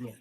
Smith.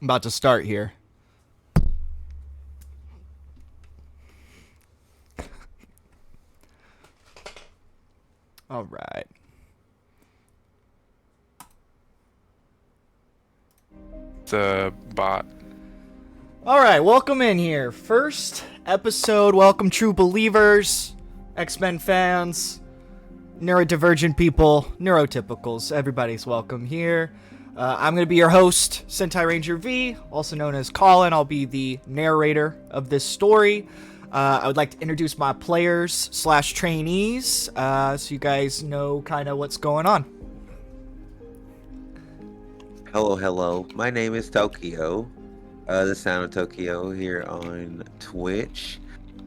I'm about to start here. All right. The bot. All right, welcome in here. First episode. Welcome, true believers, X-Men fans, neurodivergent people, neurotypicals. Everybody's welcome here. I'm going to be your host, SentaiRangerV, also known as Colin. I'll be the narrator of this story. I would like to introduce my players / trainees so you guys know kind of what's going on. Hello. My name is Tokyo, the Sound of Tokyo here on Twitch,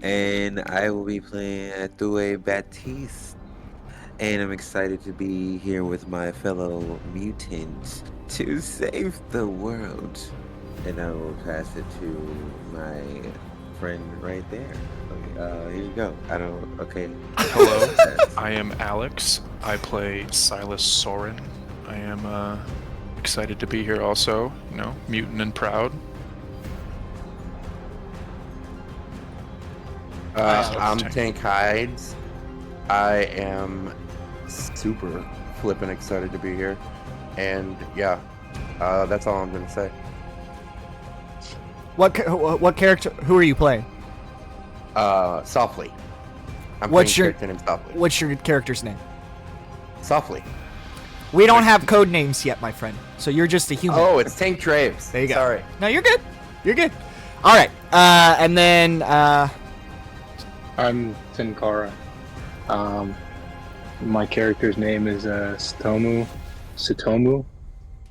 and I will be playing Thue Baptiste. And I'm excited to be here with my fellow mutants to save the world. And I will pass it to my friend right there. Okay, here you go. Okay. Hello, I am Alex. I play Silas Soren. I am excited to be here also, mutant and proud. I'm Tank Hides. I am super flippin' excited to be here. And yeah, that's all I'm gonna say. What character? Who are you playing? Softly. What's your character named Softly? What's your character's name? Softly. We don't have code names yet, my friend. So you're just a human. Oh, it's Tank Traves. There you go. Sorry. No, you're good. You're good. All right. And then I'm Tenkara. My character's name is Satomu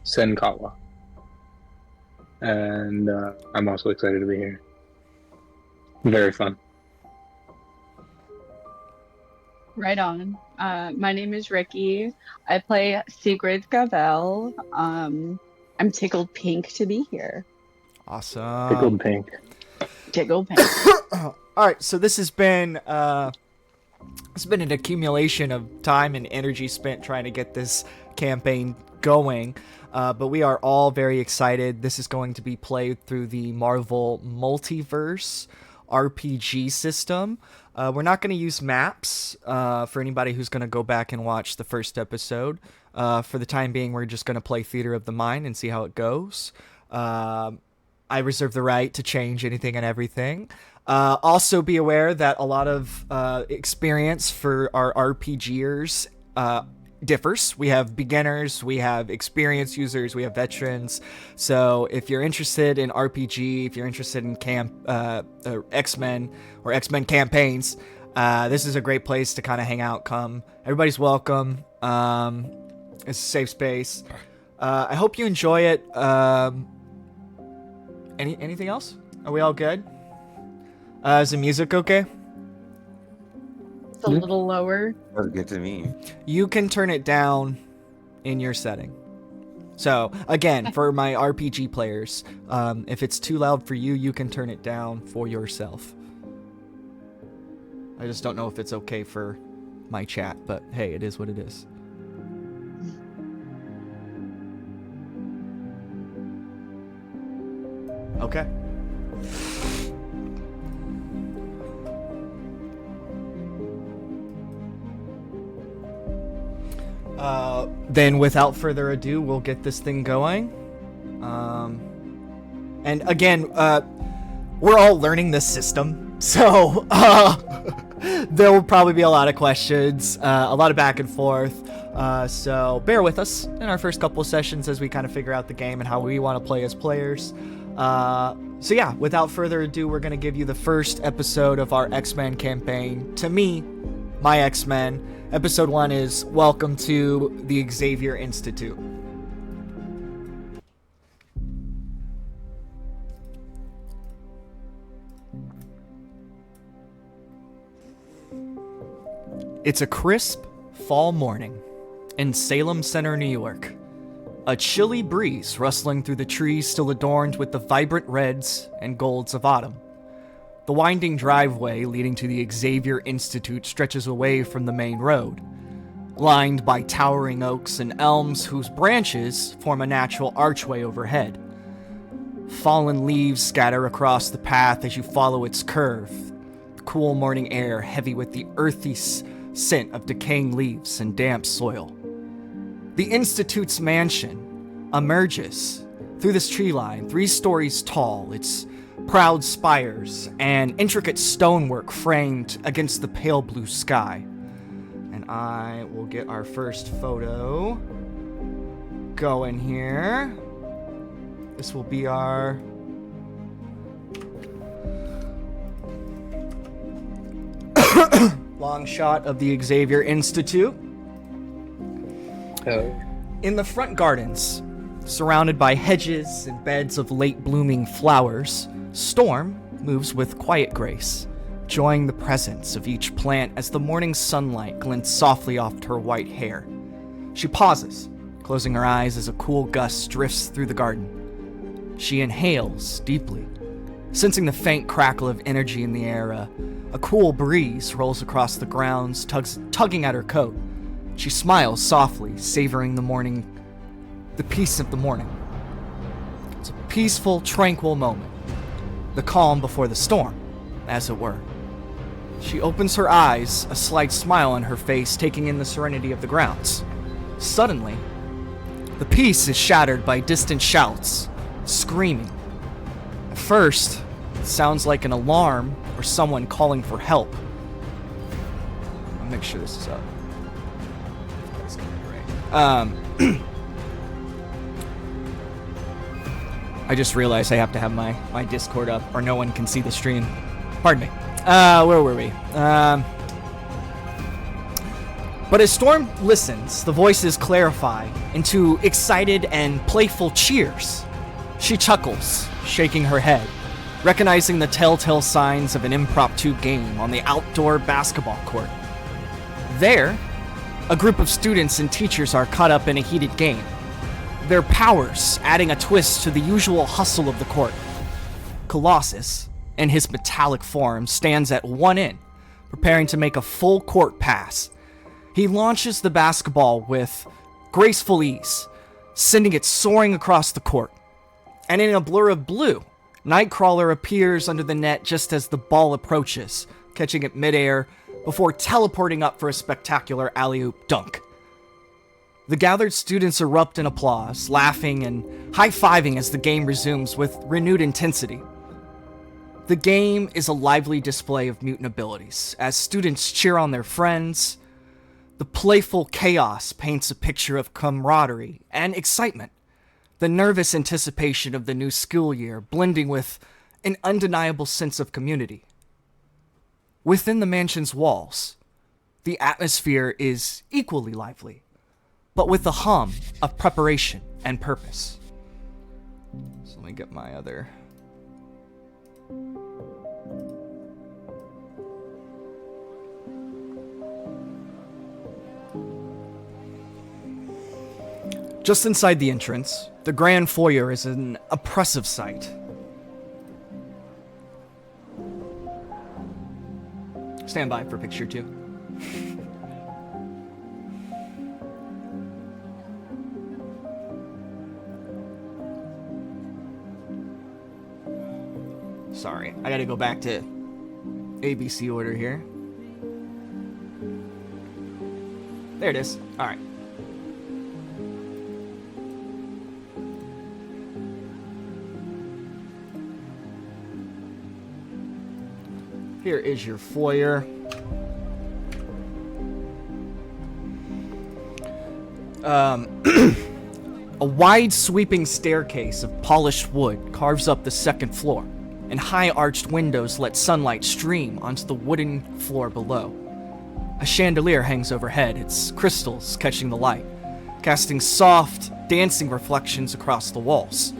Senkawa. And I'm also excited to be here. Very fun. Right on. My name is Ricky. I play Sigrid Gavel. I'm tickled pink to be here. awesome. Pickled pink. Tickled pink. All right. So this has been an accumulation of time and energy spent trying to get this campaign going. But we are all very excited. This is going to be played through the Marvel Multiverse RPG system. We're not going to use maps for anybody who's going to go back and watch the first episode. For the time being, we're just going to play Theater of the Mind and see how it goes. I reserve the right to change anything and everything. Also be aware that a lot of experience for our RPGers differs. We have beginners, we have experienced users, we have veterans. So if you're interested in RPG, if you're interested in X-Men or X-Men campaigns, this is a great place to kind of hang out. Come, everybody's welcome. It's a safe space. I hope you enjoy it. Anything else? Are we all good? Is the music okay? It's a little lower. That's good to me. You can turn it down in your setting. So, again, for my RPG players, if it's too loud for you, you can turn it down for yourself. I just don't know if it's okay for my chat, but hey, it is what it is. Okay. Then without further ado, we'll get this thing going. And again, we're all learning this system, so there will probably be a lot of questions, a lot of back and forth. So bear with us in our first couple of sessions as we kind of figure out the game and how we want to play as players. So yeah, without further ado, we're going to give you the first episode of our X-Men campaign. To me, my X-Men. Episode 1 is Welcome to the Xavier Institute. It's a crisp fall morning in Salem Center, New York. A chilly breeze rustling through the trees still adorned with the vibrant reds and golds of autumn. The winding driveway leading to the Xavier Institute stretches away from the main road, lined by towering oaks and elms whose branches form a natural archway overhead. Fallen leaves scatter across the path as you follow its curve, the cool morning air heavy with the earthy scent of decaying leaves and damp soil. The Institute's mansion emerges through this tree line, 3 stories tall, its proud spires and intricate stonework framed against the pale blue sky. And I will get our first photo going here. This will be our long shot of the Xavier Institute. Oh. In the front gardens, surrounded by hedges and beds of late blooming flowers, Storm moves with quiet grace, enjoying the presence of each plant as the morning sunlight glints softly off her white hair. She pauses, closing her eyes as a cool gust drifts through the garden. She inhales deeply, sensing the faint crackle of energy in the air. A cool breeze rolls across the grounds, tugging at her coat. She smiles softly, savoring the peace of the morning. It's a peaceful, tranquil moment. The calm before the storm, as it were. She opens her eyes, a slight smile on her face, taking in the serenity of the grounds. Suddenly, the peace is shattered by distant shouts, screaming. At first, it sounds like an alarm or someone calling for help. I'll make sure this is up. That's gonna be right. I just realized I have to have my Discord up or no one can see the stream. Pardon me. Where were we? But as Storm listens, the voices clarify into excited and playful cheers. She chuckles, shaking her head, recognizing the telltale signs of an impromptu game on the outdoor basketball court. There, a group of students and teachers are caught up in a heated game, their powers adding a twist to the usual hustle of the court. Colossus, in his metallic form, stands at one end, preparing to make a full court pass. He launches the basketball with graceful ease, sending it soaring across the court. And in a blur of blue, Nightcrawler appears under the net just as the ball approaches, catching it midair before teleporting up for a spectacular alley-oop dunk. The gathered students erupt in applause, laughing and high-fiving as the game resumes with renewed intensity. The game is a lively display of mutant abilities, as students cheer on their friends. The playful chaos paints a picture of camaraderie and excitement, the nervous anticipation of the new school year blending with an undeniable sense of community. Within the mansion's walls, the atmosphere is equally lively, but with a hum of preparation and purpose. So let me get my other... Just inside the entrance, the grand foyer is an oppressive sight. Stand by for picture 2. Sorry, I gotta go back to ABC order here. There it is. All right. Here is your foyer. A wide sweeping staircase of polished wood carves up the second floor, and high arched windows let sunlight stream onto the wooden floor below. A chandelier hangs overhead, its crystals catching the light, casting soft, dancing reflections across the walls.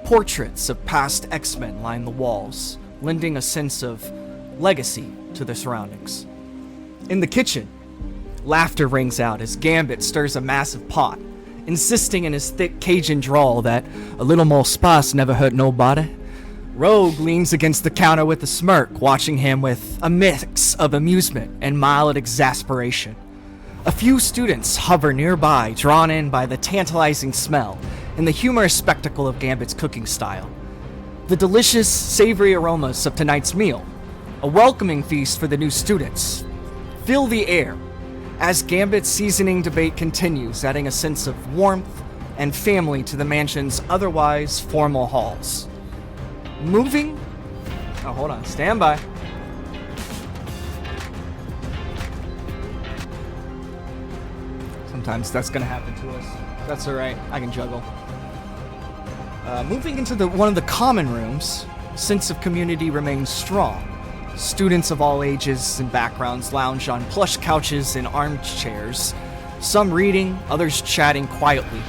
Portraits of past X-Men line the walls, lending a sense of legacy to the surroundings. In the kitchen, laughter rings out as Gambit stirs a massive pot, insisting in his thick Cajun drawl that a little more spice never hurt nobody. Rogue leans against the counter with a smirk, watching him with a mix of amusement and mild exasperation. A few students hover nearby, drawn in by the tantalizing smell and the humorous spectacle of Gambit's cooking style. The delicious, savory aromas of tonight's meal, a welcoming feast for the new students, fill the air as Gambit's seasoning debate continues, adding a sense of warmth and family to the mansion's otherwise formal halls. Moving... Oh, hold on. Stand by. Sometimes that's gonna happen to us. That's alright. I can juggle. Moving into one of the common rooms, sense of community remains strong. Students of all ages and backgrounds lounge on plush couches and armchairs, some reading, others chatting quietly.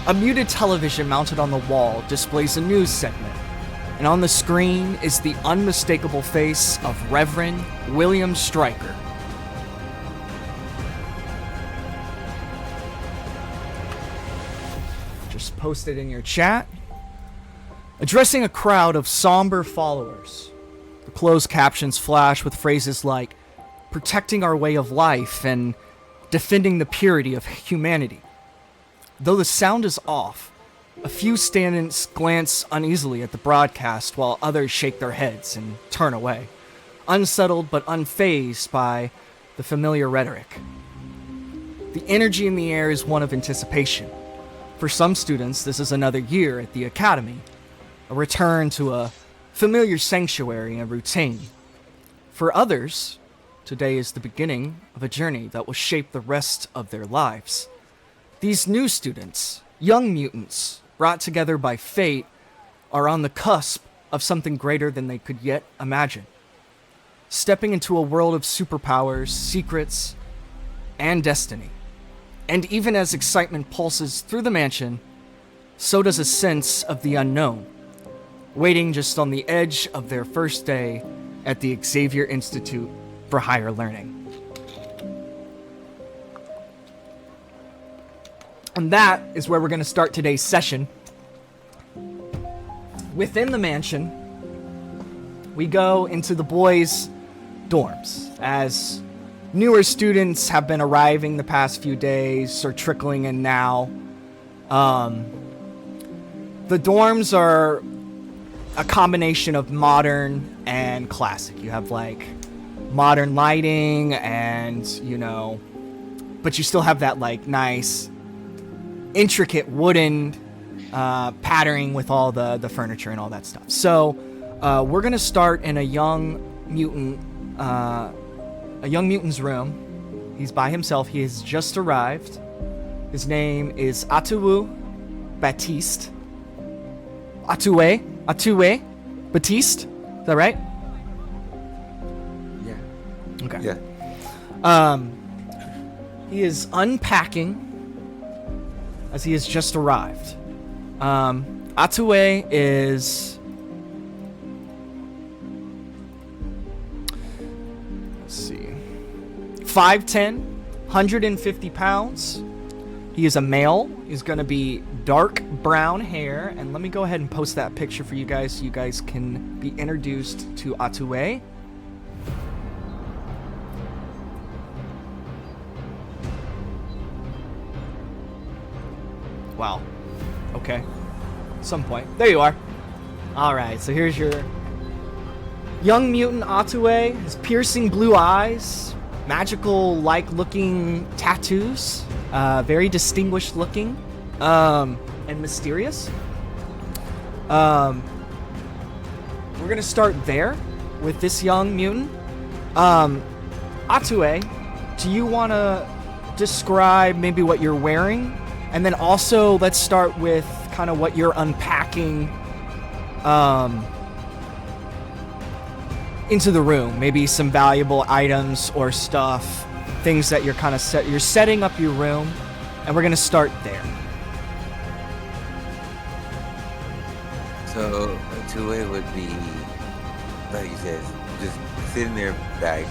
A muted television mounted on the wall displays a news segment, and on the screen is the unmistakable face of Reverend William Stryker. Just post it in your chat. Addressing a crowd of somber followers, the closed captions flash with phrases like protecting our way of life and defending the purity of humanity. Though the sound is off, a few stand-ins glance uneasily at the broadcast while others shake their heads and turn away, unsettled but unfazed by the familiar rhetoric. The energy in the air is one of anticipation. For some students, this is another year at the academy, a return to a familiar sanctuary and routine. For others, today is the beginning of a journey that will shape the rest of their lives. These new students, young mutants, brought together by fate, are on the cusp of something greater than they could yet imagine. Stepping into a world of superpowers, secrets, and destiny. And even as excitement pulses through the mansion, so does a sense of the unknown, waiting just on the edge of their first day at the Xavier Institute for Higher Learning. And that is where we're going to start today's session. Within the mansion, we go into the boys' dorms, as newer students have been arriving the past few days, or trickling in now. The dorms are a combination of modern and classic. You have like modern lighting and, but you still have that like nice intricate wooden patterning with all the furniture and all that stuff. So we're gonna start in a young mutant's room. He's by himself. He has just arrived. His name is Atue Baptiste. Atue Baptiste. Is that right? Yeah. Okay. Yeah. He is unpacking as he has just arrived. Atue is... Let's see. 5'10", 150 pounds. He is a male. He's going to be dark brown hair. And let me go ahead and post that picture for you guys so you guys can be introduced to Atue. Wow. Okay. At some point. There you are. Alright, so here's your Young mutant Atue has piercing blue eyes, magical-like looking tattoos, very distinguished looking, and mysterious. We're gonna start there with this young mutant. Atue, do you want to describe maybe what you're wearing? And then also, let's start with kind of what you're unpacking into the room. Maybe some valuable items or stuff, things that you're kind of you're setting up your room, and we're going to start there. So a two-way would be, like you said, just sitting there back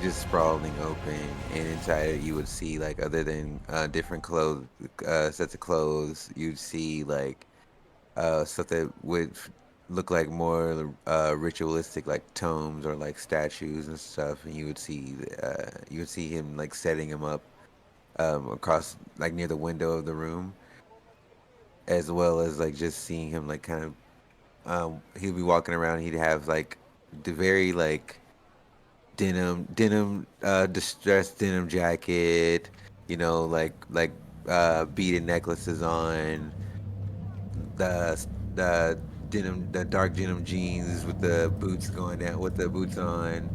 just sprawling open, and inside it you would see, like, other than different clothes, sets of clothes, you'd see like stuff that would look like more ritualistic, like tomes or like statues and stuff, and you would see him like setting them up across, like, near the window of the room, as well as like just seeing him like kind of he'd be walking around, he'd have like the very like denim distressed denim jacket, you know, like beaded necklaces on, the dark denim jeans with the boots going down, with the boots on.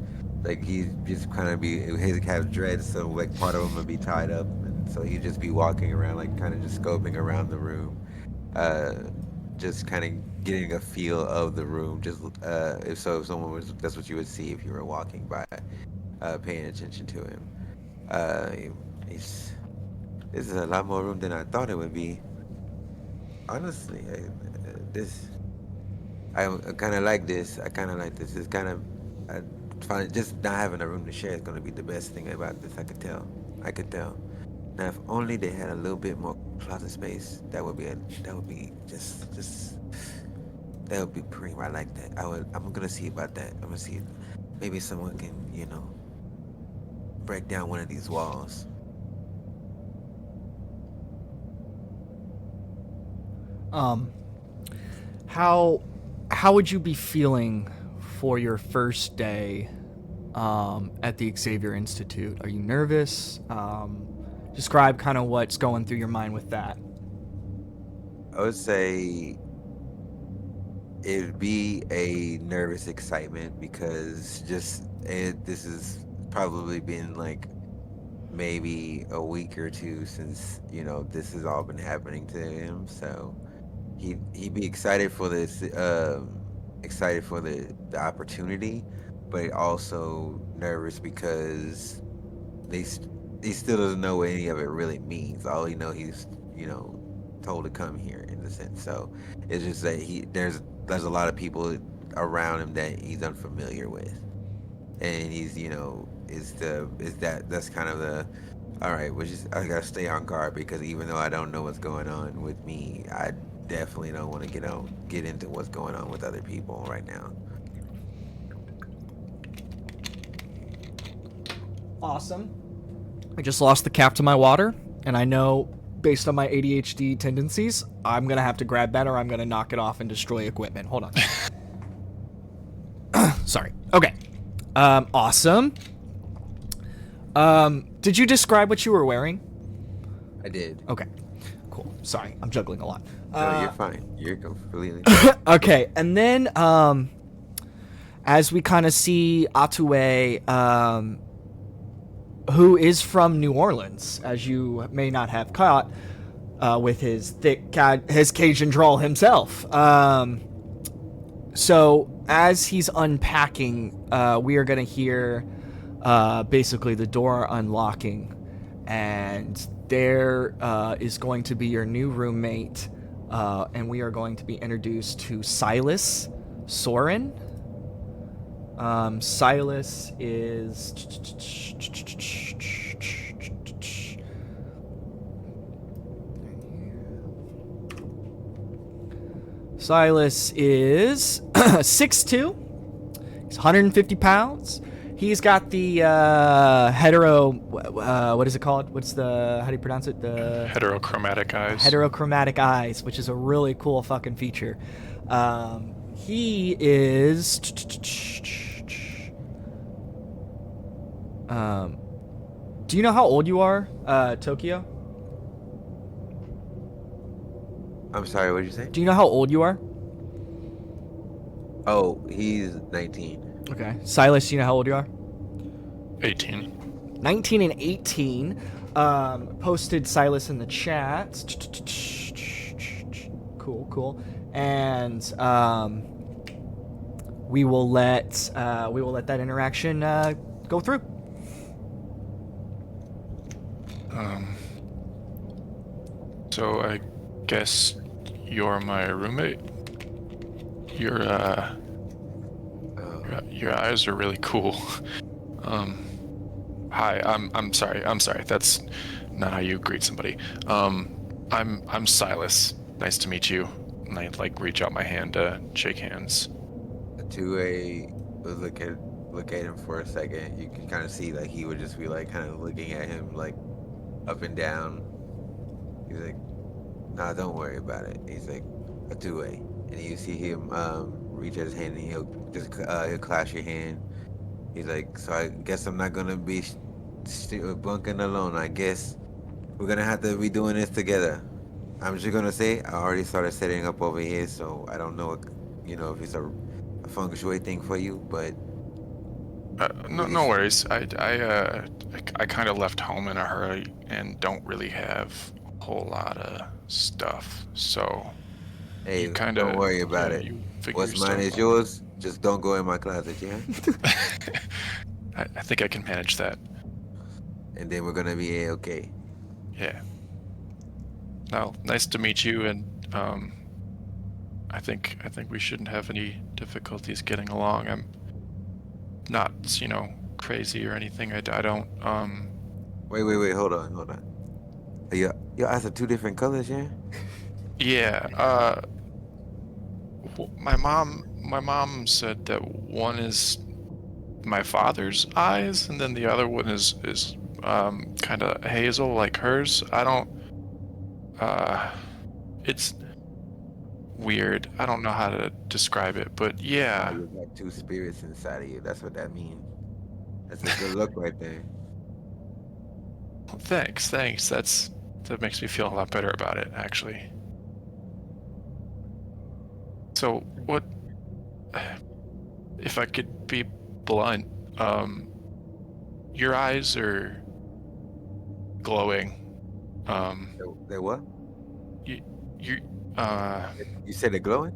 Like, he just kind of be, he have dreads, so like part of them would be tied up, and so he'd just be walking around, like kind of just scoping around the room, just kind of getting a feel of the room. Just if someone was, that's what you would see if you were walking by, paying attention to him. This is a lot more room than I thought it would be. Honestly, I kind of like this. I kind of like this. It's kind of, I find just not having a room to share is going to be the best thing about this. I could tell. Now, if only they had a little bit more closet space, that would be premium. I like that. I'm gonna see about that. I'm gonna see if maybe someone can, you know, break down one of these walls. How would you be feeling for your first day at the Xavier Institute? Are you nervous? Describe kind of what's going through your mind with that. I would say it'd be a nervous excitement, because this has probably been like maybe a week or two since, you know, this has all been happening to him. So he'd be excited for this, excited for the opportunity, but also nervous because he still doesn't know what any of it really means. All he know, he's, you know, told to come here in a sense. So it's just that there's a lot of people around him that he's unfamiliar with, and he's, you know, that's kind of the, all right, I gotta stay on guard, because even though I don't know what's going on with me, I definitely don't want to get into what's going on with other people right now. Awesome. I just lost the cap to my water, and I know, based on my ADHD tendencies, I'm gonna have to grab that, or I'm gonna knock it off and destroy equipment. Hold on. Sorry. Okay. Awesome. Did you describe what you were wearing? I did. Okay. Cool. Sorry, I'm juggling a lot. No, you're fine. You're completely okay, and then as we kind of see Atue, who is from New Orleans, as you may not have caught, with his his Cajun drawl himself. So as he's unpacking, we are going to hear basically the door unlocking, and there is going to be your new roommate, and we are going to be introduced to Silas Soren. Silas is Silas is 6'2". He's 150 pounds. He's got the hetero. What is it called? How do you pronounce it? The heterochromatic eyes. Heterochromatic eyes, which is a really cool fucking feature. He is. Do you know how old you are, Tokyo? I'm sorry, what did you say? Do you know how old you are? Oh, he's 19. Okay. Silas, do you know how old you are? 18. 19 and 18. Posted Silas in the chat. Cool. And we will let that interaction go through. So I guess you're my roommate. Your your eyes are really cool. Hi, I'm sorry. That's not how you greet somebody. I'm Silas. Nice to meet you. And I reach out my hand to shake hands. Look at him for a second. You can kind of see he would just be kind of looking at him up and down. He's like, nah, don't worry about it. He's like, a two-way. And you see him reach at his hand and he'll clasp your hand. He's like, so I guess I'm not gonna be bunking alone. I guess we're gonna have to be doing this together. I'm just gonna say I already started setting up over here, so I don't know, if it's a feng shui thing for you, but No worries. I kind of left home in a hurry and don't really have a whole lot of stuff. So hey, you kind of don't worry about it. What's mine is yours. Just don't go in my closet, yeah? I think I can manage that. And then we're gonna be okay. Yeah. Well, nice to meet you, and I think we shouldn't have any difficulties getting along. I'm not, crazy or anything. I don't. Wait, hold on. Your eyes are two different colors, yeah? Yeah. My mom said that one is my father's eyes, and then the other one is kind of hazel like hers. I don't. It's weird. I don't know how to describe it, but yeah. You got two spirits inside of you. That's what that means. That's a good look right there. Thanks. That makes me feel a lot better about it, actually. So what? If I could be blunt, your eyes are glowing. They're what? You You said they're glowing?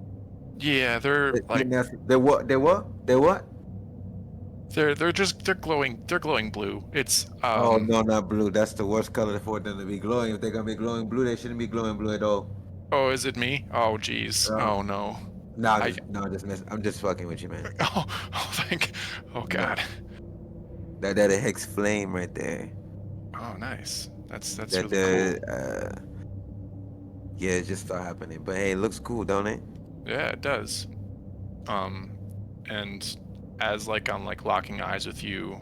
Yeah, they're They're what? They're what? They're what? they're glowing. They're glowing blue. It's Oh no, not blue. That's the worst color for them to be glowing. If they're gonna be glowing blue, they shouldn't be glowing blue at all. Oh, is it me? Oh, geez. Oh no. I'm just fucking with you, man. Oh God. That a hex flame right there. Oh, nice. That's That really cool. Yeah, it just started happening. But hey, it looks cool, don't it? Yeah, it does. And as I'm locking eyes with you,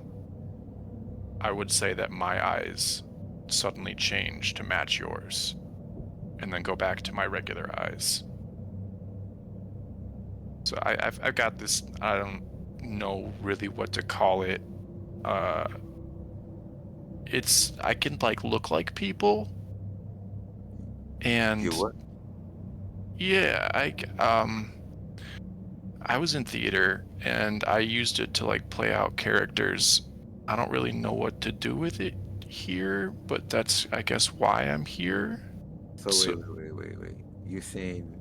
I would say that my eyes suddenly change to match yours, and then go back to my regular eyes. So I've got this. I don't know really what to call it. It's I can look like people, and You what? yeah, I was in theater and I used it to play out characters. I don't really know what to do with it here, but that's I guess why I'm here. So wait. You're saying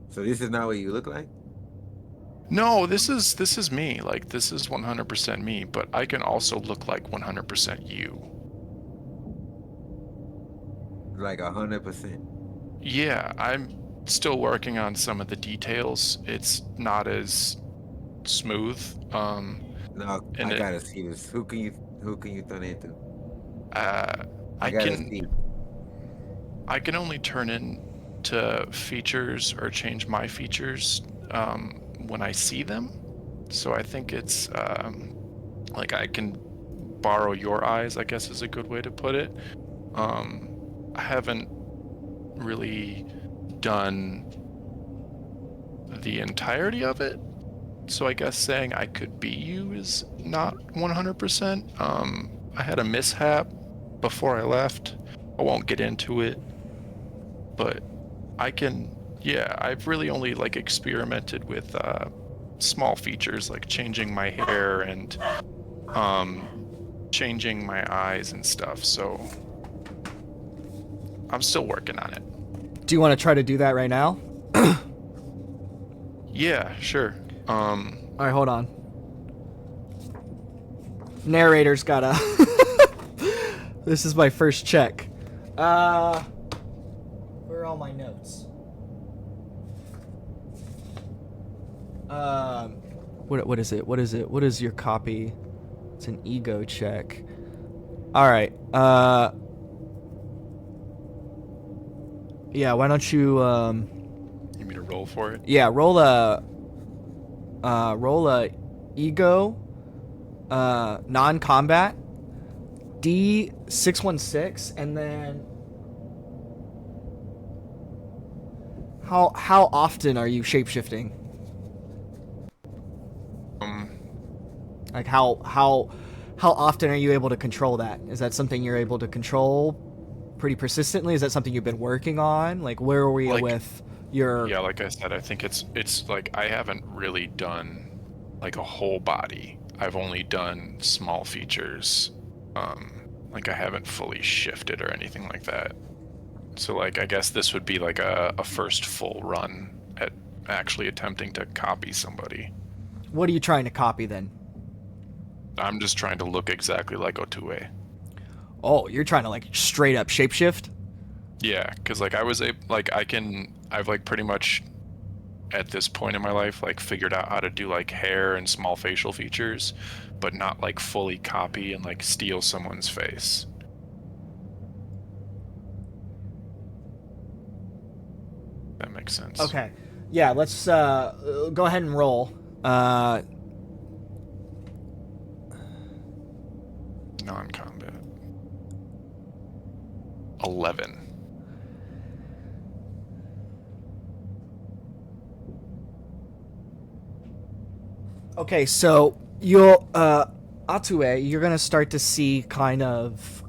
so this is not what you look like? No, this is me. This is 100% me, but I can also look like 100% you. 100%. Yeah, I'm still working on some of the details. It's not as smooth. No, I gotta see this. Who can you turn into? I can only turn into features or change my features when I see them. So I think it's I can borrow your eyes, I guess is a good way to put it. I haven't really done the entirety of it. So I guess saying I could be you is not 100%. I had a mishap before I left. I won't get into it, but I can. Yeah, I've really only like experimented with small features like changing my hair and changing my eyes and stuff. So I'm still working on it. Do you want to try to do that right now? Yeah, sure. All right, hold on. Narrator's gotta. This is my first check. Where are all my notes? What is it? What is it? What is your copy? It's an ego check. All right. Yeah. Why don't you You mean to roll for it? Yeah, roll a ego non-combat D616, and then how often are you shapeshifting? Like how often are you able to control that? Is that something you're able to control pretty persistently? Is that something you've been working on? Like where are we with your... Yeah, like I said, I think it's like I haven't really done like a whole body. I've only done small features. Like I haven't fully shifted or anything like that. So like I guess this would be like a first full run at actually attempting to copy somebody. What are you trying to copy then? I'm just trying to look exactly like Otue. Oh, you're trying to like straight up shapeshift? Yeah, because like I've like pretty much at this point in my life like figured out how to do like hair and small facial features, but not like fully copy and like steal someone's face. That makes sense. Okay. Yeah, let's go ahead and roll. Non-combat. 11. Okay, so you'll Atue, you're gonna start to see kind of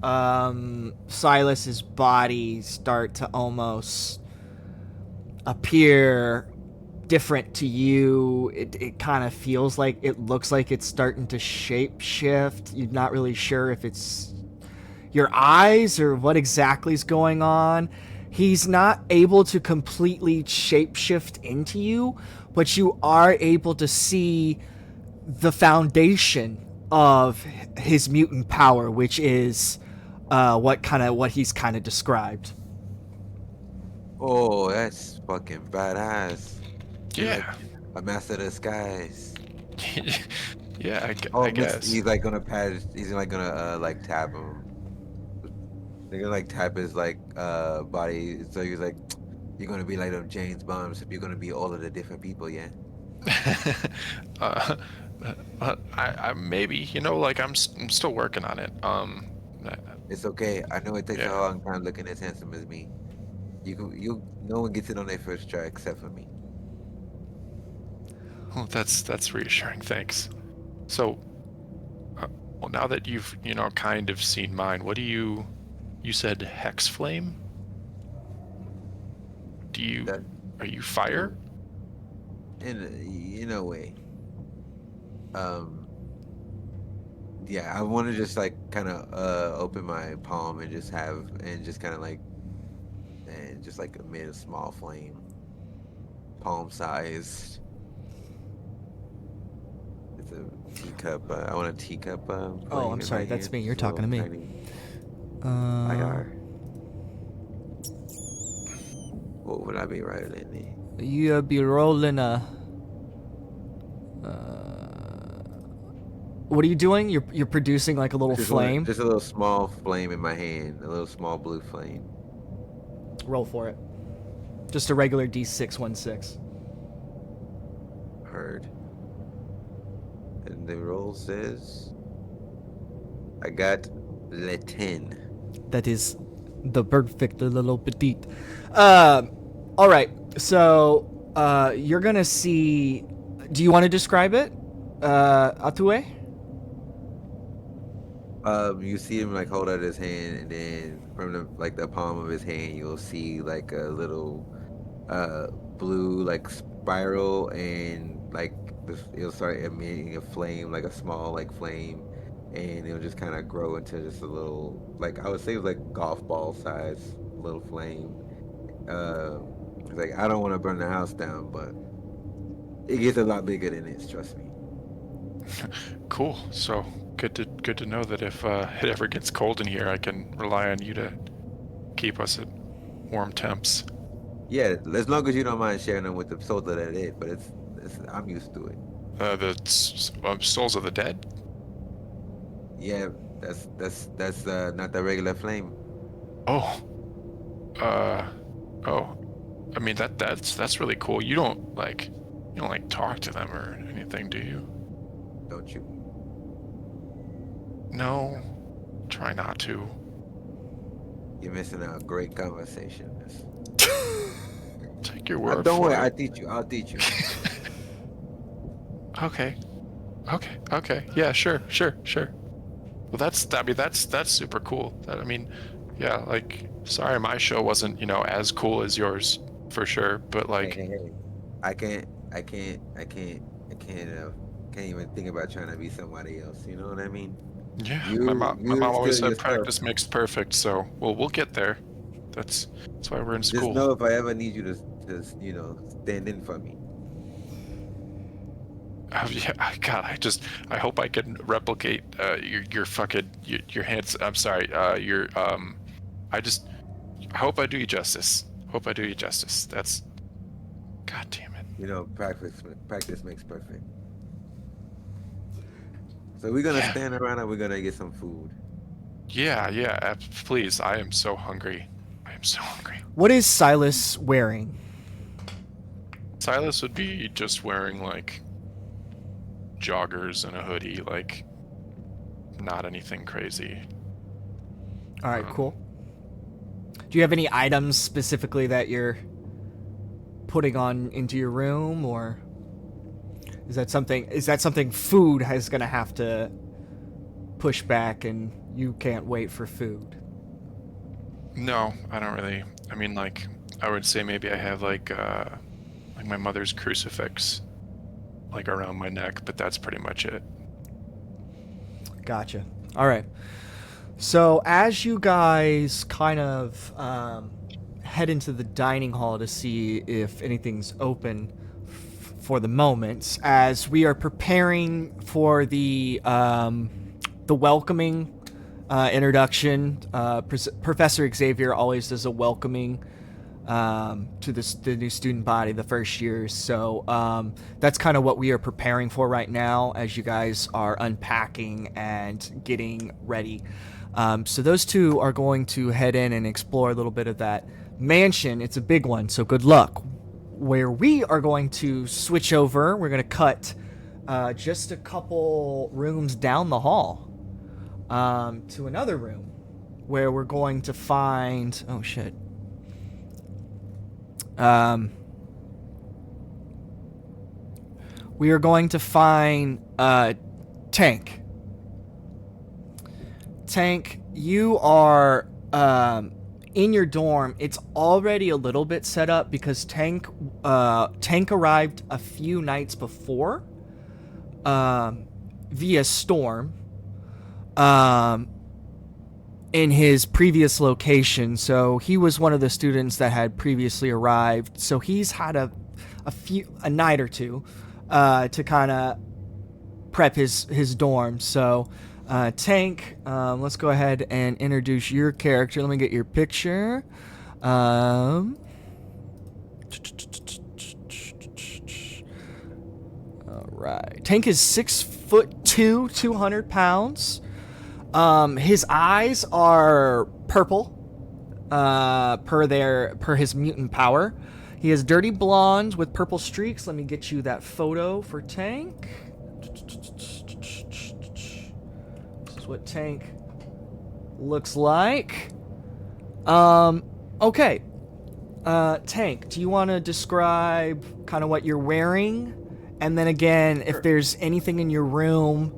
Silas's body start to almost appear different to you. It kind of feels like it looks like it's starting to shape shift. You're not really sure if it's your eyes or what exactly is going on. He's not able to completely shapeshift into you, but you are able to see the foundation of his mutant power, which is what he's kind of described. Oh, that's fucking badass. You're Yeah. like a master of disguise. Yeah, Oh, I guess. he's like gonna pat. He's like gonna like tap him. They're gonna like tap his like body. So he's like, you're gonna be like them James Bonds. You're gonna be all of the different people, yeah. I maybe, you know, like I'm still working on it. It's okay. I know it takes Yeah. a long time looking as handsome as me. No one gets it on their first try except for me. Well, that's reassuring. Thanks. So, well, now that you've kind of seen mine, what do you said hex flame? Are you fire? In a way. Yeah, I want to just like kind of open my palm and just kind of like and just like emit a small flame, palm sized. It's a teacup. I want a teacup. Oh, flame I'm in sorry, my that's hand, me. You're talking to me. tiny IR. What would I be rolling? You be rolling a. What are you doing? You're producing like a little flame. Just a little small flame in my hand. A little small blue flame. Roll for it. Just a regular D616. Heard. And the roll says I got le 10. That is the perfect little petite. All right. So you're gonna see. Do you want to describe it, Atue? You see him like hold out his hand, and then from the palm of his hand, you'll see like a little blue like spiral, and like it'll start emitting a flame, like a small like flame, and it'll just kind of grow into just a little, like I would say, like golf ball size little flame. It's like I don't want to burn the house down, but it gets a lot bigger than this. Trust me. Cool. So good to know that if it ever gets cold in here, I can rely on you to keep us at warm temps. Yeah, as long as you don't mind sharing them with the souls that are dead, but it's I'm used to it. The souls of the dead. Yeah, that's not the regular flame. Oh. Oh. I mean that's really cool. You don't like talk to them or anything, do you? Don't you? No. Try not to. You're missing a great conversation. Take your word Don't for worry, it. I'll teach you. Okay. Yeah, sure. Well, that's super cool. Yeah, like, sorry my show wasn't, as cool as yours, for sure, but like... Hey. I can't even think about trying to be somebody else, you know what I mean? Yeah, You- my mom you always still said practice yourself. makes perfect, so, well, we'll get there. That's why we're in Just school. know if I ever need you to stand in for me. Yeah, God, I hope I can replicate your fucking your hands. I'm sorry, I hope I do you justice. That's, God damn it. You know, practice makes perfect. So we're gonna Yeah. stand around and we're gonna get some food. Yeah, please. I am so hungry. What is Silas wearing? Silas would be just wearing like joggers and a hoodie, like not anything crazy. All right, cool. Do you have any items specifically that you're putting on into your room, or is that something food is going to have to push back and you can't wait for food? No, I don't really. I mean, like, I would say maybe I have like my mother's crucifix like around my neck, but that's pretty much it. Gotcha. All right. So as you guys kind of head into the dining hall to see if anything's open for the moment, as we are preparing for the welcoming introduction, Professor Xavier always does a welcoming to the new student body the first years. So that's kind of what we are preparing for right now as you guys are unpacking and getting ready. So those two are going to head in and explore a little bit of that mansion. It's a big one, so good luck. Where we are going to switch over, we're going to cut just a couple rooms down the hall to another room where we're going to find... Oh, shit. We are going to find Tank. Tank, you are in your dorm. It's already a little bit set up because Tank arrived a few nights before via storm in his previous location. So he was one of the students that had previously arrived. So he's had a night or two to kind of prep his dorm. So Tank, let's go ahead and introduce your character. Let me get your picture. All right. Tank is 6'2", 200 pounds. His eyes are purple, per his mutant power. He has dirty blonde with purple streaks. Let me get you that photo for Tank. This is what Tank looks like. Okay. Tank, do you want to describe kind of what you're wearing, and then again, if there's anything in your room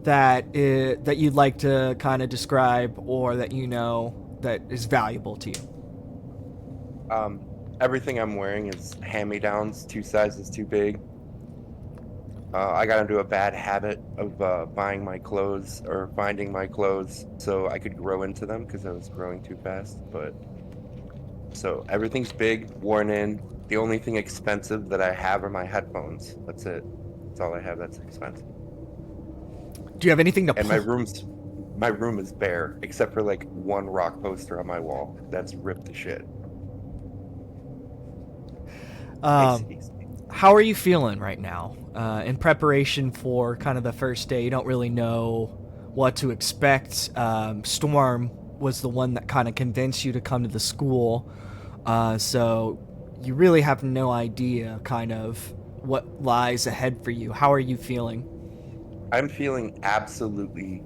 that that you'd like to kind of describe or that you know that is valuable to you. Everything I'm wearing is hand-me-downs, 2 sizes too big. I got into a bad habit of buying my clothes or finding my clothes so I could grow into them because I was growing too fast. But so everything's big, worn in. The only thing expensive that I have are my headphones. That's it. That's all I have that's expensive. Do you have anything to And my room is bare except for like one rock poster on my wall that's ripped to shit. How are you feeling right now? In preparation for kind of the first day, you don't really know what to expect. Storm was the one that kind of convinced you to come to the school, so you really have no idea kind of what lies ahead for you. How are you feeling? I'm feeling absolutely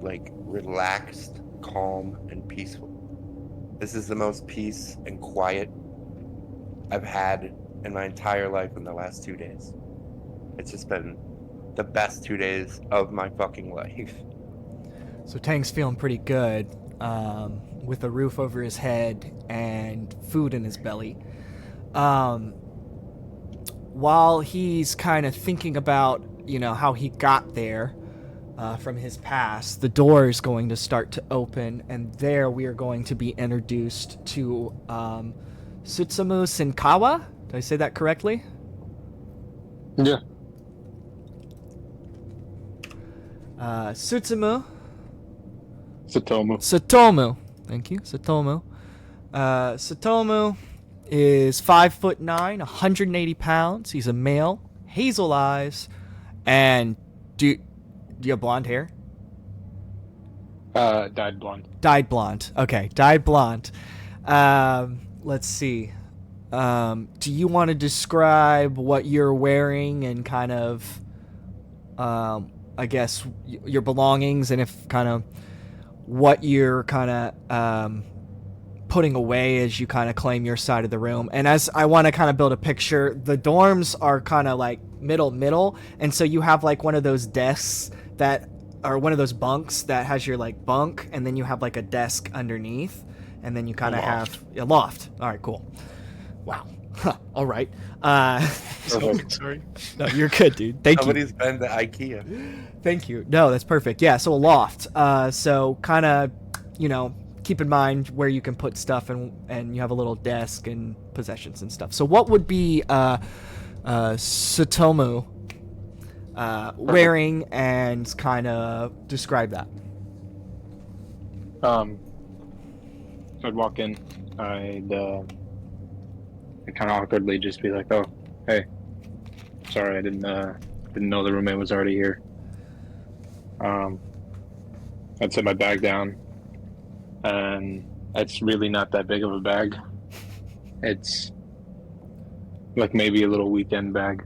like relaxed, calm, and peaceful. This is the most peace and quiet I've had in my entire life in the last 2 days. It's just been the best 2 days of my fucking life. So Tang's feeling pretty good, with a roof over his head and food in his belly. While he's kind of thinking about, you know, how he got there from his past, the door is going to start to open, and there we are going to be introduced to Sutsumu Shinkawa. Did I say that correctly? Yeah. Sutsumu. Satomu. Thank you, Satomu. Satomu is 5'9", 180 pounds. He's a male, hazel eyes, and do you have blonde hair? Dyed blonde. Dyed blonde. Okay, dyed blonde. Let's see. Do you want to describe what you're wearing and kind of, I guess, your belongings, and if kind of what you're kind of putting away as you kind of claim your side of the room? And as I want to kind of build a picture, the dorms are kind of like middle, and so you have like one of those desks that, or one of those bunks that has your like bunk, and then you have like a desk underneath, and then you kind of have a loft. All right, cool. Wow. All right. Sorry. No, you're good, dude. Thank you. Somebody's been to IKEA. Thank you. No, that's perfect. Yeah, so a loft. So kind of, you know, keep in mind where you can put stuff, and you have a little desk and possessions and stuff. So what would be Satomu wearing, and kind of describe that? I'd walk in. I'd kind of awkwardly just be like, "Oh, hey, sorry, I didn't know the roommate was already here." I'd set my bag down, and it's really not that big of a bag. It's like maybe a little weekend bag.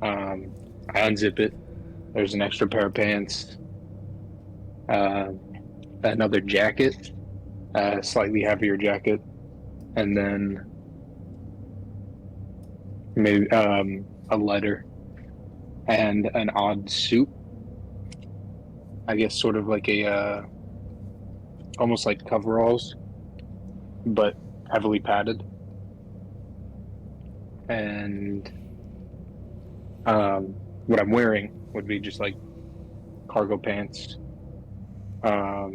I unzip it. There's an extra pair of pants, another jacket, slightly heavier jacket, and then maybe a lighter and an odd suit. I guess sort of like a almost like coveralls, but heavily padded. And what I'm wearing would be just like cargo pants, a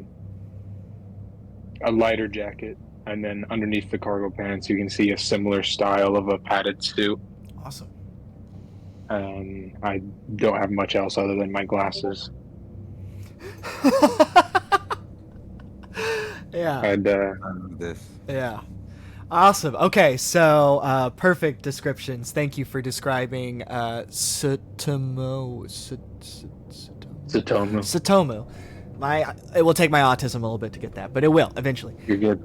lighter jacket, and then underneath the cargo pants you can see a similar style of a padded suit. Awesome. And I don't have much else other than my glasses. Yeah. I'd This. Yeah. Awesome. Okay, so perfect descriptions. Thank you for describing Satomu. Satomu. It will take my autism a little bit to get that, but it will eventually. You're good.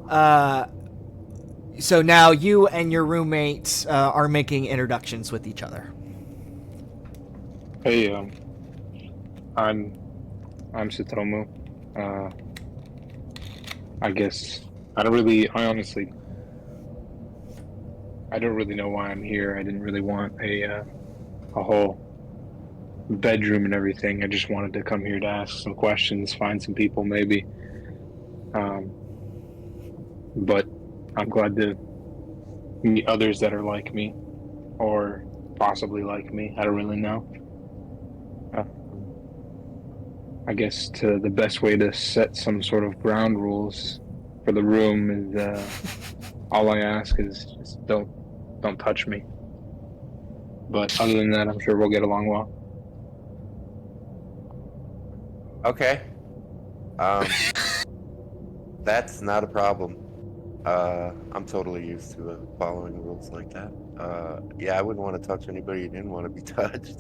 So now you and your roommates are making introductions with each other. Hey, I'm Satomu. I guess I honestly I don't really know why I'm here. I didn't really want a whole bedroom and everything. I just wanted to come here to ask some questions, find some people maybe. But I'm glad to meet others that are like me, or possibly like me. I don't really know. I guess the best way to set some sort of ground rules for the room is all I ask is just don't touch me. But other than that, I'm sure we'll get along well. Okay. That's not a problem. I'm totally used to following rules like that. Yeah, I wouldn't want to touch anybody who didn't want to be touched.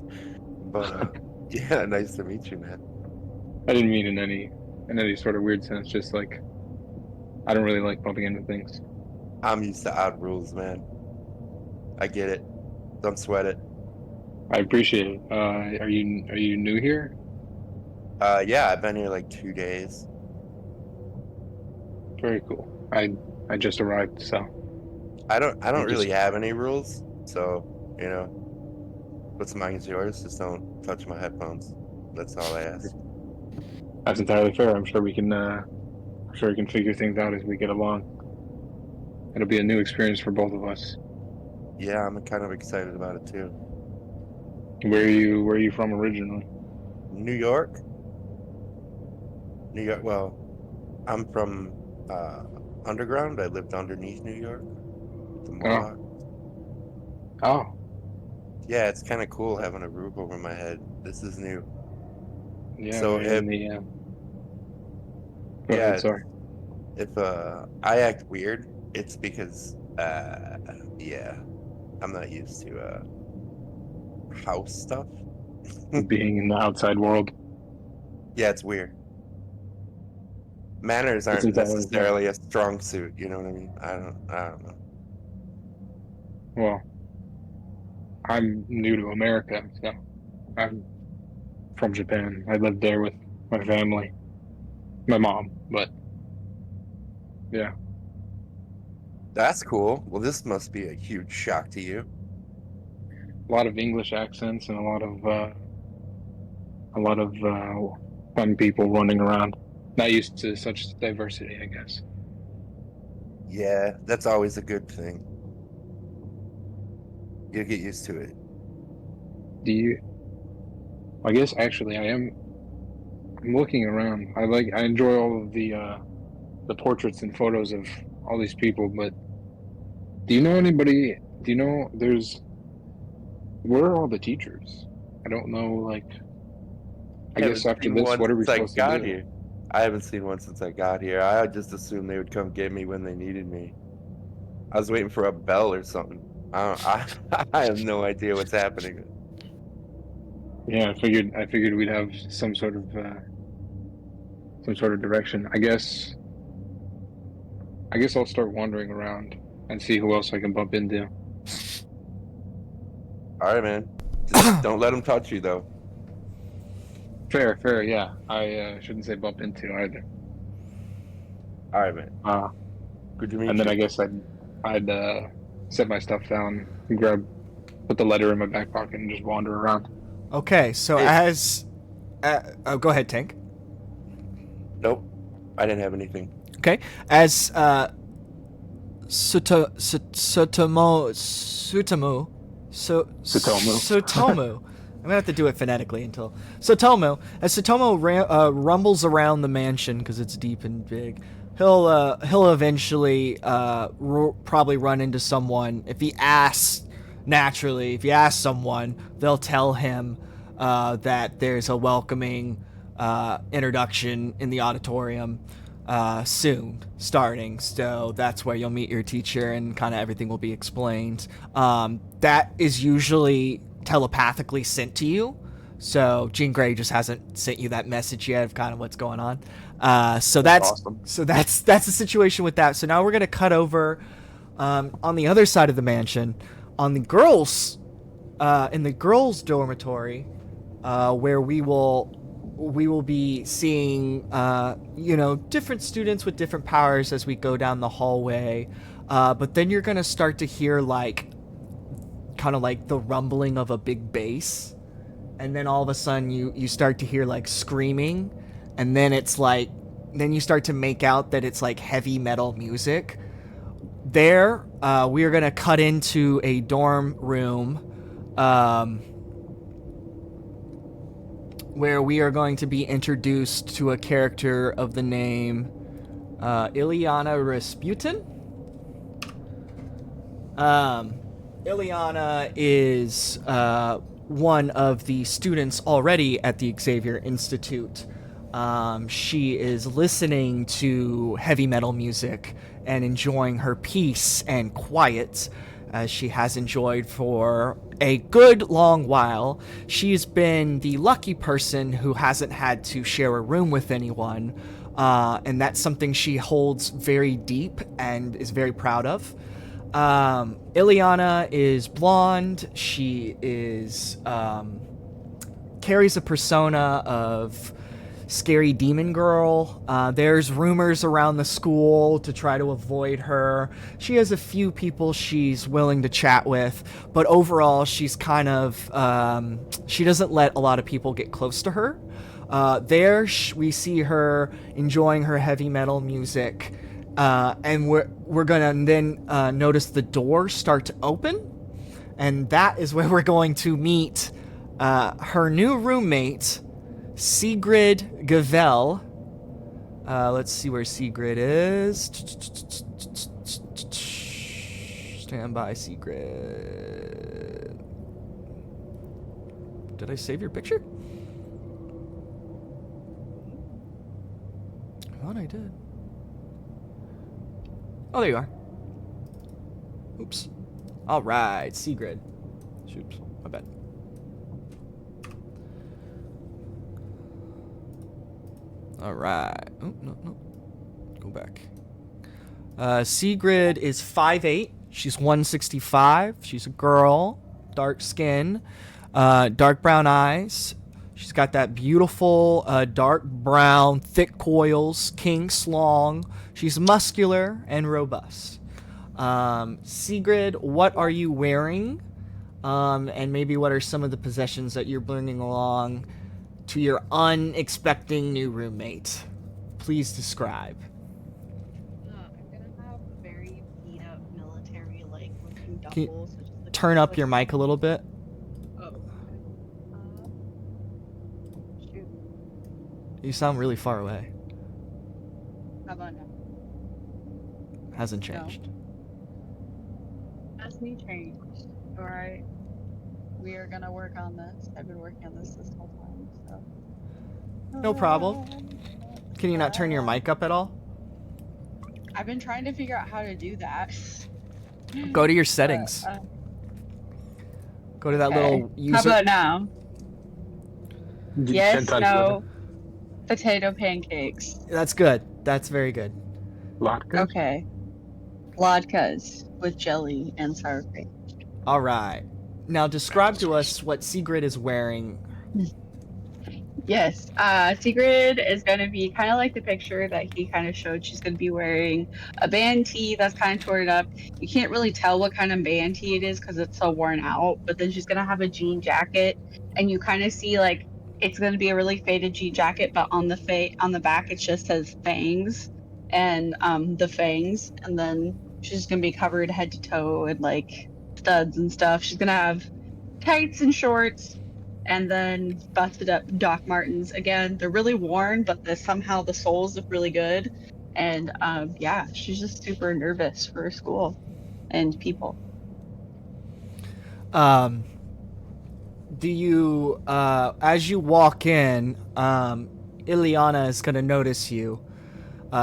But yeah, nice to meet you, man. I didn't mean in any sort of weird sense. Just like I don't really like bumping into things. I'm used to odd rules, man. I get it. Don't sweat it. I appreciate it. Are you new here? Yeah, I've been here like 2 days. Very cool. I just arrived, so I don't You really just- have any rules, so you know, what's mine's yours. Just don't touch my headphones. That's all I ask. that's entirely fair. I'm sure we can figure things out as we get along. It'll be a new experience for both of us. Yeah, I'm kind of excited about it too. Where are you from originally? New York. New York. Well, I'm from underground. I lived underneath New York. The Mohawk. Oh, Yeah, it's kind of cool having a roof over my head. This is new. yeah. So right if- in the, Go Yeah, ahead, sorry. If I act weird, it's because yeah, I'm not used to house stuff. Being in the outside world. Yeah, it's weird. Manners It's aren't entirely fair. necessarily a strong suit. You know what I mean? I don't know. Well, I'm new to America, so I'm from Japan. I lived there with my family, my mom, but yeah. That's cool. Well, this must be a huge shock to you. A lot of English accents and a lot of fun people running around. Not used to such diversity, I guess. Yeah, that's always a good thing. You'll get used to it. Do you? I guess actually I'm looking around. I enjoy all of the portraits and photos of all these people, but do you know anybody? Do you know where are all the teachers? I don't know. Like, I guess haven't after seen this, one what are we since I supposed to got do? here. I haven't seen one since I got here. I just assumed they would come get me when they needed me. I was waiting for a bell or something. I have no idea what's happening. Yeah, I figured we'd have some sort of direction. I guess I'll start wandering around and see who else I can bump into. All right, man. Just don't let them touch you, though. Fair, yeah. I shouldn't say bump into either. All right, man. Good to meet And you. then I guess I'd set my stuff down, and put the letter in my back pocket, and just wander around. Okay, so Hey. as oh, go ahead, Tank. Nope. I didn't have anything. Okay, as Sutomu. I'm gonna have to do it phonetically until Sutomu. As Sutomu rumbles around the mansion because it's deep and big, he'll eventually probably run into someone. If he asks someone, they'll tell him that there's a welcoming introduction in the auditorium soon starting, so that's where you'll meet your teacher and kind of everything will be explained. That is usually telepathically sent to you, so Jean Grey just hasn't sent you that message yet of kind of what's going on. So that's awesome. So that's the situation with that. So now we're gonna cut over on the other side of the mansion, on the girls in the girls dormitory, where we will be seeing different students with different powers as we go down the hallway. But then you're going to start to hear like kind of like the rumbling of a big bass. And then all of a sudden you start to hear like screaming. And then it's like, then you start to make out that it's like heavy metal music. There, we are going to cut into a dorm room where we are going to be introduced to a character of the name Ileana Rasputin. Ileana is one of the students already at the Xavier Institute. She is listening to heavy metal music and enjoying her peace and quiet, as she has enjoyed for a good long while. She's been the lucky person who hasn't had to share a room with anyone, and that's something she holds very deep and is very proud of. Ileana is blonde. She is carries a persona of scary demon girl. There's rumors around the school to try to avoid her. She has a few people she's willing to chat with, but overall she's kind of she doesn't let a lot of people get close to her. We see her enjoying her heavy metal music, and we're gonna then notice the door start to open, and that is where we're going to meet her new roommate, Sigrid Gavel. Let's see where Sigrid is. Stand by, Sigrid. Did I save your picture? I thought I did. Oh, there you are. Oops. All right, Sigrid. Oops, my bad. All right. Oh, no. Go back. Sigrid is 5'8". She's 165. She's a girl. Dark skin. Dark brown eyes. She's got that beautiful dark brown, thick coils, kinks long. She's muscular and robust. Sigrid, what are you wearing? And maybe what are some of the possessions that you're bringing along to your unexpected new roommate? Please describe. I'm gonna have a very beat up military like looking Can you duffel. So just like turn up your mic a little bit? Oh. Shoot. You sound really far away. How about now? Hasn't changed. That's me changed. Alright. We are gonna work on this. I've been working on this whole time, so. No problem. Can you not turn your mic up at all? I've been trying to figure out how to do that. Go to your settings. Go to that Okay. little How user. about now? Yes, Sentai no. Potato pancakes. That's good. That's very good. Vodka? Okay. Latkes with jelly and sour cream. All right. Now describe to us what Sigrid is wearing. Yes, Sigrid is going to be kind of like the picture that he kind of showed. She's going to be wearing a band tee that's kind of torn up. You can't really tell what kind of band tee it is because it's so worn out. But then she's going to have a jean jacket, and you kind of see like it's going to be a really faded jean jacket, but on the back it just says fangs and the fangs, and then she's going to be covered head to toe in like studs and stuff. She's going to have tights and shorts. And then busted up Doc Martens. Again, they're really worn, but somehow the soles look really good. And yeah, she's just super nervous for school and people. Do you, as you walk in, Ileana is going to notice you.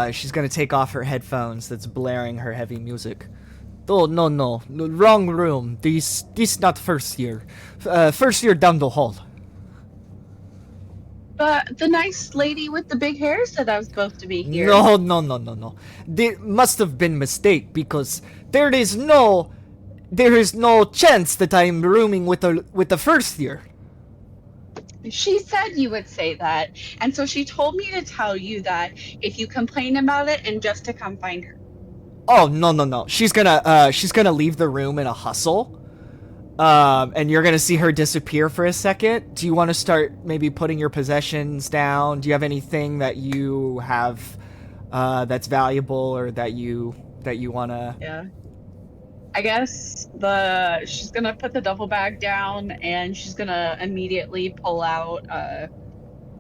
She's going to take off her headphones that's blaring her heavy music. Oh, no, wrong room. This not first year. First year down the hall. But the nice lady with the big hair said I was supposed to be here. No. There must have been mistake because there is no chance that I'm rooming with the first year. She said you would say that. And so she told me to tell you that if you complain about it and just to come find her. Oh, no. She's gonna leave the room in a hustle. And you're gonna see her disappear for a second. Do you want to start maybe putting your possessions down? Do you have anything that you have that's valuable or that you wanna? Yeah. I guess she's gonna put the duffel bag down and she's gonna immediately pull out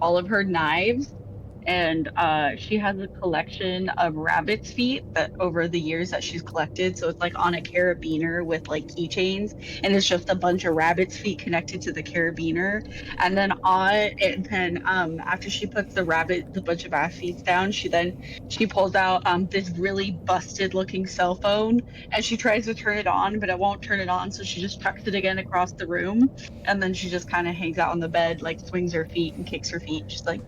all of her knives, and she has a collection of rabbit's feet that over the years that she's collected, so it's like on a carabiner with like keychains, and it's just a bunch of rabbit's feet connected to the carabiner. And then after she puts the bunch of rabbit feet down, she pulls out this really busted looking cell phone, and she tries to turn it on, but it won't turn it on, so she just tucks it again across the room, and then she just kind of hangs out on the bed, like swings her feet and kicks her feet, just like.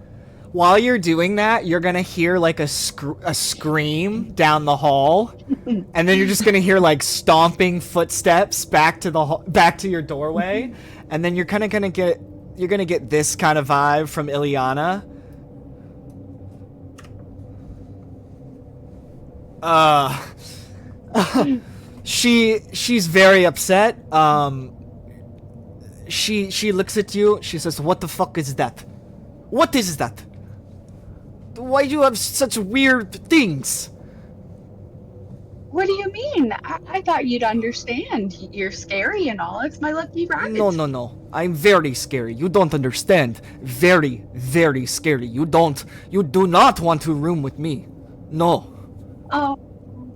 While you're doing that, you're gonna hear like a scream down the hall, and then you're just gonna hear like stomping footsteps back to your doorway, and then you're kind of gonna get this kind of vibe from Ileana. She's very upset. She looks at you. She says, "What the fuck is that? What is that? Why do you have such weird things?" What do you mean? I thought you'd understand. You're scary and all. It's my lucky rabbit. No. I'm very scary. You don't understand. Very, very scary. You do not want to room with me. No. Oh,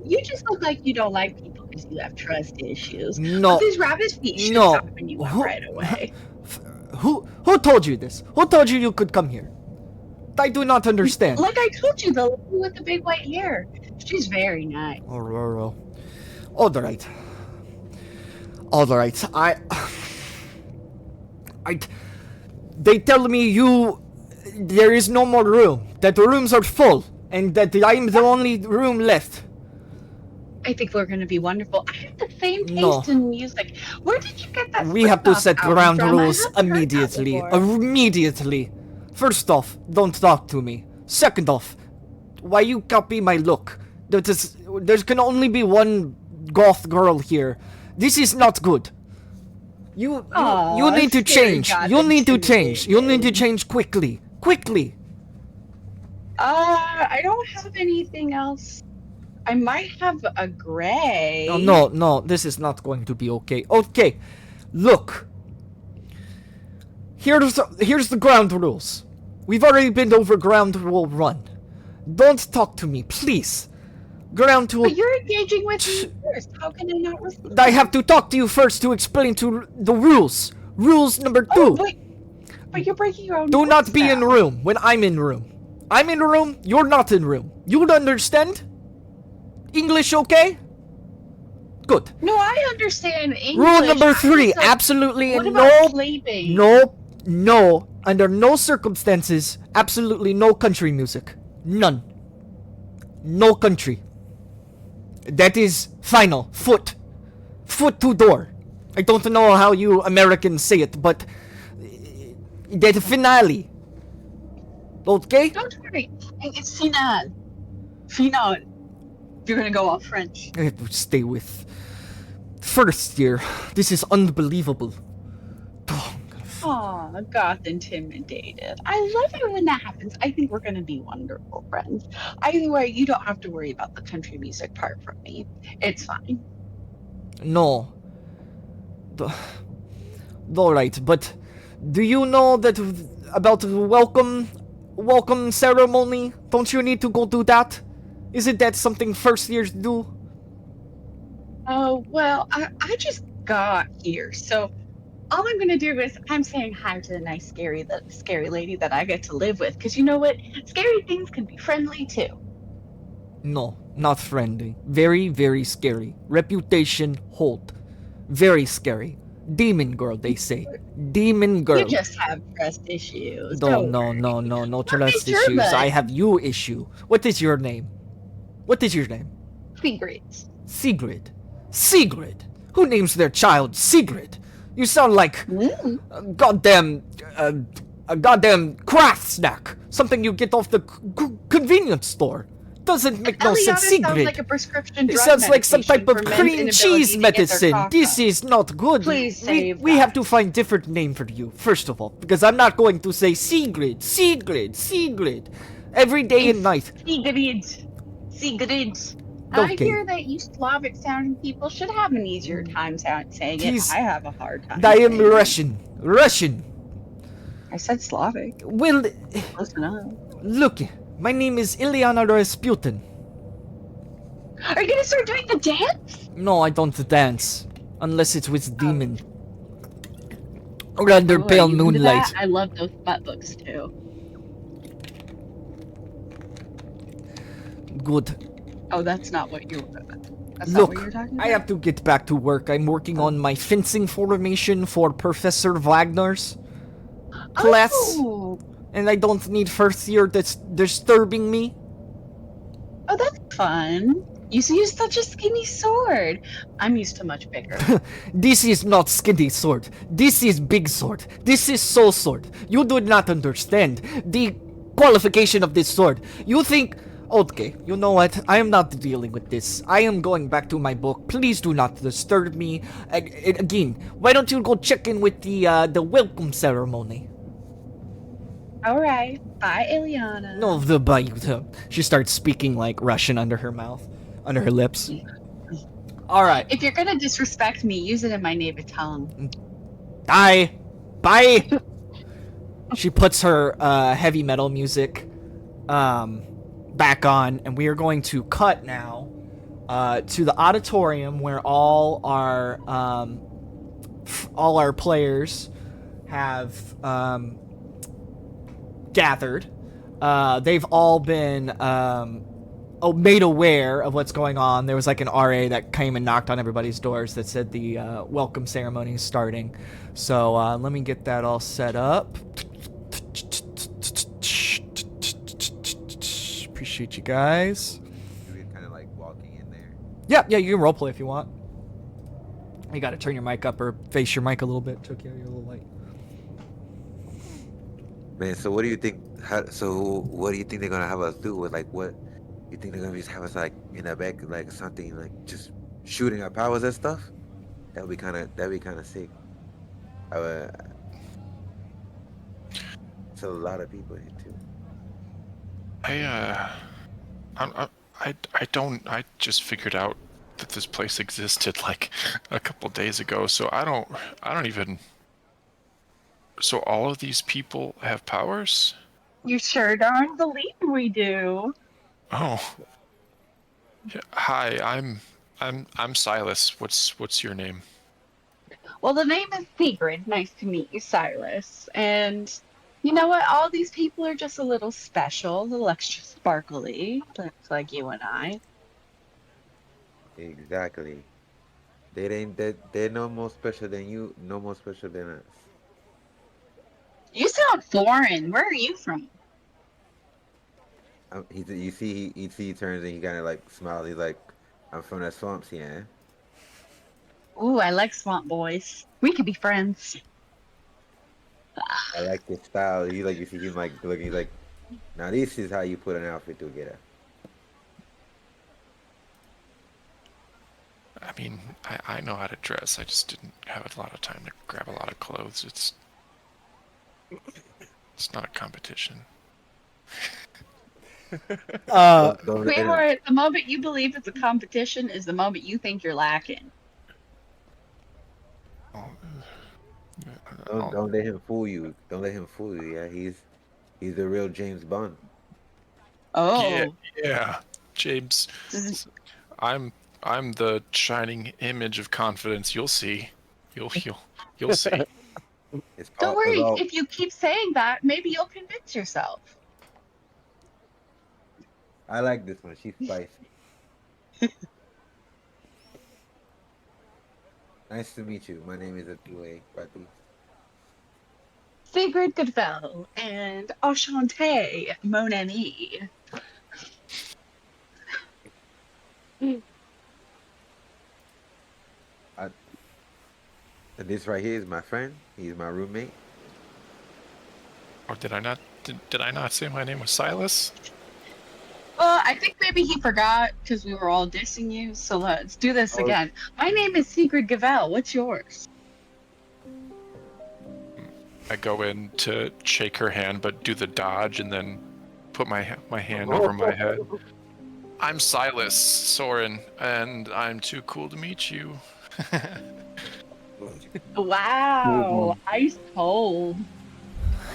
you just look like you don't like people because you have trust issues. No. But these rabbit feet should No. stop when you went right away. Who told you this? Who told you could come here? I do not understand. Like I told you, the lady with the big white hair. She's very nice. All right. They tell me there is no more room. That the rooms are full, and that I'm the only room left. I think we're going to be wonderful. I have the same taste No. in music. Where did you get that? We have to Slipknot set album ground from? I rules haven't heard that immediately. before. Immediately. First off, don't talk to me. Second off, why you copy my look? There can only be one goth girl here. This is not good. You need to change. You need to change. You need to change quickly. Quickly. I don't have anything else. I might have a gray. Oh, no, this is not going to be okay. Okay, look. Here's the ground rules. We've already been over ground rule 1. Don't talk to me, please. Ground rule. But you're engaging with me first. How can I not listen? I have to talk to you first to explain to the rules. Rules number 2. Oh, but you're breaking your own. Do rules not be now. in room when I'm in room. I'm in room, you're not in room. You understand? English okay? Good. No, I understand English. Rule number I'm 3, just like, absolutely what and about sleeping? no, under no circumstances, absolutely no country music. None. No country. That is final. Foot to door. I don't know how you Americans say it, but that finale. Okay? Don't worry. It's final. Final. You're gonna go off French. I have to stay with first year. This is unbelievable. Oh, Aw, goth intimidated. I love it when that happens. I think we're gonna be wonderful friends. Either way, you don't have to worry about the country music part from me. It's fine. no. Alright, but do you know that about welcome ceremony? Don't you need to go do that? Isn't that something first years do? Oh, well, I just got here, so all I'm gonna do is I'm saying hi to the nice, scary lady that I get to live with. Because you know what? Scary things can be friendly too. No, not friendly. Very, very scary. Reputation hold. Very scary. Demon girl, they say. Demon girl. You just have trust issues. No, Don't no, worry. no, no, no What trust is your issues. butt? I have you issue. What is your name? What is your name? Secrets. Sigrid. Sigrid. Who names their child Sigrid? You sound like a goddamn craft snack. Something you get off the convenience store. Doesn't make no sense, Eliana sounds like Sigrid. a prescription It drug sounds like some medication type of for men's cream inability cheese to get their medicine. cock This up. is not good. Please we save we have that. to find different name for you, first of all, because I'm not going to say Sigrid, Sigrid, Sigrid, every day and night. Sigrid. Sigrid. I Okay. hear that you Slavic sounding people should have an easier time saying it. Tis- I have a hard time. I am saying it. Russian. Russian. I said Slavic. Well, Listen up. look, my name is Ilyana Rasputin. Are you gonna start doing the dance? No, I don't dance. Unless it's with demon. Or under Ooh, are pale you into moonlight. that? I love those butt books too. Good. Oh, that's not what you're. That's not Look, what you're talking about. I have to get back to work. I'm working on my fencing formation for Professor Wagner's class. Oh, And I don't need first year that's disturbing me. oh, that's fun. You use such a skinny sword. I'm used to much bigger. This is not skinny sword. This is big sword. This is soul sword. You do not understand the qualification of this sword. You think... Okay, you know what? I am not dealing with this. I am going back to my book. Please do not disturb me. Again, why don't you go check in with the welcome ceremony? All right, bye, Ilyana. No, she starts speaking like Russian under her mouth, under her lips. All right. If you're gonna disrespect me, use it in my native tongue. Bye. She puts her heavy metal music back on, and we are going to cut now to the auditorium where all our players have gathered. They've all been made aware of what's going on. There was like an RA that came and knocked on everybody's doors that said the welcome ceremony is starting. So let me get that all set up. Appreciate you guys. You're kind of like walking in there. Yeah, you can roleplay if you want. You gotta turn your mic up or face your mic a little bit. Took you, you're a little light. Man, so what do you think? What do you think they're gonna have us do with like what? You think they're gonna just have us like in the back like something like just shooting our powers and stuff? That'd be kind of sick. It's a lot of people here too. I just figured out that this place existed like a couple days ago, so I don't even. So all of these people have powers? You sure darn believe we do. Oh. Yeah, hi, I'm Silas. What's your name? Well, the name is Sigrid. Nice to meet you, Silas. And you know what? All these people are just a little special, a little extra sparkly, like you and I. Exactly. They're no more special than you. No more special than us. You sound foreign. Where are you from? You see, he turns and he kind of like smiles. He's like, "I'm from the swamps, yeah." Ooh, I like swamp boys. We could be friends. I like his style. You see him like looking. He's like, "Now this is how you put an outfit together." I mean, I know how to dress. I just didn't have a lot of time to grab a lot of clothes. It's not a competition. Sweetheart, the moment you believe it's a competition is the moment you think you're lacking. Don't let him fool you. Don't let him fool you. Yeah, he's the real James Bond. Oh. Yeah, James. I'm the shining image of confidence. You'll see. You'll see. Don't worry. If you keep saying that, maybe you'll convince yourself. I like this one. She's spicy. Nice to meet you. My name is Atue Pati. Sigrid Goodfell and Enchanté, mon ami. This right here is my friend. He's my roommate. Or did I not? Did I not say my name was Silas? Well, I think maybe he forgot because we were all dissing you. So let's do this Oh. again. My name is Sigrid Gavel. What's yours? I go in to shake her hand, but do the dodge and then put my hand over my head. I'm Silas Soren, and I'm too cool to meet you. Wow, ice cold.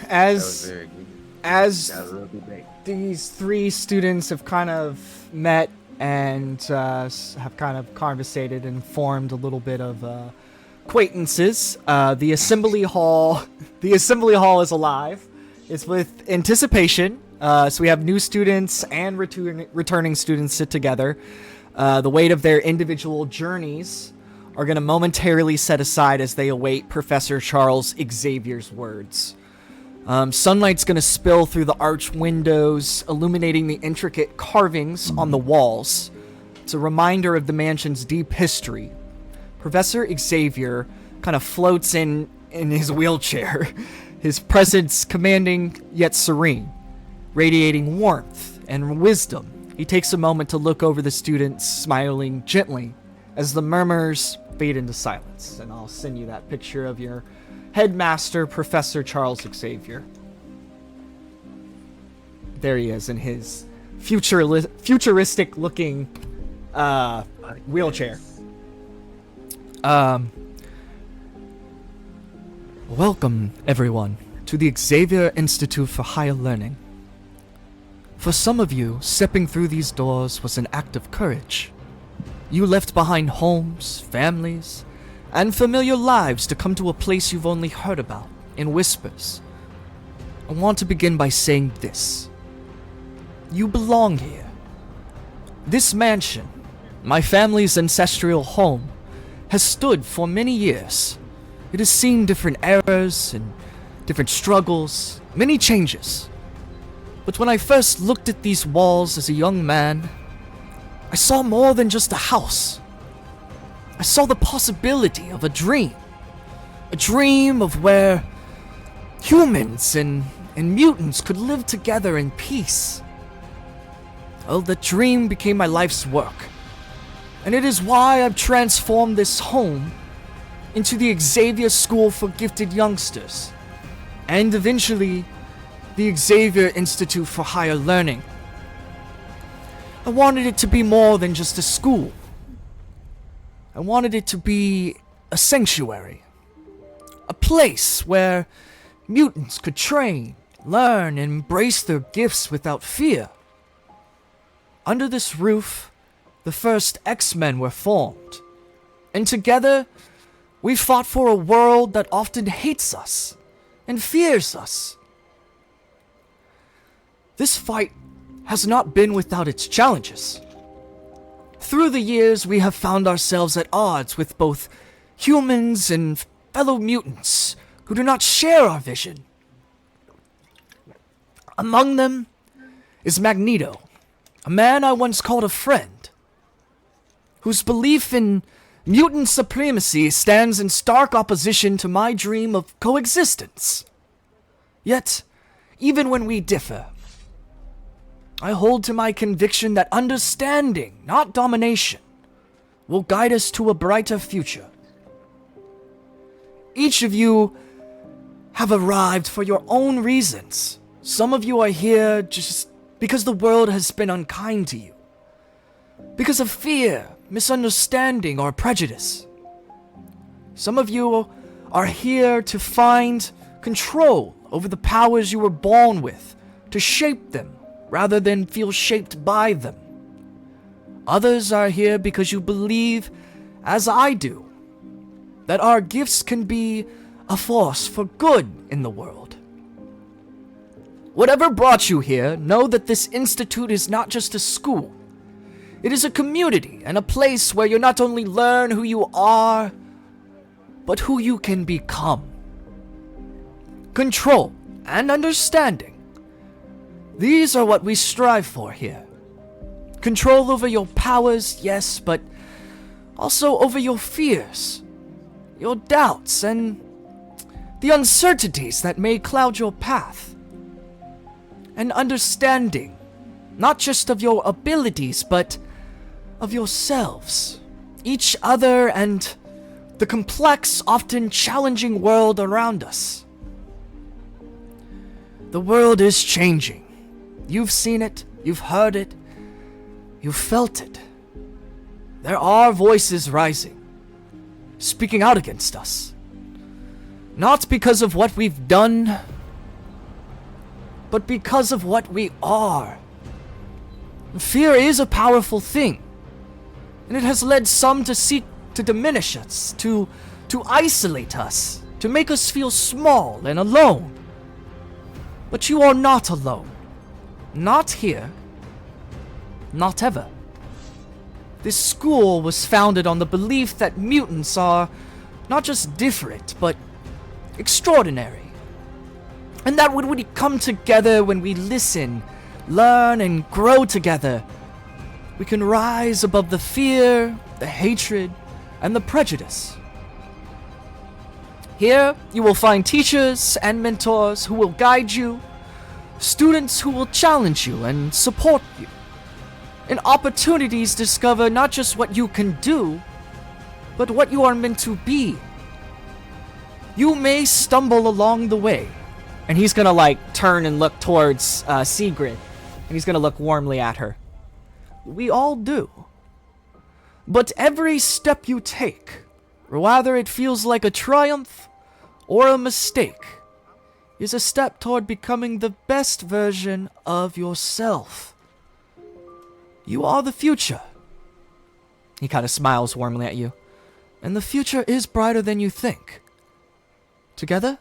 That was As very good. as That was a little bit. these three students have kind of met and have kind of conversated and formed a little bit of acquaintances. The assembly hall, the assembly hall is alive. It's with anticipation. So we have new students and returning students sit together. The weight of their individual journeys are going to momentarily set aside as they await Professor Charles Xavier's words. Sunlight's going to spill through the arch windows, illuminating the intricate carvings on the walls. It's a reminder of the mansion's deep history. Professor Xavier kind of floats in his wheelchair, his presence commanding yet serene, radiating warmth and wisdom. He takes a moment to look over the students, smiling gently as the murmurs fade into silence. And I'll send you that picture of your headmaster, Professor Charles Xavier. There he is in his futuristic looking wheelchair. Welcome, everyone, to the Xavier Institute for Higher Learning. For some of you, stepping through these doors was an act of courage. You left behind homes, families, and familiar lives to come to a place you've only heard about in whispers. I want to begin by saying this. You belong here. This mansion, my family's ancestral home, has stood for many years. It has seen different eras and different struggles, many changes. But when I first looked at these walls as a young man, I saw more than just a house. I saw the possibility of a dream of where humans and mutants could live together in peace. Well, the dream became my life's work, and it is why I've transformed this home into the Xavier School for Gifted Youngsters, and eventually the Xavier Institute for Higher Learning. I wanted it to be more than just a school. I wanted it to be a sanctuary, a place where mutants could train, learn, and embrace their gifts without fear. Under this roof, the first X-Men were formed, and together, we fought for a world that often hates us and fears us. This fight has not been without its challenges. Through the years, we have found ourselves at odds with both humans and fellow mutants who do not share our vision. Among them is Magneto, a man I once called a friend, whose belief in mutant supremacy stands in stark opposition to my dream of coexistence. Yet, even when we differ, I hold to my conviction that understanding, not domination, will guide us to a brighter future. Each of you have arrived for your own reasons. Some of you are here just because the world has been unkind to you, because of fear, misunderstanding, or prejudice. Some of you are here to find control over the powers you were born with, to shape them rather than feel shaped by them. Others are here because you believe, as I do, that our gifts can be a force for good in the world. Whatever brought you here, know that this institute is not just a school. It is a community and a place where you not only learn who you are, but who you can become. Control and understanding. These are what we strive for here. Control over your powers, yes, but also over your fears, your doubts, and the uncertainties that may cloud your path. And understanding Not just of your abilities, but of yourselves, each other, and the complex, often challenging world around us. The world is changing. You've seen it, you've heard it, you've felt it. There are voices rising, speaking out against us. Not because of what we've done, but because of what we are. Fear is a powerful thing, and it has led some to seek to diminish us, to isolate us, to make us feel small and alone. But you are not alone. Not here. Not ever. This school was founded on the belief that mutants are not just different, but extraordinary. And that when we come together, when we listen, learn, and grow together, we can rise above the fear, the hatred, and the prejudice. Here, you will find teachers and mentors who will guide you, students who will challenge you and support you, and opportunities to discover not just what you can do, but what you are meant to be. You may stumble along the way. And he's gonna, like, turn and look towards Sigrid, and he's gonna look warmly at her. We all do. But every step you take, whether it feels like a triumph or a mistake, is a step toward becoming the best version of yourself. You are the future. He kind of smiles warmly at you. And the future is brighter than you think. Together,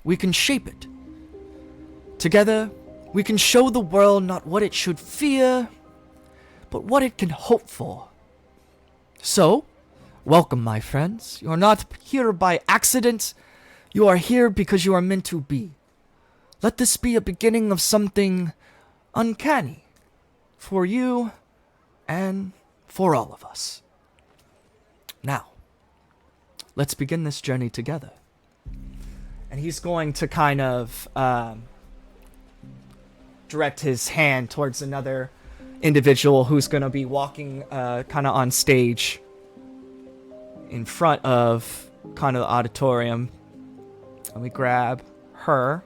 we can shape it. Together, we can show the world not what it should fear, but what it can hope for. So, welcome, my friends. You are not here by accident. You are here because you are meant to be. Let this be a beginning of something uncanny for you and for all of us. Now, let's begin this journey together. And he's going to kind of direct his hand towards another individual who's going to be walking kind of on stage in front of kind of the auditorium. Let me grab her.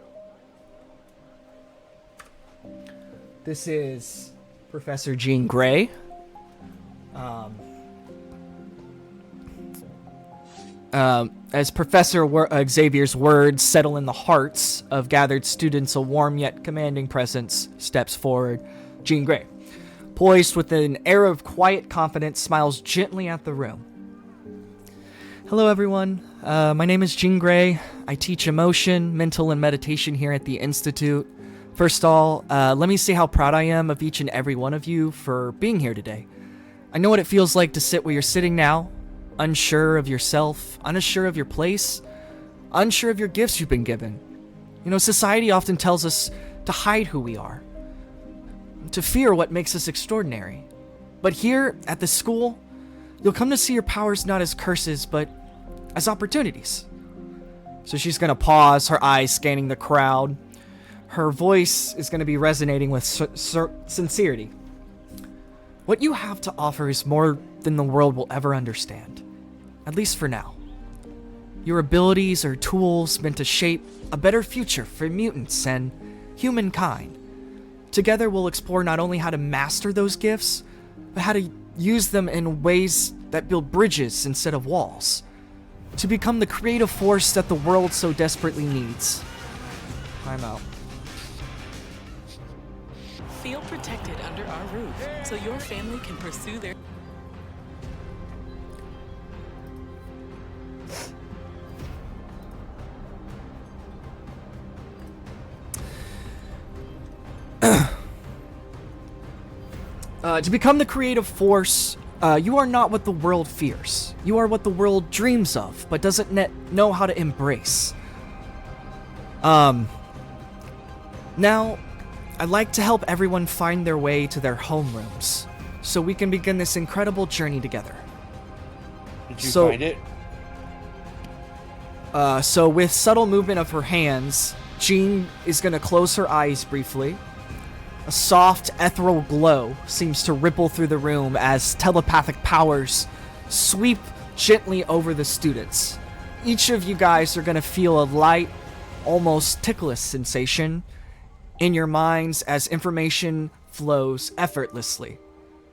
This is Professor Jean Grey. As Professor Xavier's words settle in the hearts of gathered students, a warm yet commanding presence steps forward. Jean Grey, poised with an air of quiet confidence, smiles gently at the room. Hello, everyone. My name is Jean Grey. I teach emotion, mental, and meditation here at the Institute. First of all, let me say how proud I am of each and every one of you for being here today. I know what it feels like to sit where you're sitting now, unsure of yourself, unsure of your place, unsure of your gifts you've been given. You know, society often tells us to hide who we are, to fear what makes us extraordinary. But here at the school, you'll come to see your powers not as curses, but as opportunities. So she's going to pause, her eyes scanning the crowd. Her voice is going to be resonating with sincerity. What you have to offer is more than the world will ever understand. At least for now. Your abilities are tools meant to shape a better future for mutants and humankind. Together we'll explore not only how to master those gifts, but how to use them in ways that build bridges instead of walls. To become the creative force that the world so desperately needs. I'm out. Feel protected under our roof so your family can pursue their... To become the creative force, you are not what the world fears. You are what the world dreams of, but doesn't know how to embrace. Now, I'd like to help everyone find their way to their homerooms, so we can begin this incredible journey together. Did you find it? So with subtle movement of her hands, Jean is going to close her eyes briefly, A soft, ethereal glow seems to ripple through the room as telepathic powers sweep gently over the students. Each of you guys are going to feel a light, almost ticklish sensation in your minds as information flows effortlessly.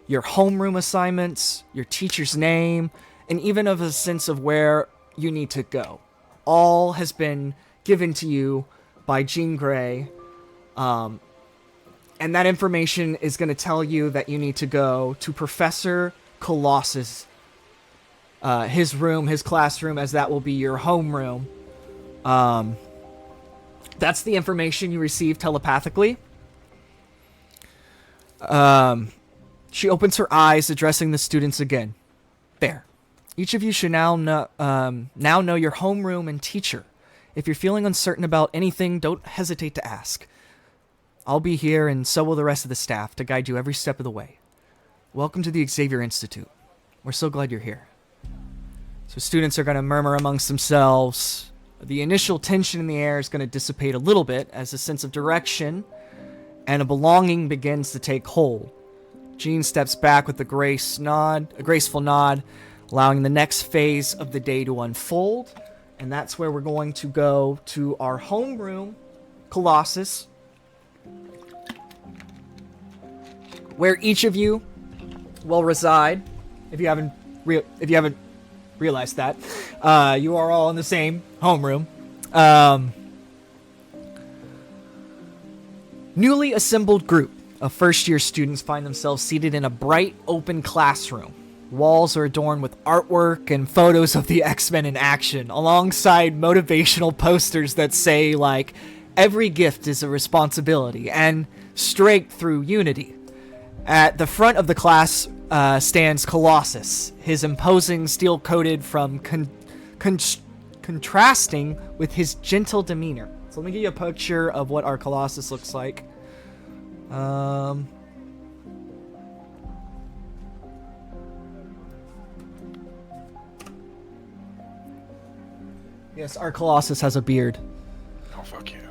Your homeroom assignments, your teacher's name, and even of a sense of where you need to go. All has been given to you by Jean Grey. And that information is going to tell you that you need to go to Professor Colossus, his room, his classroom, as that will be your homeroom. That's the information you receive telepathically. She opens her eyes, addressing the students again. There. Each of you should now know your homeroom and teacher. If you're feeling uncertain about anything, don't hesitate to ask. I'll be here, and so will the rest of the staff, to guide you every step of the way. Welcome to the Xavier Institute. We're so glad you're here. So students are going to murmur amongst themselves. The initial tension in the air is going to dissipate a little bit as a sense of direction and a belonging begins to take hold. Jean steps back with a graceful nod, allowing the next phase of the day to unfold. And that's where we're going to go to our homeroom, Colossus, where each of you will reside. If you haven't realized that, you are all in the same homeroom. Newly assembled group of first-year students find themselves seated in a bright, open classroom. Walls are adorned with artwork and photos of the X-Men in action, alongside motivational posters that say, like, every gift is a responsibility, and strength through unity. At the front of the class stands Colossus, his imposing steel-coated from contrasting with his gentle demeanor. So let me give you a picture of what our Colossus looks like. Yes, our Colossus has a beard. Oh, fuck yeah.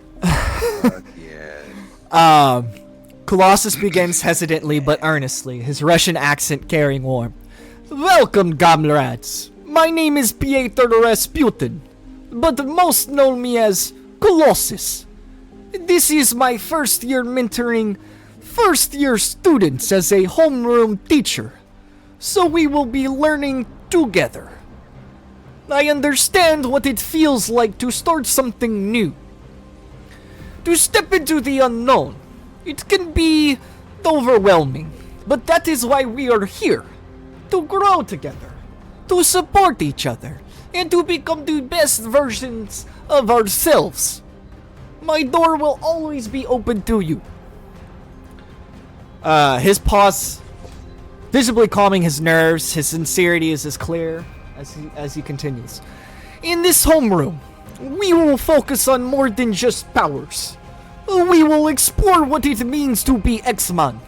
Fuck yeah. Colossus begins hesitantly but earnestly, his Russian accent carrying warmth. Welcome, comrades. My name is Piotr Rasputin, but most know me as Colossus. This is my first year mentoring first-year students as a homeroom teacher, so we will be learning together. I understand what it feels like to start something new. To step into the unknown. It can be overwhelming, but that is why we are here. To grow together, to support each other, and to become the best versions of ourselves. My door will always be open to you. His pause, visibly calming his nerves, his sincerity is as clear as he continues. In this homeroom, we will focus on more than just powers. We will explore what it means to be X-Man.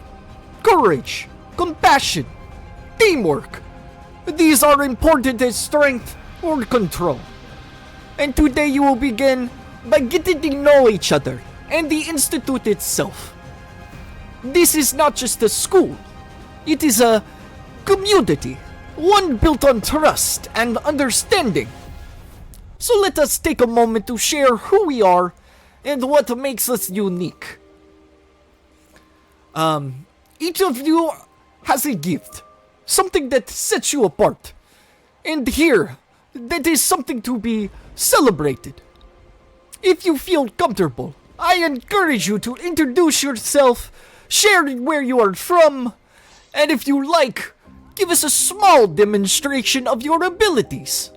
Courage, compassion, teamwork. These are important as strength or control. And today you will begin by getting to know each other and the Institute itself. This is not just a school. It is a community. One built on trust and understanding. So let us take a moment to share who we are and what makes us unique. Each of you has a gift. Something that sets you apart. And here, that is something to be celebrated. If you feel comfortable, I encourage you to introduce yourself, share where you are from, and if you like, give us a small demonstration of your abilities.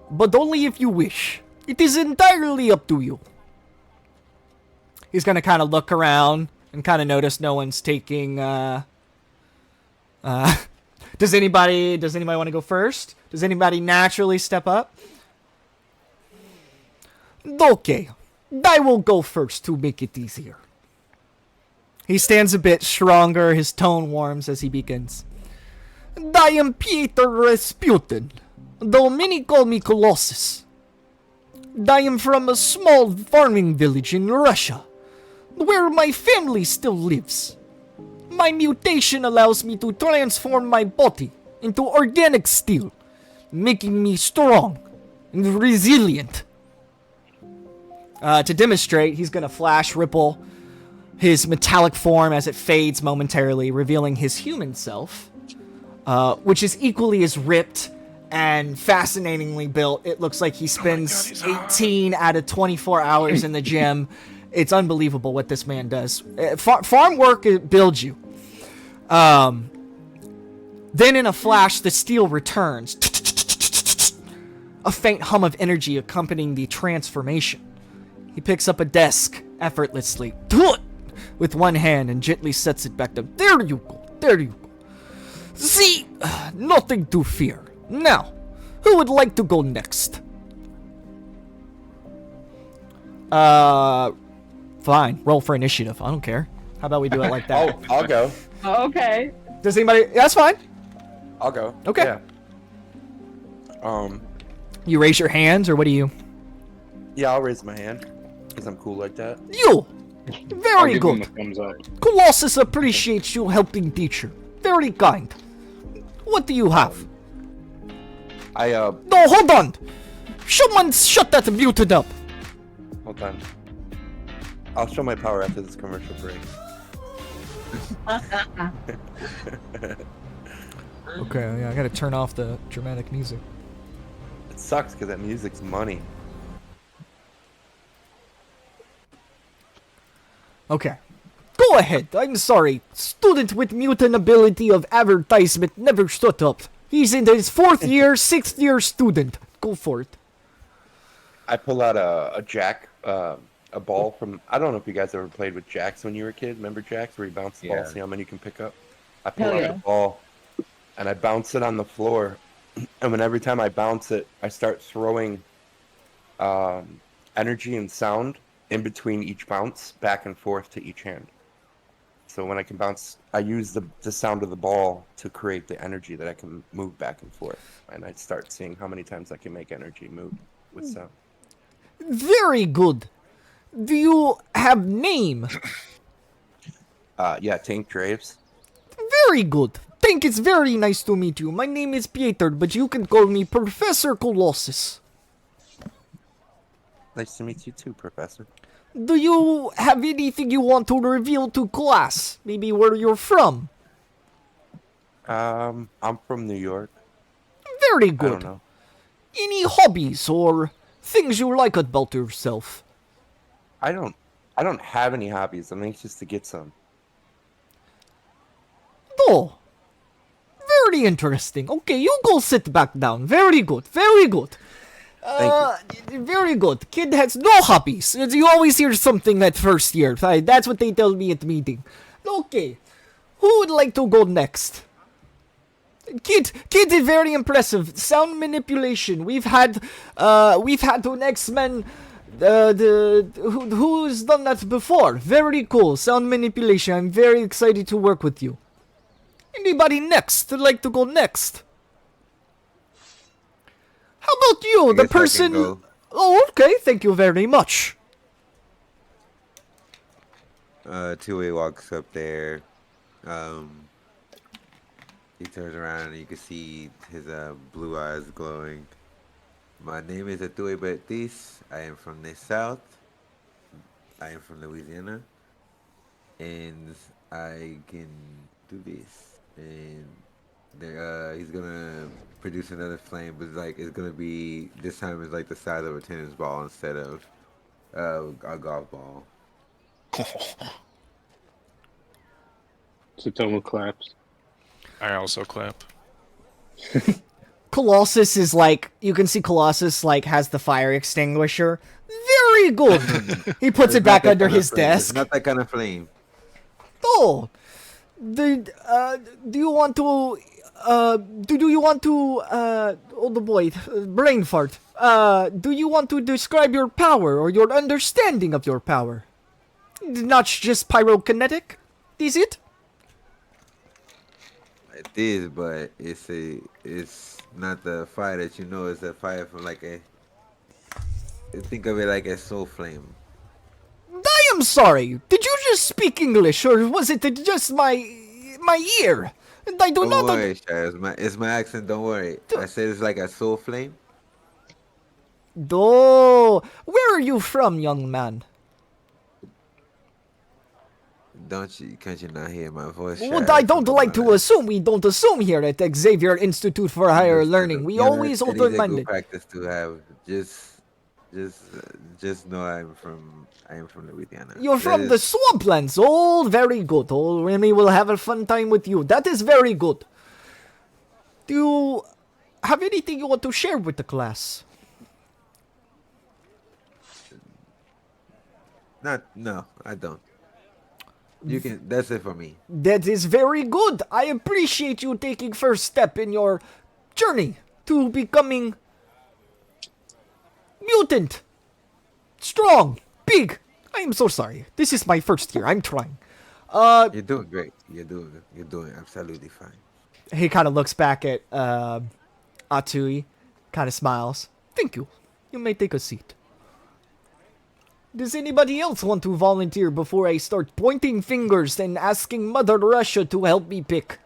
But only if you wish. It is entirely up to you. He's gonna kind of look around and kind of notice no one's taking, Does anybody want to go first? Does anybody naturally step up? Okay, I will go first to make it easier. He stands a bit stronger, his tone warms as he begins. I am Piotr Rasputin, though many call me Colossus. I am from a small farming village in Russia, where my family still lives. My mutation allows me to transform my body into organic steel, making me strong and resilient. To demonstrate, he's gonna flash ripple his metallic form as it fades momentarily, revealing his human self, which is equally as ripped and fascinatingly built. It looks like he spends 18 out of 24 hours in the gym. It's unbelievable what this man does. Farm work builds you. Then in a flash, the steel returns. A faint hum of energy accompanying the transformation. He picks up a desk effortlessly with one hand and gently sets it back down. There you go. There you go. See, nothing to fear. Now, who would like to go next? Fine. Roll for initiative. I don't care. How about we do it like that? I'll go. Okay. Does anybody? That's fine. I'll go. Okay. Yeah. You raise your hands, or what do you? Yeah, I'll raise my hand because I'm cool like that. You. I'll Very give him good. a thumbs up. Colossus appreciates you helping teacher. Very kind. What do you have? No, No, hold on. Someone shut that muted up. hold on. I'll show my power after this commercial break. Okay, yeah, I gotta turn off the dramatic music. It sucks because that music's money. Okay. Go ahead. I'm sorry. Student with mutant ability of advertisement never shut up. He's in his 4th year, 6th year student. Go for it. I pull out a jack, a ball from. I don't know if you guys ever played with jacks when you were a kid. Remember jacks where you bounce the ball, see how many you can pick up? I pull Hell out yeah. the ball and I bounce it on the floor. And when every time I bounce it, I start throwing energy and sound in between each bounce, back and forth to each hand. So when I can bounce, I use the sound of the ball to create the energy that I can move back and forth. And I start seeing how many times I can make energy move with sound. Very good. Do you have name? Yeah, Tank Draves. Very good. Think it's very nice to meet you. My name is Peter, but you can call me Professor Colossus. Nice to meet you too, Professor. Do you have anything you want to reveal to class? Maybe where you're from? I'm from New York. Very I don't good. know. Any hobbies or things you like about yourself? I don't have any hobbies. I'm anxious to get some. Oh, very interesting. Okay, you go sit back down. Very good, very good. Very good. Kid has no hobbies. You always hear something at first year. That's what they tell me at meeting. Okay, who would like to go next? Kid is very impressive. Sound manipulation. We've had an X-Men. Who's done that before? Very cool. Sound manipulation. I'm very excited to work with you. Anybody next would like to go next? How about you, I the guess I can person? go. Oh, okay. Thank you very much. Two-way walks up there. He turns around and you can see his blue eyes glowing. My name is Atue Betis. I am from the south. I am from Louisiana. And I can do this. And there, he's gonna produce another flame, but it's gonna be, this time it's like the size of a tennis ball instead of a golf ball. Satomo claps. I also clap. Colossus is like, you can see Colossus like has the fire extinguisher. Very good. He puts it It's back not that under kind of his flame. It's desk. not that kind of flame. Oh, do you want to? Do you want to? Oh, the boy, brain fart. Do you want to describe your power or your understanding of your power? Not just pyrokinetic, is it? It is, but it's not the fire that you know. It's a fire from like a. Think of it like a soul flame. I am I'm sorry. Did you just speak English, or was it just my ear? I do Don't not. worry, Shire. It's my accent. Don't worry. I said it's like a soul flame. Oh, where are you from, young man? Can't you not hear my voice, Well, Shire? I don't like to assume. We don't assume here at Xavier Institute for Higher Learning. We always It is a good open-minded. practice to have. Just, know I am from Louisiana. You're That from the is- swamplands. Oh, very good. Oh, Remy will have a fun time with you. That is very good. Do you have anything you want to share with the class? No, I don't. You can. That's it for me. That is very good. I appreciate you taking first step in your journey to becoming mutant. Strong. Big. I am so sorry. This is my first year. I'm trying. You're doing great. You're doing absolutely fine. He kind of looks back at Atsui, kind of smiles. Thank you. You may take a seat. Does anybody else want to volunteer before I start pointing fingers and asking Mother Russia to help me pick?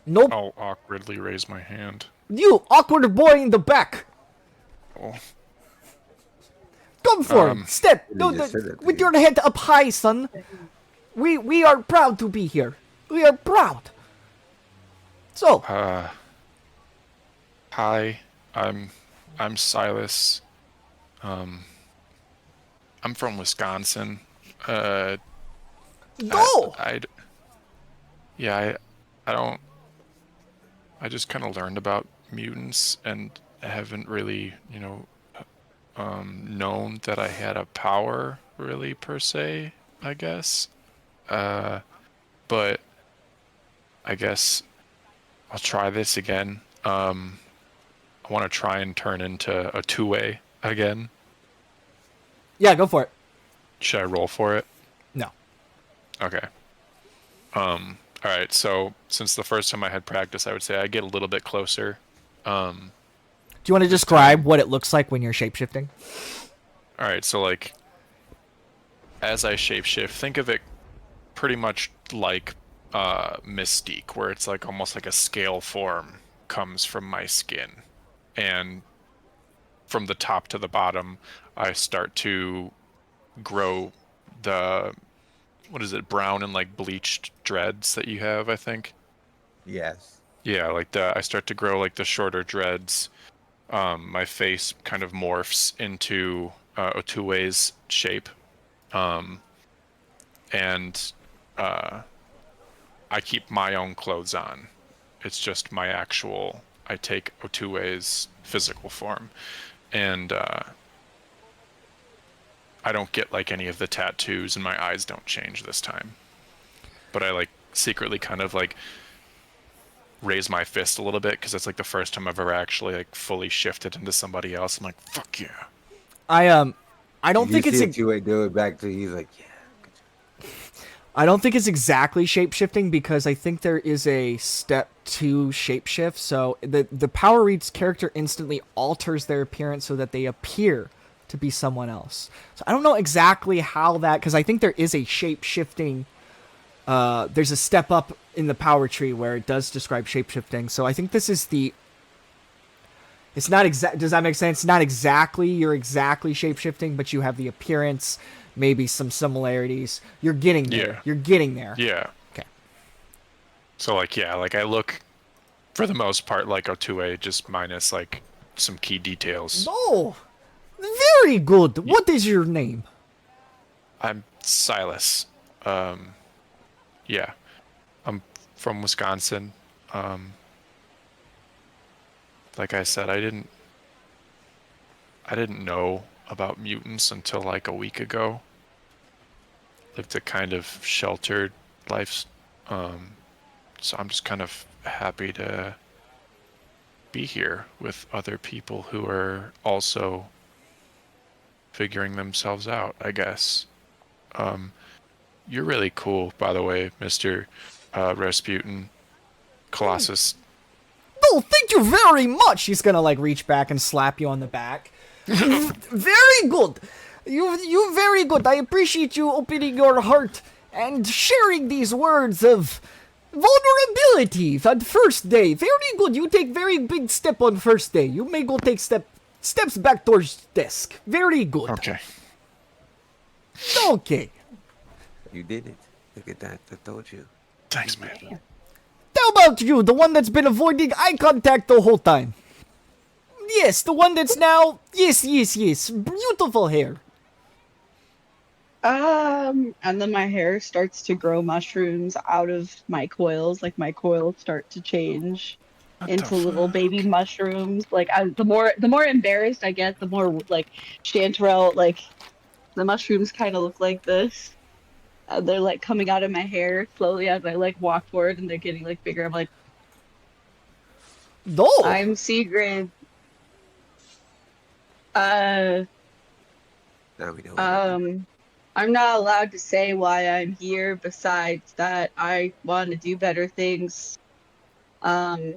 Nope. I'll awkwardly raise my hand. You, awkward boy in the back. Oh. Come for it. Step. No, just said that to with you. your head up high, son. We are proud to be here. We are proud. So, Hi, I'm Silas. I'm from Wisconsin. go. I don't. I just kind of learned about mutants and haven't really, known that I had a power really per se, I guess. But I guess I'll try this again. I want to try and turn into a two-way again. Yeah, go for it. Should I roll for it? No. Okay. All right. So since the first time I had practice, I would say I get a little bit closer. Do you want to describe what it looks like when you're shapeshifting? All right. So like, as I shapeshift, think of it pretty much like Mystique, where it's like almost like a scale form comes from my skin, and from the top to the bottom, I start to grow the, what is it, brown and like bleached dreads that you have, I think. Yes. Yeah, like I start to grow like the shorter dreads. My face kind of morphs into Otue's shape. And I keep my own clothes on. It's just my actual, I take Otue's physical form. And I don't get like any of the tattoos, and my eyes don't change this time. But I like secretly kind of like raise my fist a little bit, because it's like the first time I've ever actually like fully shifted into somebody else. I'm like, fuck yeah. I don't think it's You do it back to. He's like, yeah. I don't think it's exactly shapeshifting, because I think there is a step to shapeshift. So the power read's character instantly alters their appearance so that they appear to be someone else. So I don't know exactly how that, because I think there is a shapeshifting. There's a step up in the power tree where it does describe shapeshifting. So I think this is the. It's not exact. Does that make sense? Not exactly. You're exactly shapeshifting, but you have the appearance. Maybe some similarities. You're getting there. Yeah. You're getting there. Yeah. Okay. So like, yeah, like I look for the most part like Otue, just minus like some key details. Oh, very good. What is your name? I'm Silas. Yeah. I'm from Wisconsin. Like I said, I didn't know about mutants until like a week ago. Lived a kind of sheltered life. So I'm just kind of happy to be here with other people who are also figuring themselves out, I guess. You're really cool, by the way, Mr. Rasputin. Colossus. Oh, thank you very much. He's gonna like reach back and slap you on the back. Very good. You very good. I appreciate you opening your heart and sharing these words of vulnerability on first day. Very good. You take very big step on first day. You may go take steps back towards desk. Very good. Okay. Okay. You did it. Look at that. I told you. Thanks, man. How about you, the one that's been avoiding eye contact the whole time? Yes, the one that's now... Yes. Beautiful hair. And then my hair starts to grow mushrooms out of my coils. Like my coils start to change into little baby mushrooms. Like the more embarrassed I get, the more like chanterelle, like the mushrooms kind of look like this. They're like coming out of my hair slowly as I like walk forward, and they're getting like bigger. I'm like, No. I'm Sigrid. Now we know. I'm not allowed to say why I'm here. Besides that, I want to do better things. I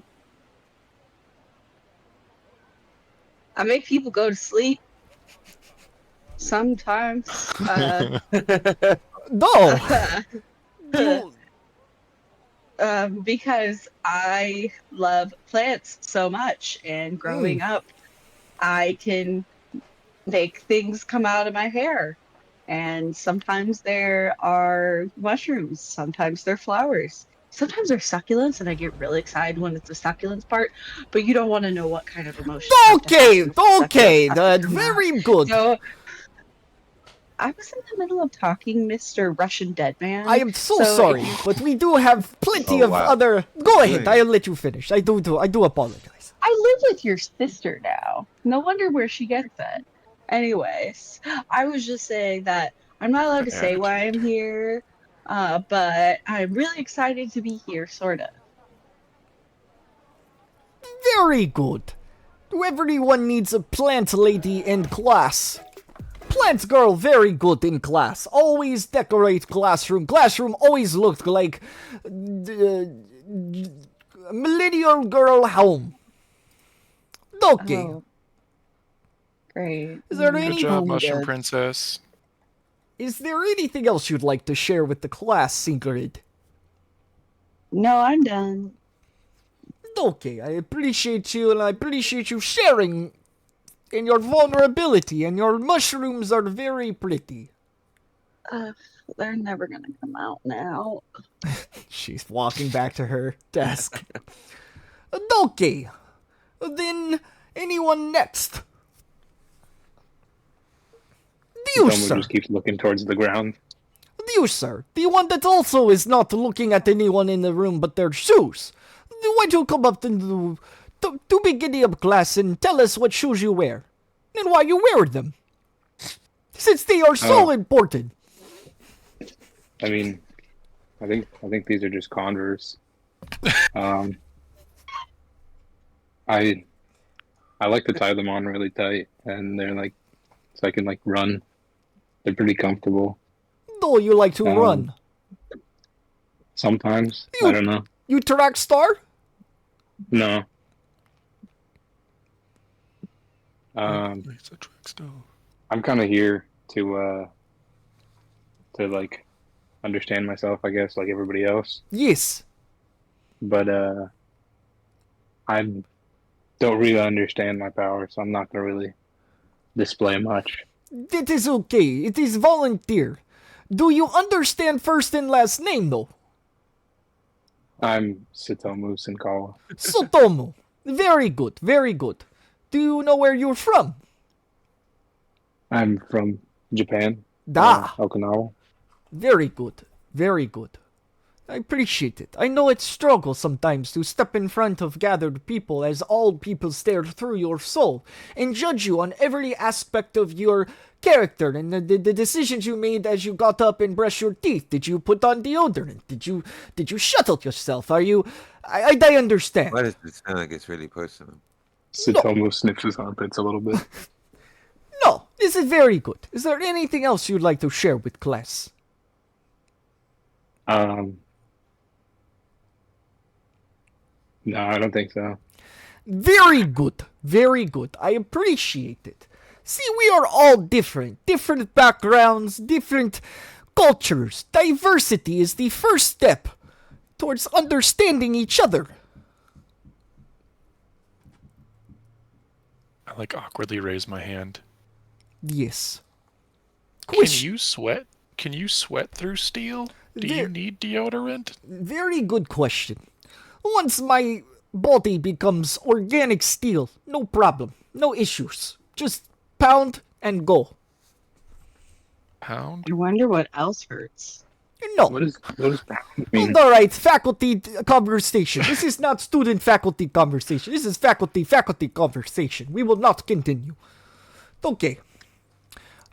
make people go to sleep. Sometimes. No. Because I love plants so much, and growing up, I can make things come out of my hair. And sometimes there are mushrooms, sometimes they're flowers, sometimes they're succulents, and I get really excited when it's the succulents part, but you don't want to know what kind of emotions. Okay. That's very good. So, I was in the middle of talking, Mr. Russian Dead Man. I am so sorry, but we do have plenty of other... Go ahead, I'll let you finish. I do apologize. I live with your sister now. No wonder where she gets it. Anyways, I was just saying that I'm not allowed to say why I'm here, but I'm really excited to be here, sort of. Very good. Everyone needs a plant lady in class. Plant girl, very good in class. Always decorate classroom. Classroom always looked like millennial girl home. Okay. Oh, great. Is there Good any... job, Mushroom Princess. Is there anything else you'd like to share with the class, Sigrid? No, I'm done. Okay, I appreciate you, and I appreciate you sharing in your vulnerability, and your mushrooms are very pretty. They're never gonna come out now. She's walking back to her desk. Okay, then anyone next? You, Someone sir. just keeps looking towards the ground. You, sir. The one that also is not looking at anyone in the room but their shoes. Why don't you come up to beginning of class and tell us what shoes you wear and why you wear them, since they are so important. I mean, I think these are just Converse. I like to tie them on really tight, and they're like, so I can like run. They're pretty comfortable. No, you like to run. Sometimes. I don't know. You track star? No. It's a trick still. I'm kind of here to like understand myself, I guess, like everybody else. Yes. But I don't really understand my power, so I'm not gonna really display much. That is okay. It is volunteer. Do you understand first and last name, though? I'm Satomu Sinkawa. Sotomo. Very good, very good. Do you know where you're from? I'm from Japan. Okinawa. Very good, very good. I appreciate it. I know it's struggle sometimes to step in front of gathered people as all people stare through your soul and judge you on every aspect of your character and the decisions you made as you got up and brushed your teeth. Did you put on deodorant? Did you shuttle yourself? Are you... I understand. Why does it sound like it's really personal? Satomu sniffs his armpits a little bit. No, this is very good. Is there anything else you'd like to share with class? No, I don't think so. Very good, very good. I appreciate it. See, we are all different. Different backgrounds, different cultures. Diversity is the first step towards understanding each other. I like awkwardly raise my hand. Yes. Can you sweat? Can you sweat through steel? Do you There- need deodorant? Very good question. Once my body becomes organic steel, no problem. No issues. Just pound and go. Pound? I wonder what else hurts. No. What does that mean? Alright, faculty conversation. This is not student-faculty conversation. This is faculty-faculty conversation. We will not continue. Okay.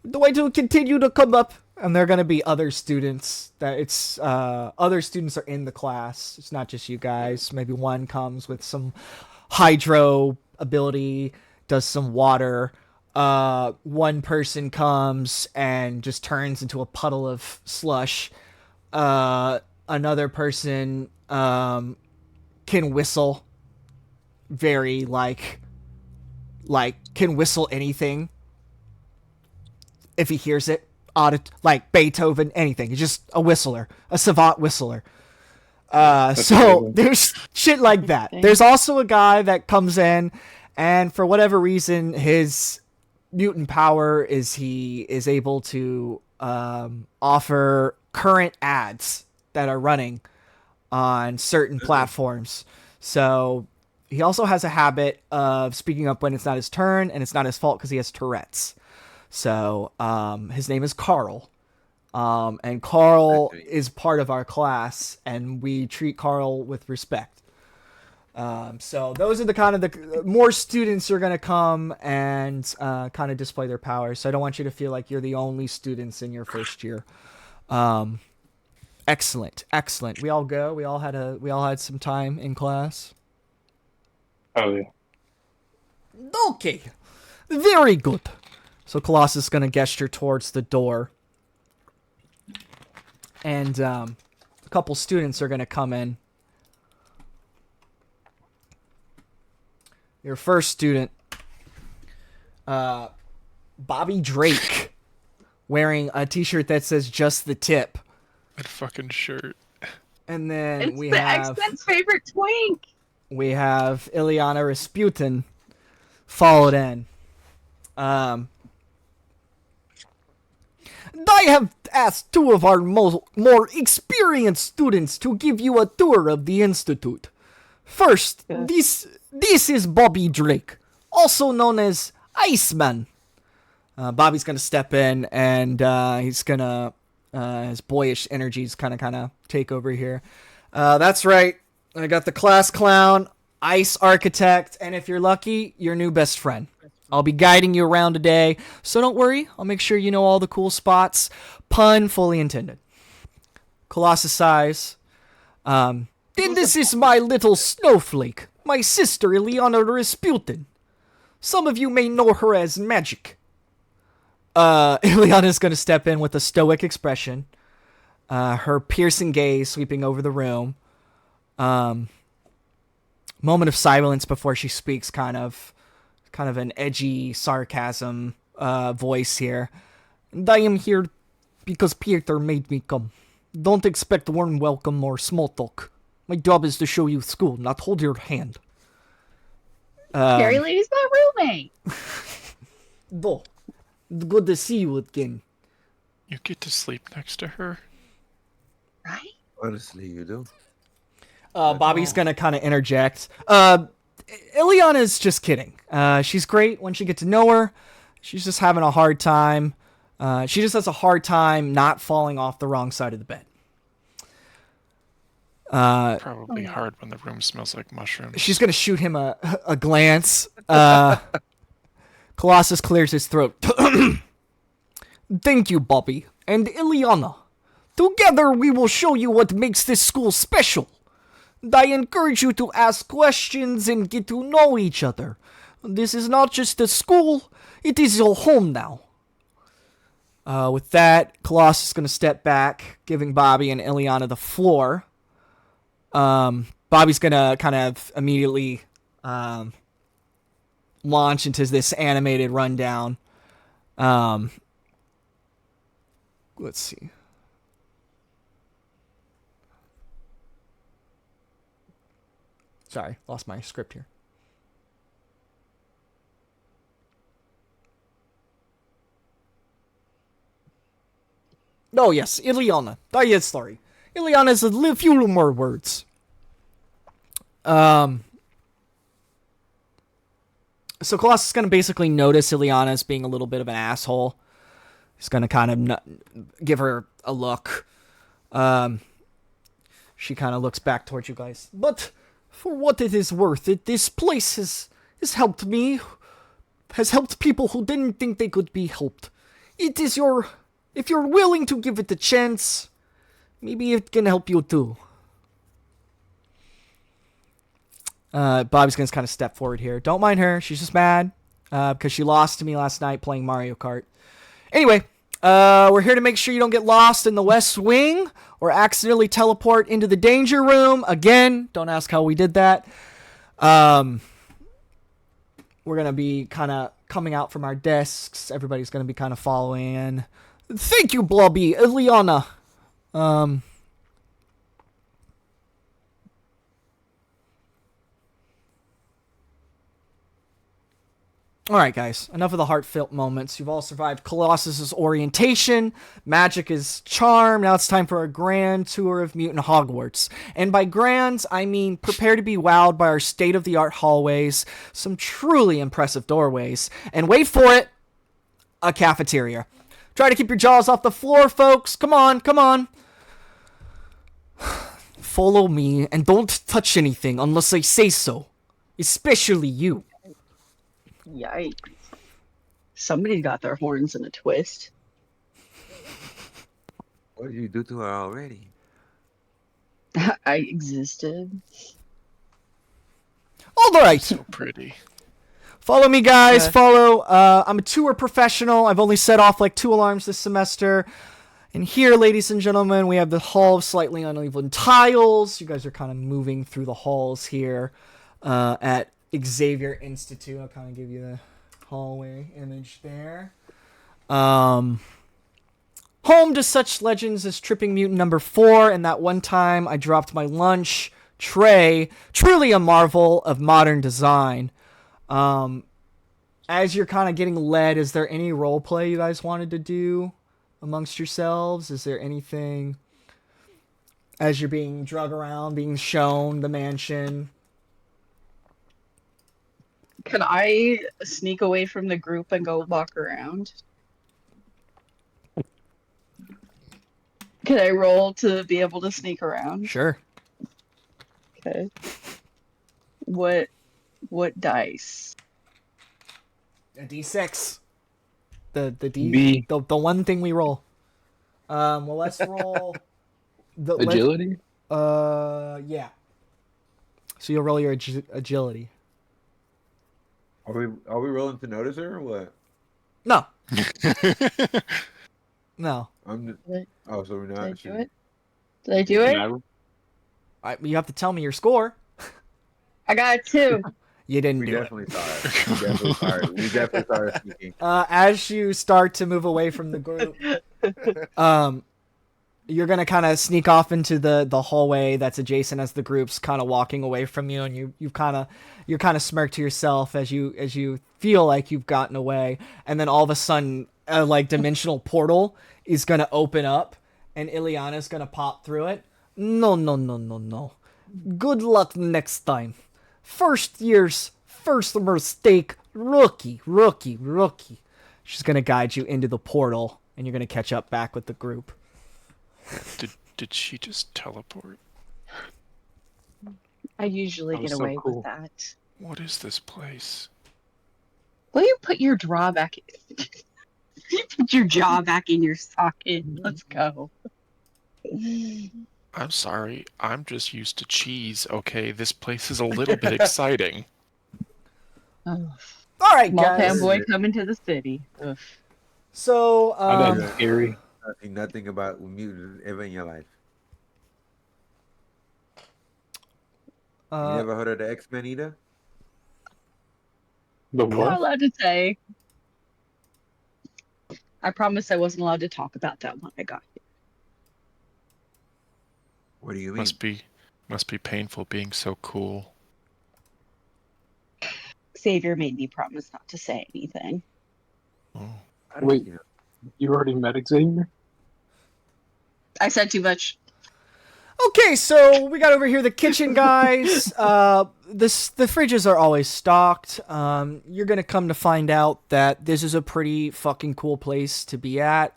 Do I do continue to come up? And there are going to be other students. Other students are in the class. It's not just you guys. Maybe one comes with some hydro ability, does some water. One person comes and just turns into a puddle of slush. Another person can whistle very like can whistle anything if he hears it, like Beethoven, anything. He's just a whistler, a savant whistler. So amazing. there's shit like that. There's also a guy that comes in, and for whatever reason, his mutant power is he is able to offer current ads that are running on certain platforms. So he also has a habit of speaking up when it's not his turn, and it's not his fault because he has Tourette's. So his name is Carl. And Carl is part of our class, and we treat Carl with respect. So those are the kind of the more students are going to come and kind of display their powers. So I don't want you to feel like you're the only students in your first year. Excellent. We all go. We all had some time in class. Oh yeah. Okay. Very good. So Colossus is going to gesture towards the door. And a couple students are going to come in. Your first student, Bobby Drake, wearing a t-shirt that says "Just the Tip." That fucking shirt. And then It's we the have X-Men's favorite twink. Ileana Rasputin followed in. I have asked two of our more experienced students to give you a tour of the Institute. First, this is Bobby Drake, also known as Iceman. Bobby's gonna step in, and he's gonna his boyish energies kind of take over here. That's right. I got the class clown, Ice Architect, and if you're lucky, your new best friend. I'll be guiding you around today, so don't worry. I'll make sure you know all the cool spots. Pun fully intended. Colossus sighs. Then this is my little snowflake, my sister Ileana Rasputin. Some of you may know her as Magic. Ileana's gonna step in with a stoic expression. Her piercing gaze sweeping over the room. Moment of silence before she speaks, kind of an edgy sarcasm voice here. And I am here because Peter made me come. Don't expect warm welcome or small talk. My job is to show you school, not hold your hand. Carrie Lady's my roommate. Though, good to see you again. You get to sleep next to her? Right? Honestly, you do. Bobby's gonna kind of interject. Ileana's just kidding. She's great once you get to know her. She's just having a hard time. She just has a hard time not falling off the wrong side of the bed. Probably hard when the room smells like mushrooms. She's gonna shoot him a glance. Colossus clears his throat. Thank you, Bobby and Ileana. Together we will show you what makes this school special. And I encourage you to ask questions and get to know each other. This is not just a school, it is your home now. With that, Colossus is going to step back, giving Bobby and Ileana the floor. Bobby's going to kind of immediately launch into this animated rundown Um, let's see. Sorry, lost my script here. Oh yes, Ileana. Yes, sorry. Ileana has a few more words. So Colossus is going to basically notice Ileana as being a little bit of an asshole. He's going to kind of give her a look. She kind of looks back towards you guys. But for what it is worth, this place has helped me. Has helped people who didn't think they could be helped. It is your... If you're willing to give it a chance, maybe it can help you too. Bobby's going to kind of step forward here. Don't mind her. She's just mad because she lost to me last night playing Mario Kart. Anyway, we're here to make sure you don't get lost in the West Wing or accidentally teleport into the danger room. Again, don't ask how we did that. We're going to be kind of coming out from our desks. Everybody's going to be kind of following in. Thank you, Blobby. Ileana. Alright, guys. Enough of the heartfelt moments. You've all survived Colossus's orientation. Magic is charm. Now it's time for a grand tour of Mutant Hogwarts. And by grands, I mean prepare to be wowed by our state-of-the-art hallways, some truly impressive doorways, and wait for it, a cafeteria. Try to keep your jaws off the floor, folks. Come on, come on. Follow me and don't touch anything unless I say so. Especially you. Yikes. Somebody got their horns in a twist. What did you do to her already? I existed. All right. So pretty. Follow me, guys. Follow. I'm a tour professional. I've only set off like 2 alarms this semester. And here, ladies and gentlemen, we have the hall of slightly uneven tiles. You guys are kind of moving through the halls here at Xavier Institute. I'll kind of give you the hallway image there. Home to such legends as Tripping Mutant number 4 and that one time I dropped my lunch tray. Truly a marvel of modern design. As you're kind of getting led, is there any role play you guys wanted to do amongst yourselves? Is there anything as you're being drug around, being shown the mansion? Can I sneak away from the group and go walk around? Can I roll to be able to sneak around? Sure. Okay. What dice? A D6. The D. B. The one thing we roll. Well, let's roll. Agility? Yeah. So you'll roll your agility. Are we rolling to notice her or what? No. No. Oh, so we're Did not. I do it? Did I do it? You have to tell me your score. I got 2. You didn't We do it. definitely saw it. We definitely saw her sneaking. As you start to move away from the group, you're gonna kind of sneak off into the hallway that's adjacent as the group's kind of walking away from you, and you're kind of smirk to yourself as you feel like you've gotten away, and then all of a sudden, a like dimensional portal is gonna open up, and Ileana's gonna pop through it. No. Good luck next time. First year's first mistake. Rookie. She's gonna guide you into the portal, and you're gonna catch up back with the group. Did she just teleport? I usually That was get so away cool. with that. What is this place? Will you put your jaw back? You put your jaw back in your socket. Let's go. I'm sorry. I'm just used to cheese, okay? This place is a little bit exciting. Oh, All right, small guys. town boy coming to the city. Ugh. So, That's scary. Nothing about mutant ever in your life. You never heard of the X-Men either? The I'm not what? allowed to say. I promised I wasn't allowed to talk about that when I got here. What do you mean? Must be painful being so cool. Xavier made me promise not to say anything. Oh. Wait, you already met Xavier? I said too much. Okay, so we got over here the kitchen, guys. The fridges are always stocked. You're gonna come to find out that this is a pretty fucking cool place to be at.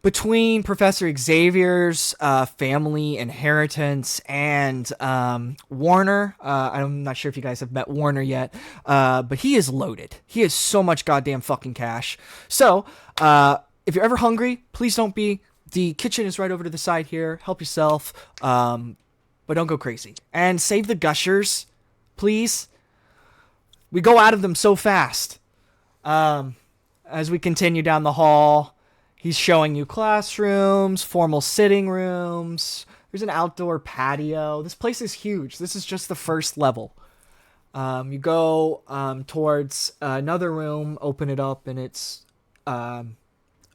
Between Professor Xavier's family inheritance and Warner, I'm not sure if you guys have met Warner yet, but he is loaded. He has so much goddamn fucking cash. So, if you're ever hungry, please don't be. The kitchen is right over to the side here. Help yourself, but don't go crazy. And save the gushers, please. We go out of them so fast. As we continue down the hall, he's showing you classrooms, formal sitting rooms. There's an outdoor patio. This place is huge. This is just the first level. You go towards another room, open it up, and it's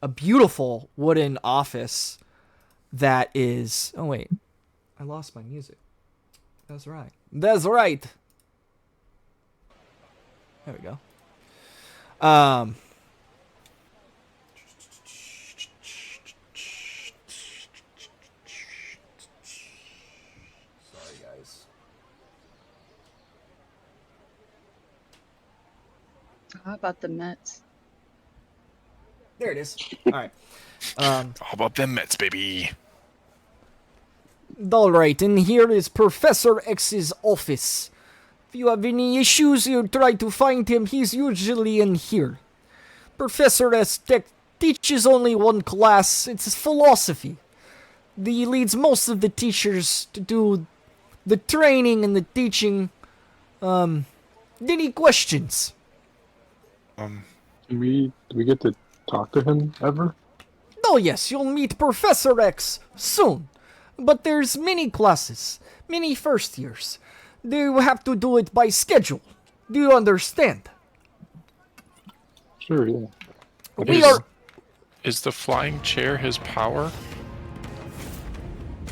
a beautiful wooden office that is... Oh, wait. I lost my music. That's right. That's right. There we go. Sorry, guys. How about the Mets? There it is. All right. How about them Mets, baby? All right, and here is Professor X's office. If you have any issues, you try to find him. He's usually in here. Professor S teaches only one class. It's philosophy. He leads most of the teachers to do the training and the teaching. Any questions? Do we get to talk to him ever? Oh yes, you'll meet Professor X soon. But there's many classes, many first years. They will have to do it by schedule. Do you understand? Sure, yeah. Is the flying chair his power?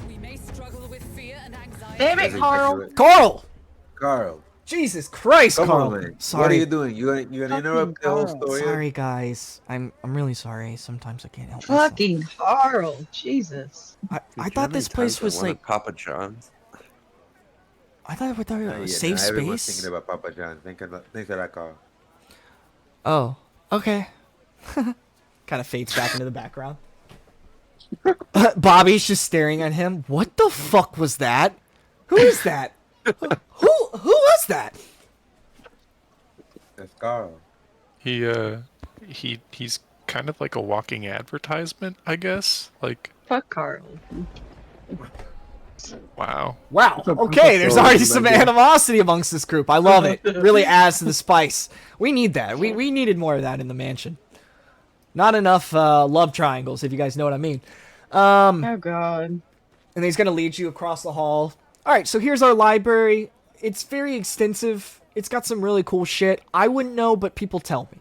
We may struggle with fear and anxiety. Damn it, Carl! Carl! Carl, Jesus Christ, come Carl! on, man. Sorry. What are you doing? You gonna interrupt the whole Carl. story? Sorry, guys. I'm really sorry. Sometimes I can't help myself. Fucking Carl! Jesus. I thought this place was like... Papa John's. I thought it Yeah, was safe everyone's space. thinking about Papa John. Think of that, Carl. Oh, okay. Kind of fades back into the background. Bobby's just staring at him. What the fuck was that? Who is that? Who was that? That's Carl. He's kind of like a walking advertisement, I guess. Like, Fuck Carl. wow. Wow. Okay, there's already some animosity amongst this group. I love it. It really adds to the spice. We need that. We needed more of that in the mansion. Not enough love triangles, if you guys know what I mean. Oh god. And he's going to lead you across the hall. All right, so here's our library. It's very extensive. It's got some really cool shit. I wouldn't know, but people tell me.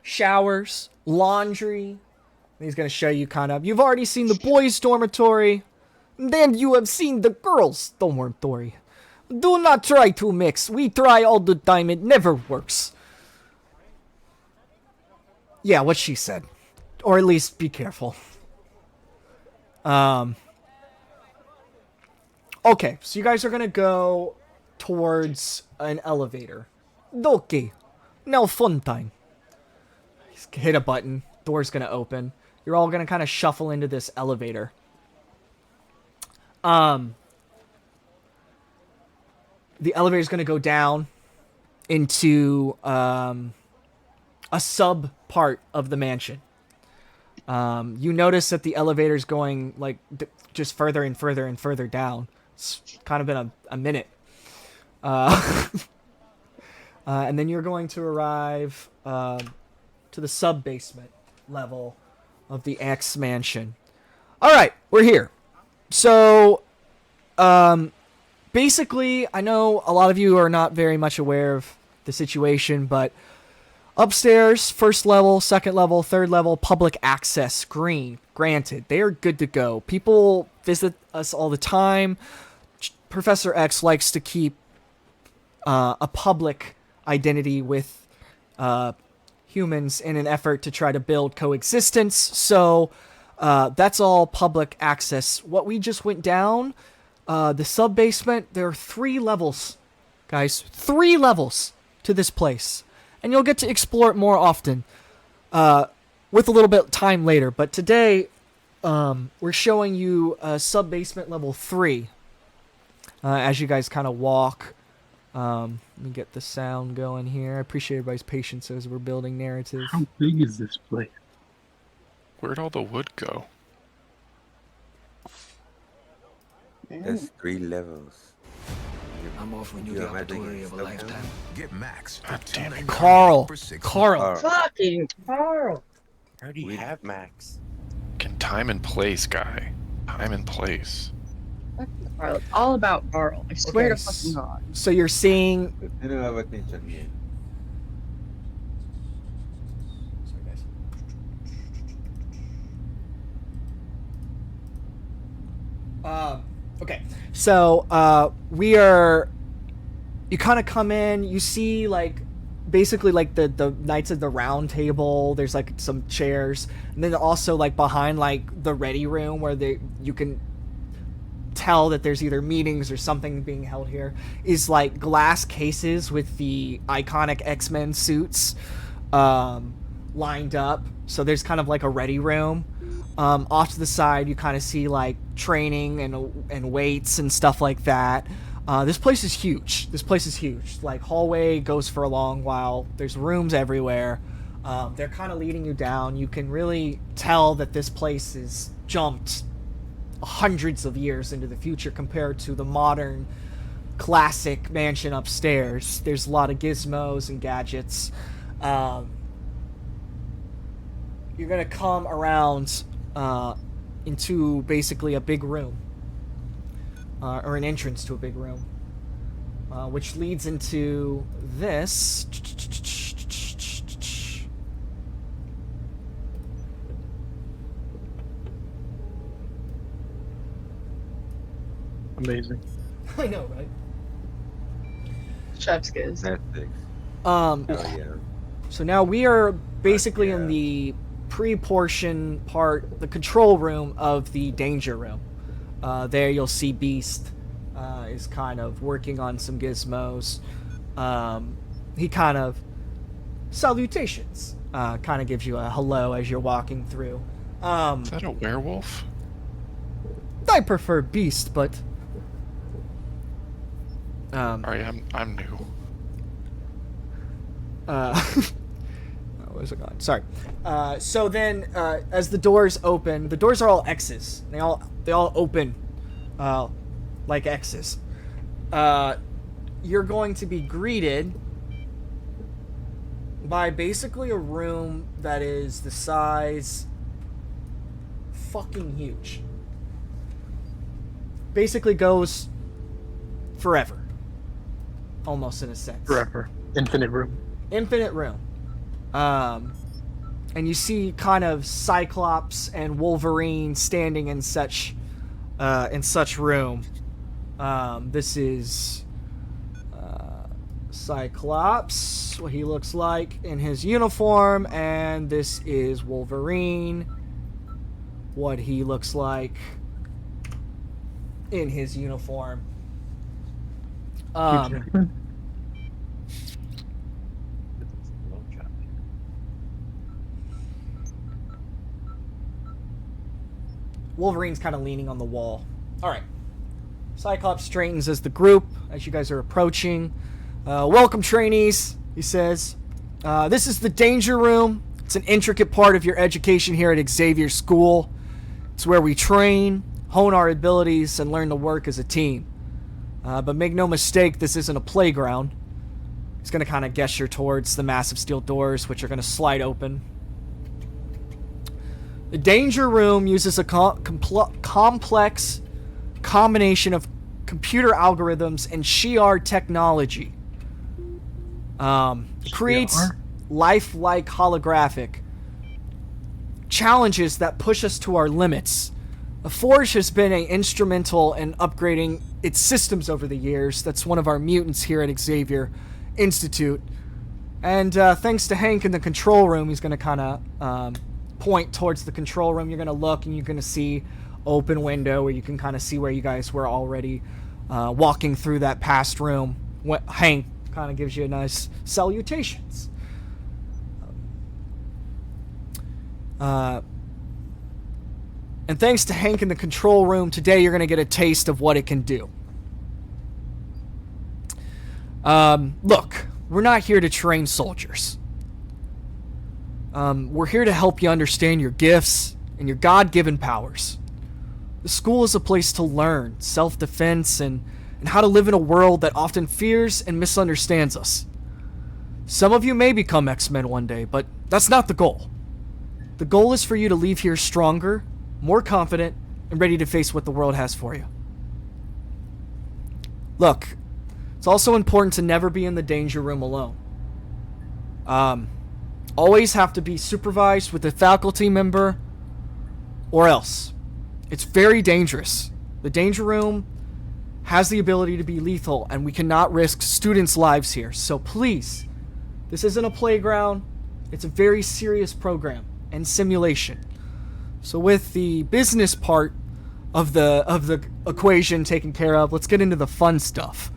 Showers, laundry. He's going to show you kind of... You've already seen the boys' dormitory. Then you have seen the girls' dormitory. Do not try to mix. We try all the time. It never works. Yeah, what she said. Or at least be careful. Okay, so you guys are going to go towards an elevator. Okay. Now fun time. Hit a button. Door's going to open. You're all going to kind of shuffle into this elevator. The elevator's going to go down into a sub part of the mansion. You notice that the elevator's going like just further and further and further down. It's kind of been a minute. And then you're going to arrive to the sub-basement level of the X mansion. All right, we're here. So, basically, I know a lot of you are not very much aware of the situation, but Upstairs, first level, second level, third level, public access, green, granted. They are good to go. People visit us all the time. Professor X likes to keep a public identity with humans in an effort to try to build coexistence. So that's all public access. What we just went down, the sub-basement, there are 3 levels, guys. 3 levels to this place. And you'll get to explore it more often with a little bit of time later. But today, we're showing you sub-basement level 3 as you guys kind of walk. Let me get the sound going here. I appreciate everybody's patience as we're building narrative. How big is this place? Where'd all the wood go? That's 3 levels. I'm offering you the opportunity of a lifetime. Get max. God damn it. Carl. Carl. Fucking Carl. I already have Max. Can time and place, guy. Time and place. Fucking Carl. It's all about Carl. I swear Okay, to fucking God. So you're seeing... I don't have attention here. Okay, so we are. You kind of come in. You see like basically like the Knights of the Round Table. There's like some chairs, and then also like behind like the ready room where you can tell that there's either meetings or something being held here. Is like glass cases with the iconic X-Men suits lined up. So there's kind of like a ready room. Off to the side, you kind of see like training and weights and stuff like that. This place is huge. Like hallway goes for a long while. There's rooms everywhere. They're kind of leading you down. You can really tell that this place is jumped hundreds of years into the future compared to the modern classic mansion upstairs. There's a lot of gizmos and gadgets. You're gonna come around into basically a big room, or an entrance to a big room, which leads into this. Amazing. I know, right? Chef's kiss. Netflix. Um, Oh yeah. So now we are basically Yeah. in the pre-portion part, the control room of the danger room. There you'll see Beast is kind of working on some gizmos. He kind of salutations, kind of gives you a hello as you're walking through. Is that a werewolf? I prefer Beast, but Sorry, I'm new. where's it gone? Sorry. So then, as the doors open, the doors are all X's. They all open, like X's. You're going to be greeted by basically a room that is the size fucking huge. Basically goes forever. Almost in a sense. Forever. Infinite room. Infinite room. And you see kind of Cyclops and Wolverine standing in such room. This is Cyclops, what he looks like in his uniform, and this is Wolverine, what he looks like in his uniform. Wolverine's kind of leaning on the wall. Alright. Cyclops straightens as the group, as you guys are approaching. Welcome, trainees, he says. This is the danger room. It's an intricate part of your education here at Xavier School. It's where we train, hone our abilities, and learn to work as a team. But make no mistake, this isn't a playground. He's going to kind of gesture towards the massive steel doors, which are going to slide open. The danger room uses a complex combination of computer algorithms and Shi'ar technology. Creates lifelike holographic. Challenges that push us to our limits. The Forge has been instrumental in upgrading its systems over the years. That's one of our mutants here at Xavier Institute. And thanks to Hank in the control room, he's going to kind of point towards the control room. You're going to look and you're going to see open window where you can kind of see where you guys were already walking through that past room. Hank kind of gives you a nice salutations. And thanks to Hank in the control room, today you're going to get a taste of what it can do. Look, we're not here to train soldiers. We're here to help you understand your gifts and your God-given powers. The school is a place to learn self-defense and how to live in a world that often fears and misunderstands us. Some of you may become X-Men one day, but that's not the goal. The goal is for you to leave here stronger, more confident, and ready to face what the world has for you. Look, it's also important to never be in the danger room alone. Always have to be supervised with a faculty member or else. It's very dangerous. The danger room has the ability to be lethal, and we cannot risk students' lives here. So please, this isn't a playground. It's a very serious program and simulation. So with the business part of the equation taken care of, let's get into the fun stuff.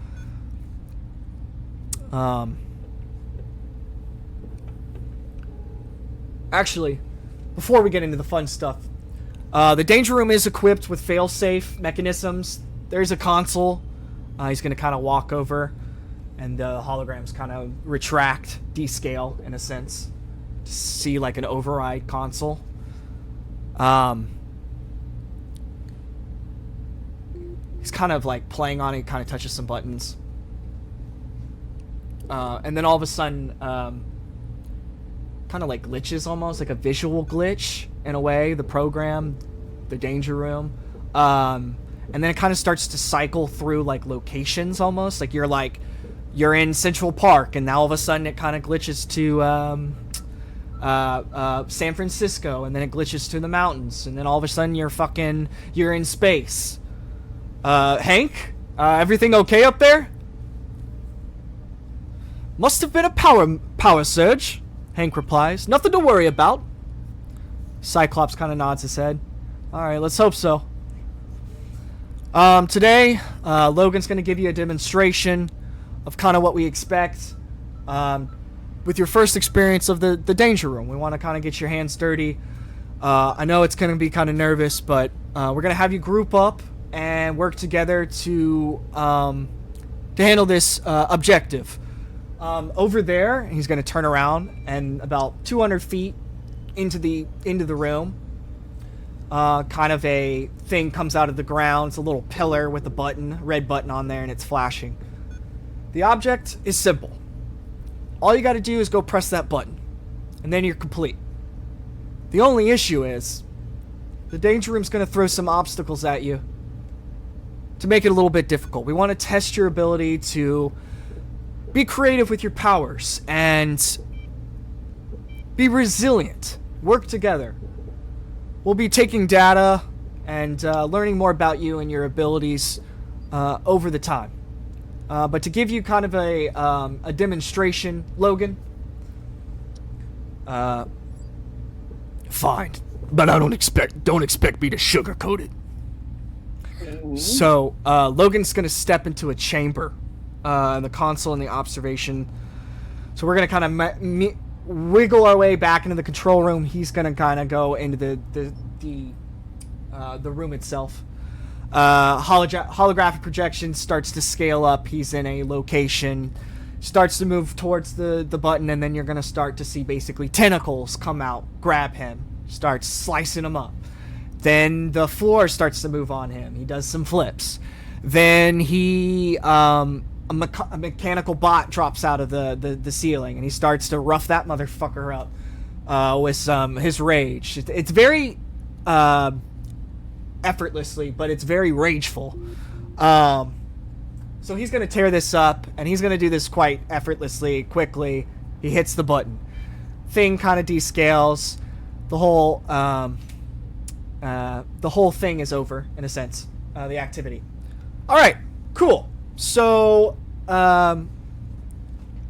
Actually, before we get into the fun stuff, the danger room is equipped with fail-safe mechanisms. There's a console. He's going to kind of walk over, and the holograms kind of retract, descale, in a sense, to see like an override console. He's kind of like playing on it, kind of touches some buttons. And then all of a sudden, kind of like glitches almost, like a visual glitch in a way, the program, the danger room. And then it kind of starts to cycle through like locations almost, like you're in Central Park, and now all of a sudden it kind of glitches to San Francisco, and then it glitches to the mountains, and then all of a sudden you're in space. Hank, everything okay up there? Must have been a power surge, Hank replies. Nothing to worry about. Cyclops kind of nods his head. Alright, let's hope so. Today, Logan's going to give you a demonstration of kind of what we expect with your first experience of the danger room. We want to kind of get your hands dirty. I know it's going to be kind of nervous, but we're going to have you group up and work together to handle this objective. Over there, he's going to turn around, and about 200 feet into the room, kind of a thing comes out of the ground. It's a little pillar with a red button on there, and it's flashing. The object is simple. All you got to do is go press that button, and then you're complete. The only issue is the danger room's going to throw some obstacles at you to make it a little bit difficult. We want to test your ability to be creative with your powers and be resilient. Work together. We'll be taking data and learning more about you and your abilities over the time. But to give you kind of a demonstration, Logan. Fine, but don't expect me to sugarcoat it. So Logan's gonna step into a chamber, the console and the observation. So we're gonna kind of wiggle our way back into the control room. He's gonna kind of go into the room itself. Holographic projection starts to scale up. He's in a location, starts to move towards the button, and then you're gonna start to see basically tentacles come out, grab him, start slicing him up. Then the floor starts to move on him. He does some flips. Then a mechanical bot drops out of the ceiling, and he starts to rough that motherfucker up with his rage. It's very effortlessly, but it's very rageful. So he's going to tear this up, and he's going to do this quite effortlessly, quickly. He hits the button. thing kind of descales. The whole thing is over in a sense. The activity. All right, cool. So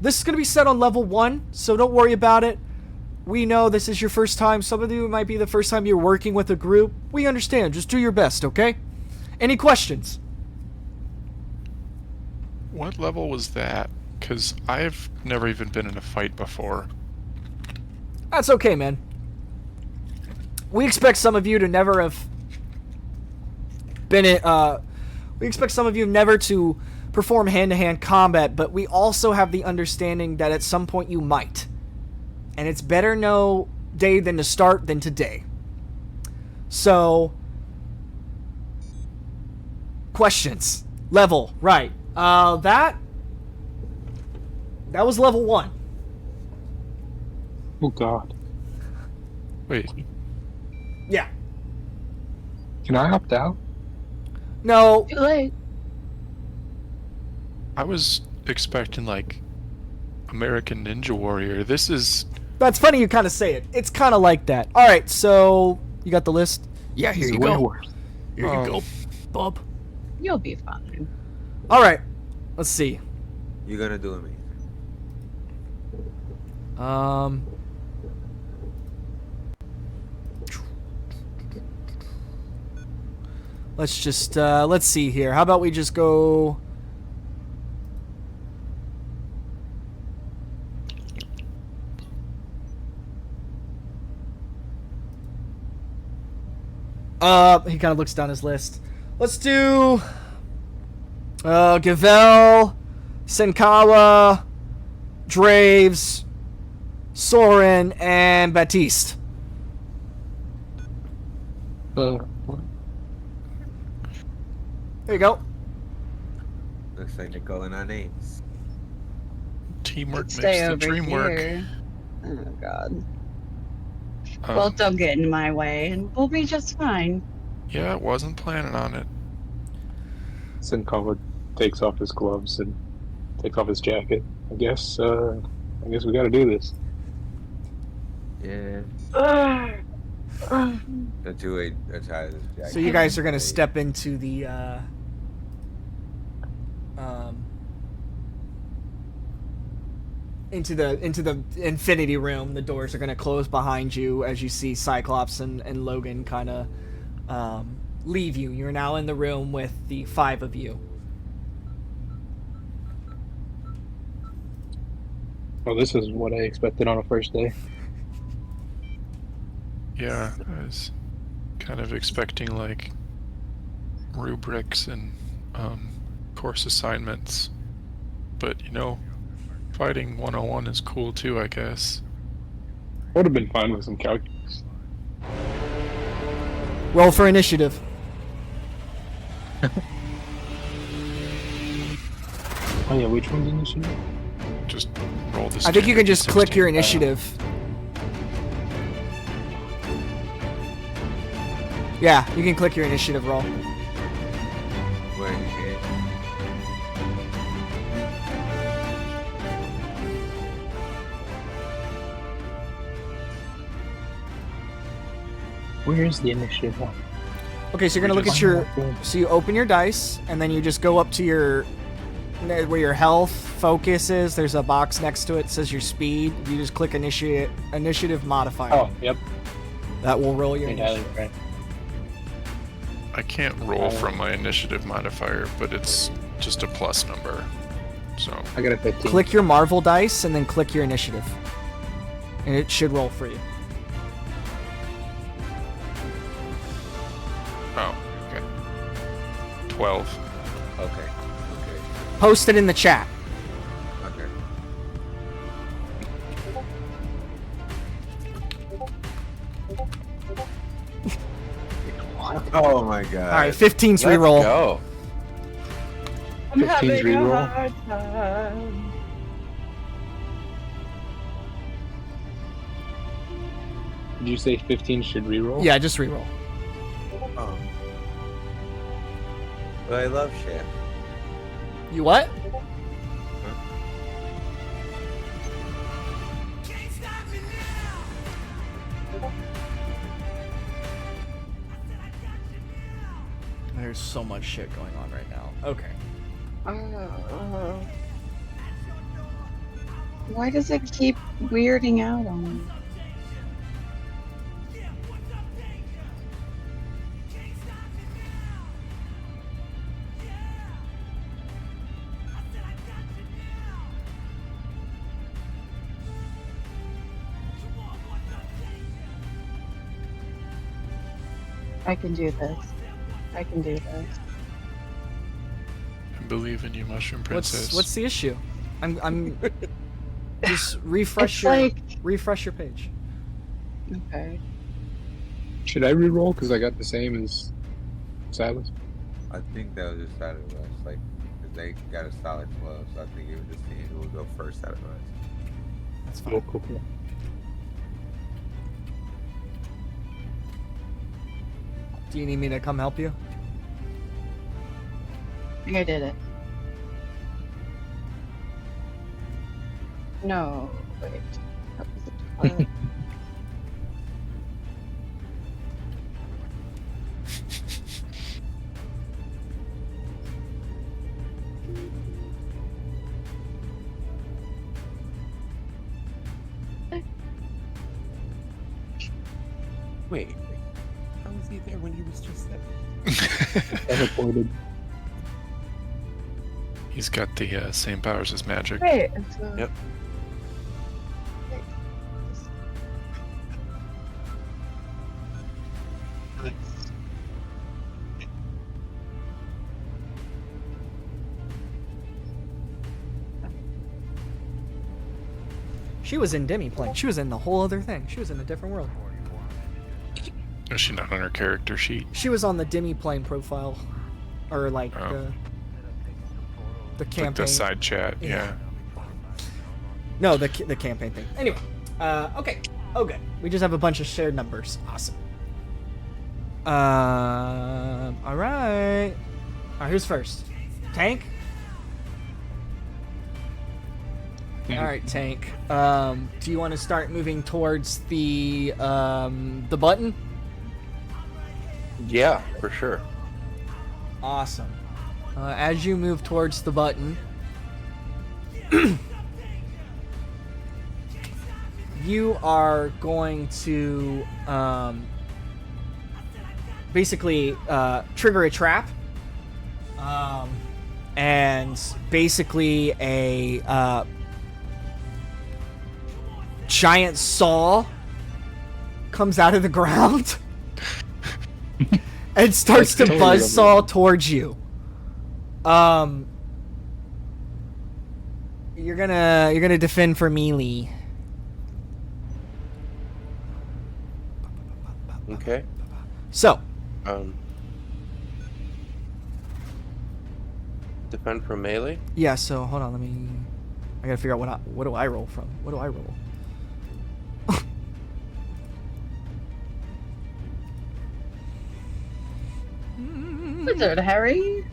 this is going to be set on level 1, so don't worry about it. We know this is your first time. Some of you might be the first time you're working with a group. We understand. Just do your best, okay? Any questions? What level was that? Because I've never even been in a fight before. That's okay, man. We expect some of you to never have been in, we expect some of you never to perform hand-to-hand combat, but we also have the understanding that at some point you might. And it's better no day than to start than today. So, questions. Level, right. That was level 1. Oh God. Wait, Yeah. Can I opt out? No, Too late. I was expecting like American Ninja Warrior. This is... that's funny you kind of say it. It's kind of like that. All right, so you got the list? Yeah, here It's you way go. worse. Here you go, Bob. You'll be fine. All right, let's see. You're gonna do amazing. Let's just let's see here. How about we just go? He kind of looks down his list. Let's do Gavel, Senkawa, Draves, Soren, and Baptiste. What? There you go. Looks like they're calling our names. Teamwork makes Stay the over dream work. here. Oh God. Well, Um, don't get in my way, and we'll be just fine. yeah, wasn't planning on it. Senkawa takes off his gloves and takes off his jacket. I guess we gotta do this. Yeah. Don't you wait. Try this jacket. So you guys are gonna step into the into the infinity room. The doors are gonna close behind you as you see Cyclops and Logan kind of leave you. You're now in the room with the 5 of you. Well, this is what I expected on a first day. Yeah, I was kind of expecting like rubrics and course assignments. But you know, fighting 101 is cool too, I guess. Would have been fine with some calculus. Roll for initiative. Oh yeah, which one's initiative? Just roll this. I think you can just 16. click your initiative. Yeah, you can click your initiative roll. Where you hit. Where is the initiative one? Okay, so you're gonna look at your. So you open your dice, and then you just go up to your where your health focus is. There's a box next to it that says your speed. You just click initiative modifier. Oh, yep. That will roll your initiative. Right. I can't roll from my initiative modifier, but it's just a plus number. So I got a 15. Click your Marvel dice, and then click your initiative, and it should roll for you. oh, okay. 12. Okay. Okay. Post it in the chat. Okay. Oh my god. All right, 15's Let's reroll. go. I'm 15's having a reroll. hard time. Did you say 15 should reroll? Yeah, just reroll. Oh. But I love Chef. You what? There's so much shit going on right now. Okay. Why does it keep weirding out on me? I can do this. I can do this. I believe in you, Mushroom Princess. What's the issue? I'm just refresh your page. Okay. Should I re-roll because I got the same as Silas? I think that was just out of us, like, 'cause they got a solid 12, so I think it was just seeing who would go first out of us. That's fine. Cool. Do you need me to come help you? I think I did it. No, wait. That was the 12. Wait. How was he there when he was just there? Teleported. He's got the same powers as magic. Wait, Yep. She was in Demiplane. She was in the whole other thing. She was in a different world. Is she not on her character sheet? She was on the Demiplane profile, or like the campaign. Like the side chat, yeah. No, the campaign thing. Anyway, okay. Oh, good. We just have a bunch of shared numbers. Awesome. All right. All right, who's first? Tank? All right, Tank. Do you want to start moving towards the button? Yeah, for sure. Awesome. As you move towards the button, you are going to basically trigger a trap, and basically a giant saw comes out of the ground and starts to buzzsaw towards you. You're gonna defend for melee. Okay. So, defend from melee. yeah. So hold on. I gotta figure out what do I roll from? What do I roll? Wizard Harry.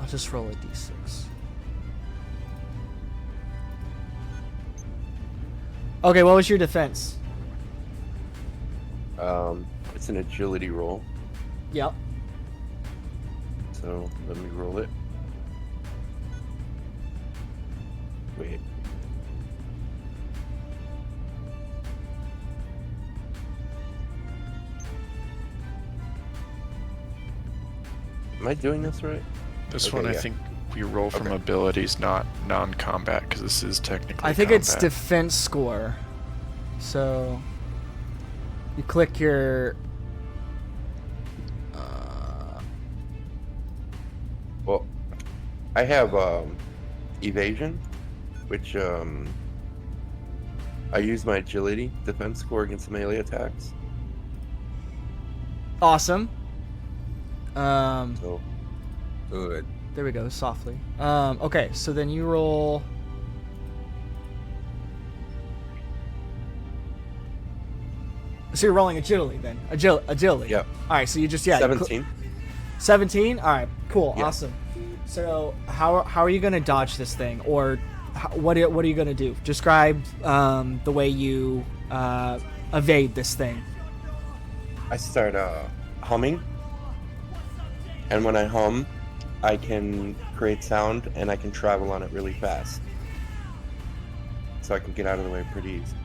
I'll just roll a d6. Okay, what was your defense? It's an agility roll. Yep. So let me roll it. Wait. Am I doing this right? This Okay, one, I yeah. think we roll from Okay. abilities, not non-combat, because this is technically I think it's combat. defense score. So you click your Well, I have evasion, which I use my agility defense score against melee attacks. awesome. So Good. There we go, softly. Okay, so then you roll. So you're rolling agility then. Agility. Yep. All right, so you just you 17. 17. All right, cool, Yeah. awesome. So how are you gonna dodge this thing, or what are you gonna do? Describe the way you evade this thing? I start humming, and when I hum, I can create sound, and I can travel on it really fast, so I can get out of the way pretty easy.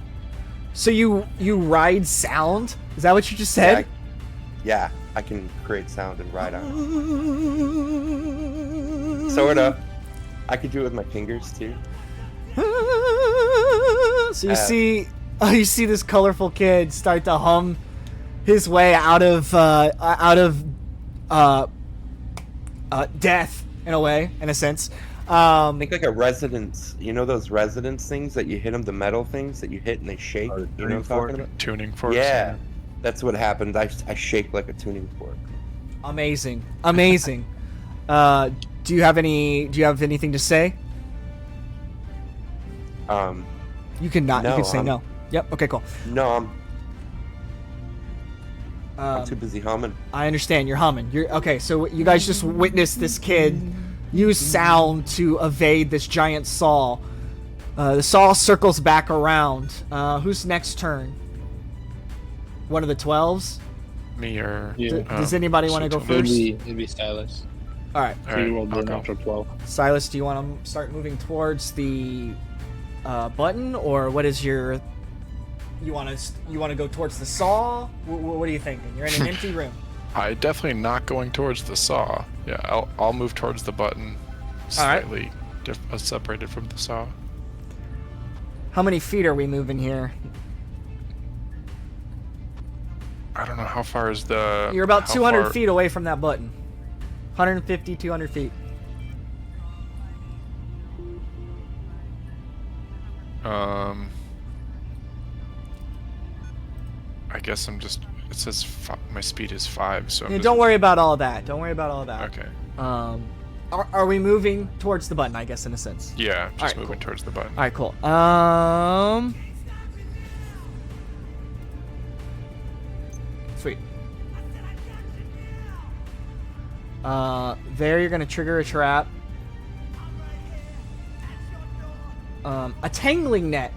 So you ride sound? Is that what you just said? Yeah, I can create sound and ride on it. Sorta. I could do it with my fingers too. So you see this colorful kid start to hum his way out of death in a way, in a sense. Think like a resonance. You know those resonance things that you hit them, the metal things that you hit and they shake? You know what I'm talking about? Tuning forks. Yeah, that's what happened. I shake like a tuning fork. Amazing. Do you have anything to say? You can not. No, you can say no. Yep. Okay. Cool. No, I'm too busy humming. I understand. You're humming. Okay. So you guys just witnessed this kid use sound to evade this giant saw. The saw circles back around. Who's next turn? One of the 12s? Me or... Yeah. Does anybody want to go first? It'd be Silas. All right. So you rolled a natural 12. Silas, do you want to start moving towards the button, or what is your... You want to go towards the saw? What are you thinking? You're in an empty room. I definitely not going towards the saw. Yeah, I'll move towards the button, slightly separated from the saw. How many feet are we moving here? I don't know how far is the... You're about 200 feet away from that button. 150, 200 feet. I guess I'm just... It says my speed is 5, so... Yeah, don't worry about all that. Don't worry about all that. Okay. Are we moving towards the button, I guess, in a sense? Yeah, just right, moving towards the button. Alright, cool. Sweet. There you're gonna trigger a trap. A tangling net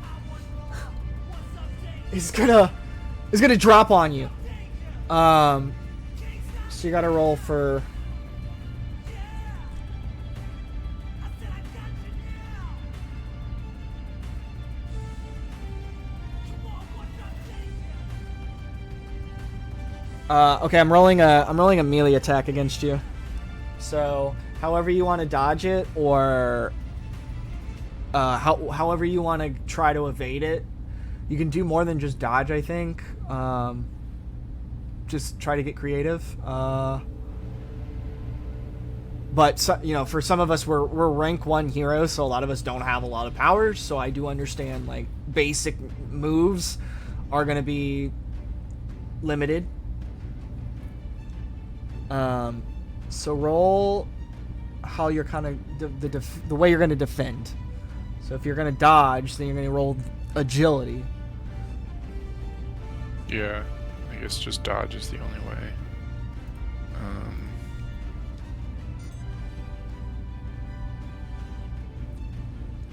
is gonna drop on you. So you gotta roll for... Okay, I'm rolling a melee attack against you. So, however you want to dodge it, or however you want to try to evade it, you can do more than just dodge, I think. Just try to get creative. But for some of us, we're rank 1 heroes, so a lot of us don't have a lot of powers. So I do understand like basic moves are gonna be limited. So roll how you're kind of the way you're gonna defend. So if you're gonna dodge, then you're gonna roll agility. Yeah, I guess just dodge is the only way.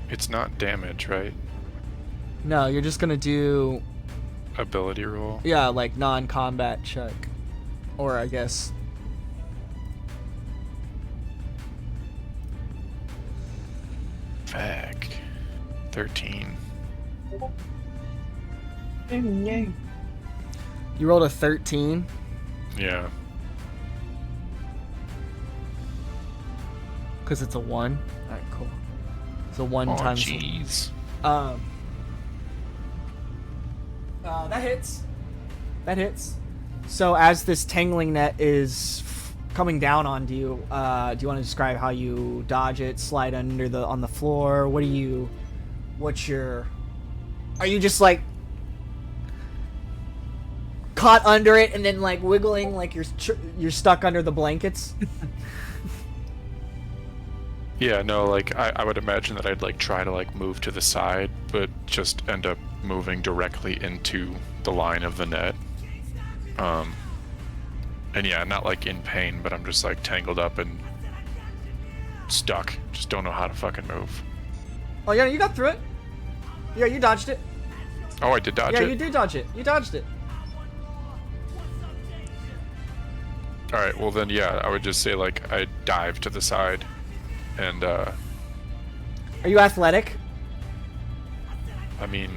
It's not damage, right? No, you're just gonna do ability roll. Yeah, like non-combat check, or I guess. Fag. 13. You rolled a 13. Yeah. Because it's a 1. All right, cool. It's a 1 times. Jeez. That hits. That hits. So as this tangling net is coming down onto you, do you want to describe how you dodge it, slide on the floor? Are you just like caught under it and then like wiggling like you're stuck under the blankets? Yeah, no, like I would imagine that I'd like try to like move to the side, but just end up moving directly into the line of the net. And yeah, not like in pain, but I'm just like tangled up and stuck. Just don't know how to fucking move. Oh yeah, you got through it. Yeah, you dodged it. Oh, I did dodge it? Yeah, you did dodge it. You dodged it. Alright, well then, yeah, I would just say, like, I dive to the side, and, Are you athletic? I mean...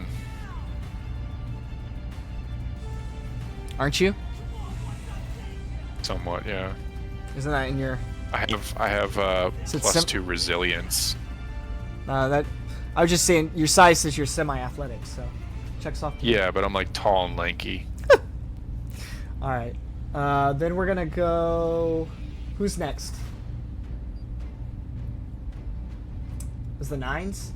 Aren't you? Somewhat, yeah. Isn't that in your... I have So it's plus 2 resilience. that... I was just saying, your size says you're semi-athletic, so... Checks off. Yeah, but I'm, like, tall and lanky. Alright. Then we're gonna go... Who's next? Is the 9s?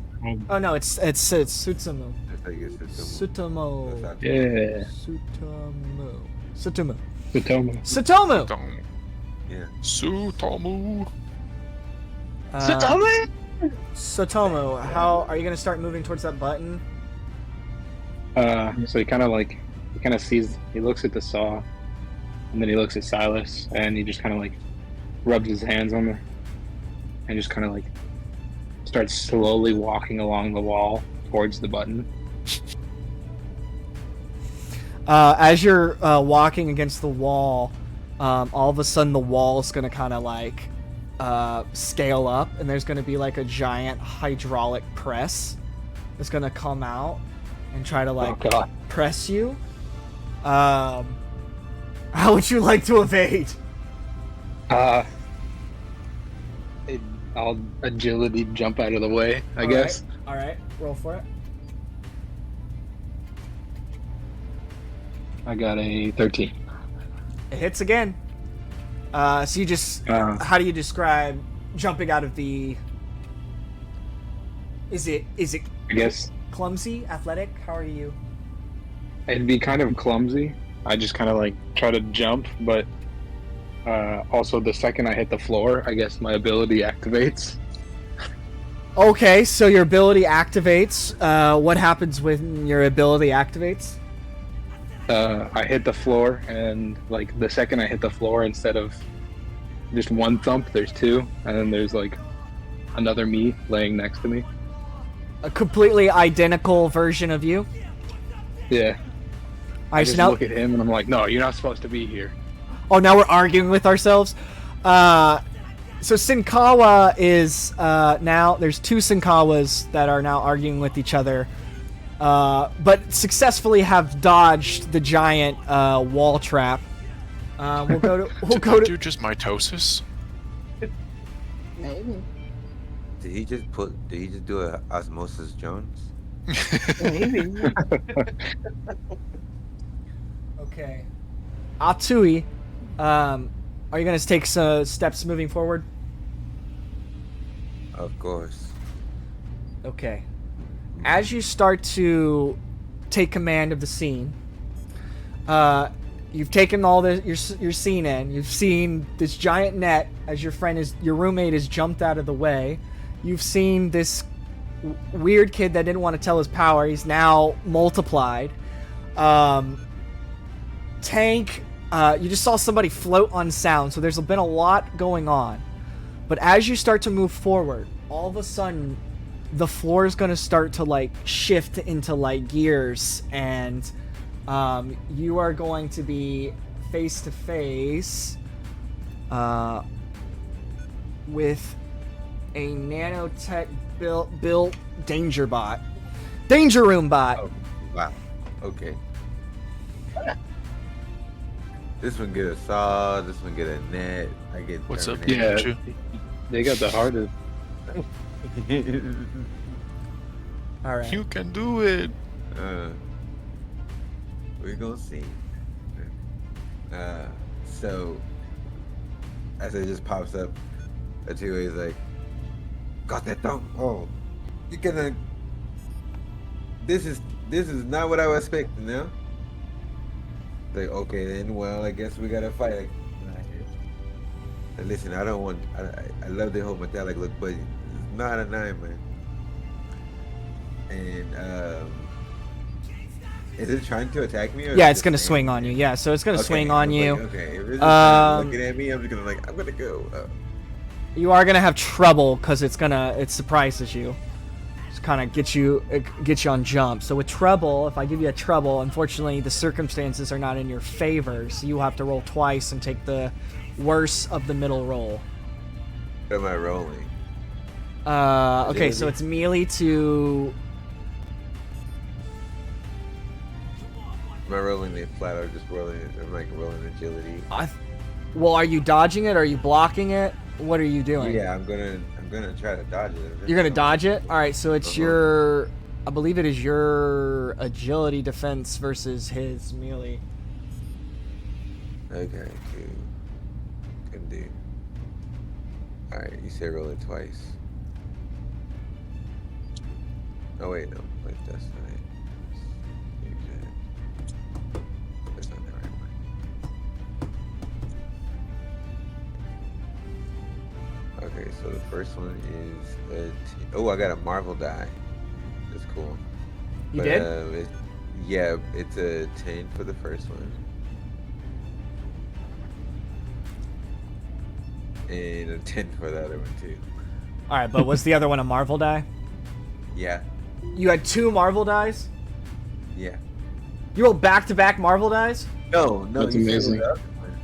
Oh no, it's Sutsumu. That's how you get Sutomo. Sutomo. Yeah. Sutomo. Sutomo. Sutomu! Yeah. Sutomu. Sutomu, how are you gonna start moving towards that button? So he kind of sees, he looks at the saw, and then he looks at Silas, and he just kind of like rubs his hands on the, and just kind of like starts slowly walking along the wall towards the button. As you're walking against the wall, all of a sudden the wall's gonna kind of like scale up, and there's gonna be like a giant hydraulic press that's gonna come out and try to like press you. How would you like to evade? I'll agility jump out of the way, I guess. All right, roll for it. I got a 13. It hits again. So you just, how do you describe jumping out of the? Is it I guess clumsy, athletic? How are you? it'd be kind of clumsy. I just kind of like try to jump, but also the second I hit the floor, I guess my ability activates. Okay, so your ability activates. What happens when your ability activates? I hit the floor, and like the second I hit the floor, instead of just one thump, there's two, and then there's like another me laying next to me. A completely identical version of you? Yeah. I just now, look at him and I'm like, no, you're not supposed to be here. Oh, now we're arguing with ourselves? So Sinkawa is now, there's two Sinkawas that are now arguing with each other, but successfully have dodged the giant wall trap. We'll go to. Do just mitosis? Maybe. Did he just do a Osmosis Jones? Maybe. Okay. Atsui, are you going to take some steps moving forward? Of course. Okay. As you start to take command of the scene, you've taken all your scene in. You've seen this giant net as your roommate has jumped out of the way. You've seen this weird kid that didn't want to tell his power. He's now multiplied. Tank, you just saw somebody float on sound, so there's been a lot going on. But as you start to move forward, all of a sudden, the floor is going to start to like shift into like gears, and you are going to be face to face with a nanotech built danger room bot. Oh, wow. Okay. This one get a saw. This one get a net. I get. What's up, Yeah, they got the hardest. All right. You can do it. We're gonna see. So as it just pops up, a two-way is like, got that thumb. Oh, you gonna? This is not what I was expecting. Now. Like, okay then, well, I guess we gotta fight. Listen, I don't want. I love the whole metallic look, but it's not a 9, man. And is it trying to attack me? Or Yeah, it's gonna swing on you. Yeah, so it's gonna swing on you. Okay, if it's just looking at me, I'm just gonna I'm gonna go. You are gonna have trouble because it surprises you. to kind of get you on jump. So with trouble, if I give you a trouble, unfortunately the circumstances are not in your favor, so you have to roll twice and take the worst of the middle roll. What am I rolling? Okay, so it's melee to... Am I rolling the flat or just rolling it? I'm like rolling agility. Well, are you dodging it? Are you blocking it? What are you doing? Yeah, I'm gonna try to dodge it. You're gonna dodge it? Alright, so it's your... I believe it is your agility defense versus his melee. Okay, cool. Can do. Alright, you said roll it twice. Oh wait, no. Wait, that's not it. That's not the right one. Okay, so the first one is oh, I got a Marvel die. That's cool. You did? Yeah, it's a 10 for the first one. And a 10 for the other one too. Alright, but was the other one a Marvel die? Yeah. You had 2 Marvel dies? Yeah. You rolled back-to-back Marvel dies? No, That's you amazing.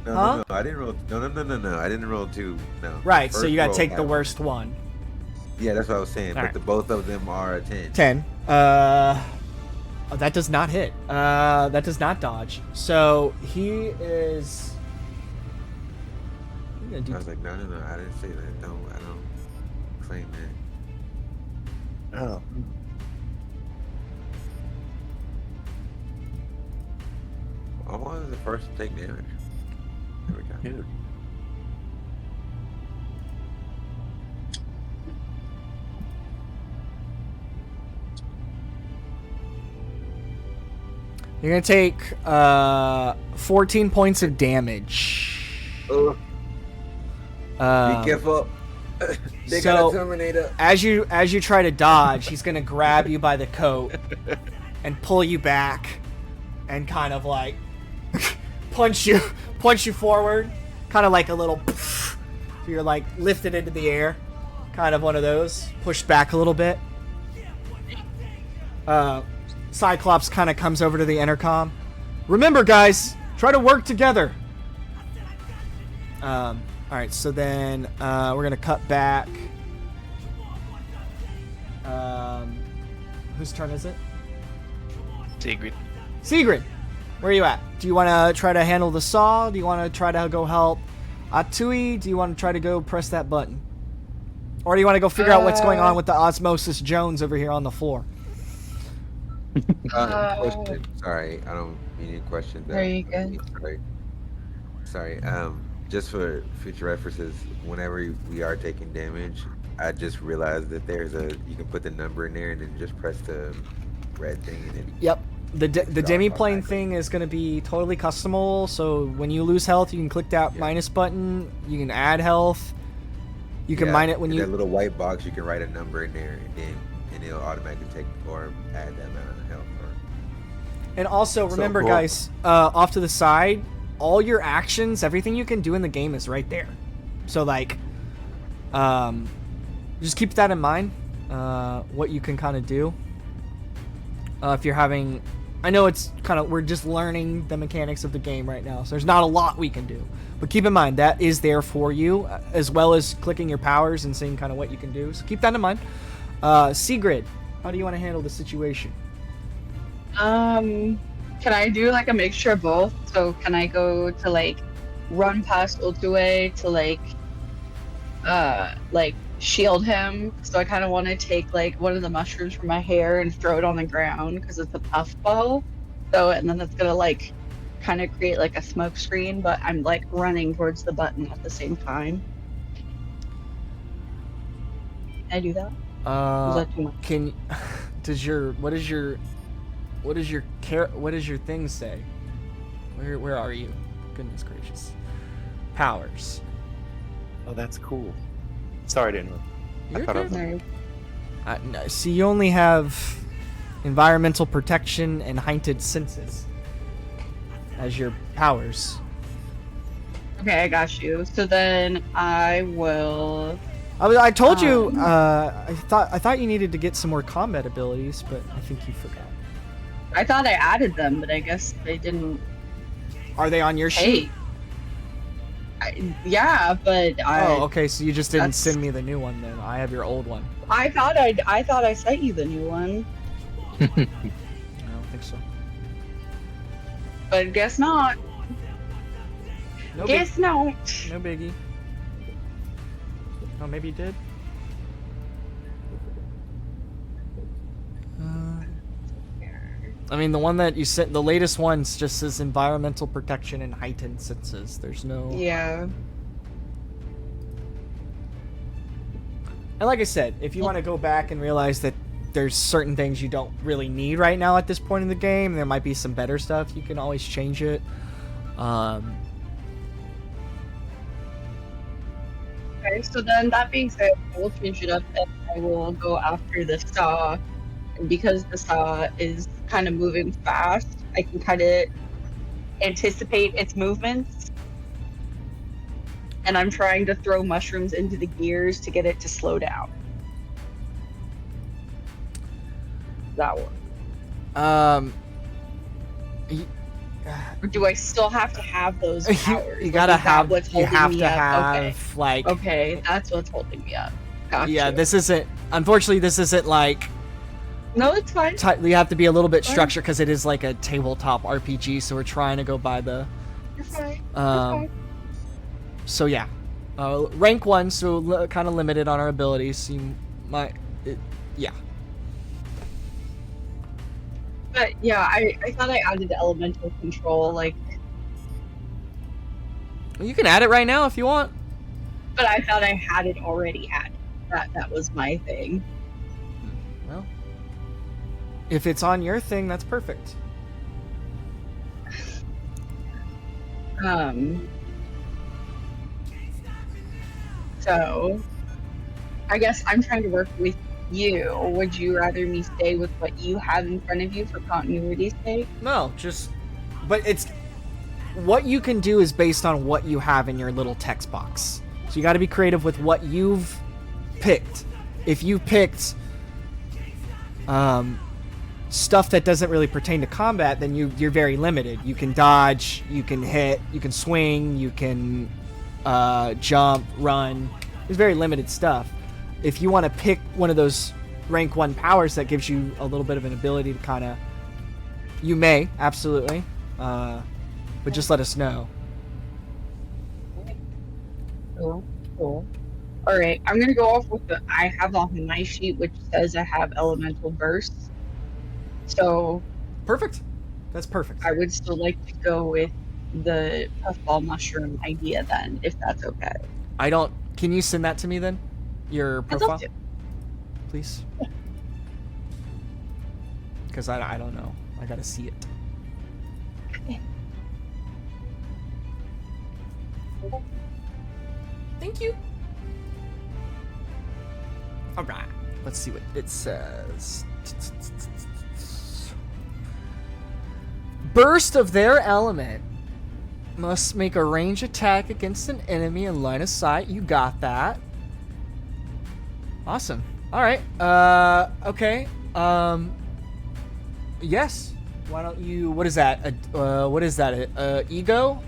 No, I didn't roll. No. I didn't roll 2. No. Right, so First you gotta roll, take the I- worst one. Yeah, that's what I was saying. All But right. both of them are a 10. 10. Oh, that does not hit. That does not dodge. So he is... I was like, no. I didn't say that. I don't claim that. Oh. I was the first to take damage. There we go. Dude. You're gonna take 14 points of damage. Be careful. They got so a Terminator. as you try to dodge, he's gonna grab you by the coat and pull you back, and kind of like punch you forward, kind of like a little. So you're like lifted into the air, kind of one of those, pushed back a little bit. Cyclops kind of comes over to the intercom. Remember, guys, try to work together. All right, so then we're gonna cut back. Whose turn is it? Sigrid, where are you at? Do you want to try to handle the saw? Do you want to try to go help Atui? Do you want to try to go press that button? Or do you want to go figure out what's going on with the Osmosis Jones over here on the floor? Question. Sorry, I don't mean any questions. There you go. Sorry. Just for future references, whenever we are taking damage, I just realized that you can put the number in there and then just press the red thing and then. Yep. The demi-plane thing is going to be totally customable, so when you lose health, you can click that minus button, you can add health, you can mine it when that little white box, you can write a number in there and it'll automatically take or add that amount of health. And also, remember, cool. guys, off to the side, all your actions, everything you can do in the game is right there. So, like, just keep that in mind, what you can kind of do. If you're having... I know it's kind of... We're just learning the mechanics of the game right now, so there's not a lot we can do. But keep in mind, that is there for you, as well as clicking your powers and seeing kind of what you can do. So keep that in mind. Sigrid, how do you want to handle the situation? Can I do like a mixture of both? So can I go to like run past Ultue to like shield him? So I kind of want to take like one of the mushrooms from my hair and throw it on the ground because it's a puffball. So and then it's gonna like kind of create like a smoke screen, but I'm like running towards the button at the same time. Can I do that? Is that too much? What does your thing say? Where are you? Goodness gracious. Powers. Oh, that's cool. Sorry to interrupt. You're I thought I good. was No, see, you only have environmental protection and heightened senses as your powers. Okay, I got you. So then I will. I told you. I thought you needed to get some more combat abilities, but I think you forgot. I thought I added them, but I guess they didn't. Are they on your sheet? Yeah, but Oh, okay. So you just didn't send me the new one then. I have your old one. I thought I sent you the new one. I don't think so. But guess not. No Guess not. No biggie. Oh, maybe you did. I mean, the one that you sent, the latest one's just says environmental protection and heightened senses. There's no. Yeah. And like I said, if you want to go back and realize that there's certain things you don't really need right now at this point in the game, there might be some better stuff, you can always change it. Okay, so then that being said, I will change it up and I will go after the saw. And because the saw is kind of moving fast, I can kind of anticipate its movements. And I'm trying to throw mushrooms into the gears to get it to slow down. That one. Or do I still have to have those powers? You gotta have. What's You holding have me to up? have like. Okay, that's what's holding me up. Gotcha. Yeah, this isn't. Unfortunately, this isn't like. No, it's fine. You have to be a little bit structured because it is like a tabletop RPG, so we're trying to go by the. You're fine. You're fine. So yeah, rank 1, so kind of limited on our abilities. You might, yeah. But yeah, I thought I added the elemental control, like. Well, you can add it right now if you want. But I thought I had it already added. That was my thing. Well, if it's on your thing, that's perfect. So, I guess I'm trying to work with you. Would you rather me stay with what you have in front of you for continuity's sake? No, but it's what you can do is based on what you have in your little text box. So you got to be creative with what you've picked. If you picked stuff that doesn't really pertain to combat, then you're very limited. You can dodge, you can hit, you can swing, you can jump, run. There's very limited stuff. If you want to pick one of those rank 1 powers that gives you a little bit of an ability to kind of, you may, absolutely, but just let us know. Cool. All right, I'm gonna go off with I have on my sheet which says I have elemental burst. So perfect. That's perfect. I would still like to go with the puffball mushroom idea then, if that's okay. Can you send that to me then? Your profile? Please? Because I don't know. I gotta see it. Thank you. Alright. Let's see what it says. Burst of their element. Must make a range attack against an enemy in line of sight. You got that. Awesome. Alright. Okay. Yes. Why don't you... What is that? What is that? Ego?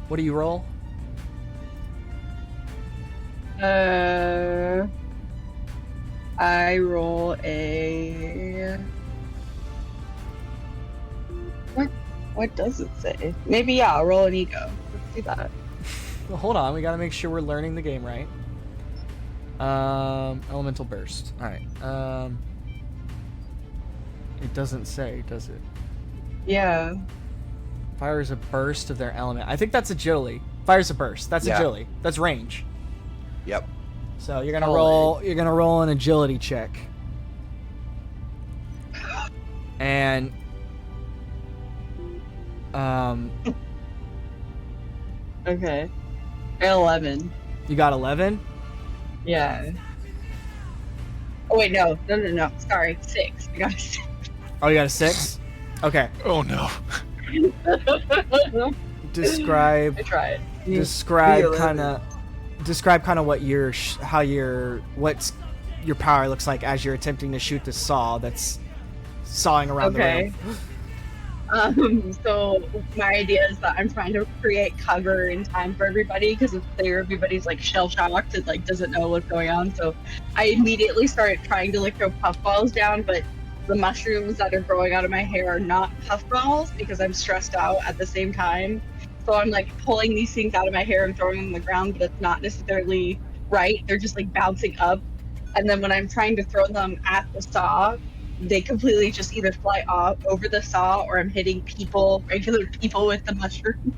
What do you roll? I roll a... What does it say? Maybe, yeah, I'll roll an ego. Let's do that. Well, hold on. We gotta make sure we're learning the game right. Elemental burst. Alright. It doesn't say, does it? Yeah. Fires a burst of their element. I think that's agility. Fires a burst. That's agility. That's range. Yep. So you're gonna roll. You're gonna roll an agility check. And Okay. 11. You got 11? Yeah. Oh wait, no. Sorry, 6. I got a 6. Oh, you got a 6? Okay. Oh no. Describe. I tried. Describe kind of describe kind of what what's your power looks like as you're attempting to shoot the saw that's sawing around the room. So my idea is that I'm trying to create cover in time for everybody, because if everybody's like shell shocked and like doesn't know what's going on. So I immediately started trying to like throw puffballs down, but the mushrooms that are growing out of my hair are not puffballs because I'm stressed out at the same time. So I'm like pulling these things out of my hair and throwing them on the ground, but it's not necessarily right. They're just like bouncing up. And then when I'm trying to throw them at the saw, they completely just either fly off over the saw, or I'm hitting people, regular people, with the mushrooms.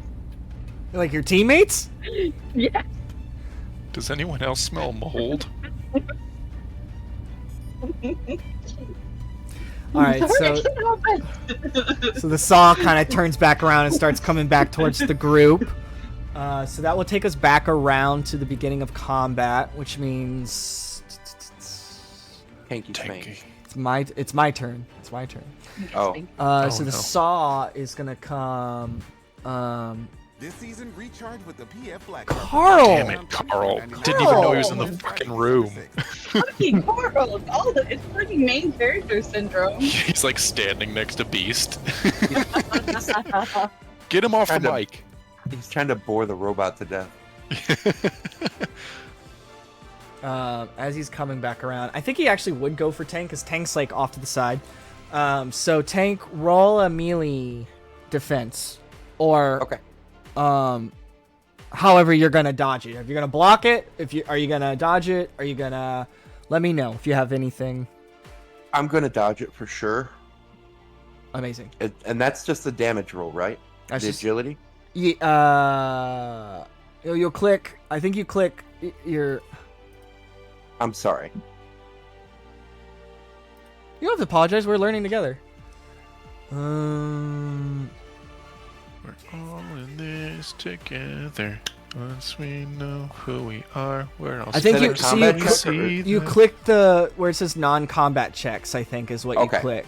Like your teammates? Yeah. Does anyone else smell mold? All right, so the saw kind of turns back around and starts coming back towards the group. So that will take us back around to the beginning of combat, which means Tanky. it's my turn. It's my turn. Oh. So the saw is gonna come. This season, recharge with the PF Black. Carl. Damn it, Carl. Didn't even know he was in the fucking room. Fucking Carl. It's fucking main character syndrome. He's like standing next to Beast. Get him off the mic. He's trying to bore the robot to death. As he's coming back around, I think he actually would go for Tank, because Tank's like off to the side. So Tank, roll a melee defense, or Okay. However you're gonna dodge it. If you're gonna block it, are you gonna dodge it? Are you gonna let me know if you have anything? I'm gonna dodge it for sure. Amazing. And that's just the damage roll, right? That's the just, agility. Yeah. You'll click. I think you click your. I'm sorry. You don't have to apologize. We're learning together. We're all in this together. Once we know who we are, where else? I think you click the where it says non-combat checks. I think is what you click.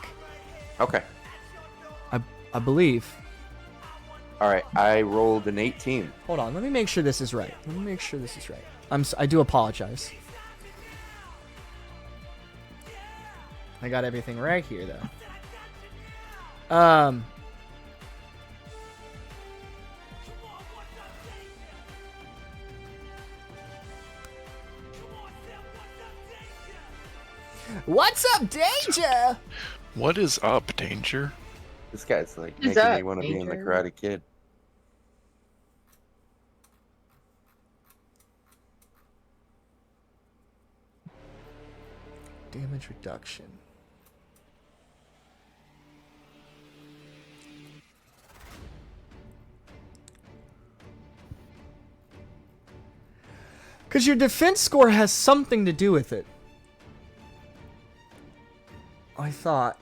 Okay. I believe. All right. I rolled an 18. Hold on. Let me make sure this is right. I do apologize. I got everything right here, though. What's up, Danger? What is up, Danger? This guy's like making me want to be in the Karate Kid. Damage reduction. Because your defense score has something to do with it. I thought.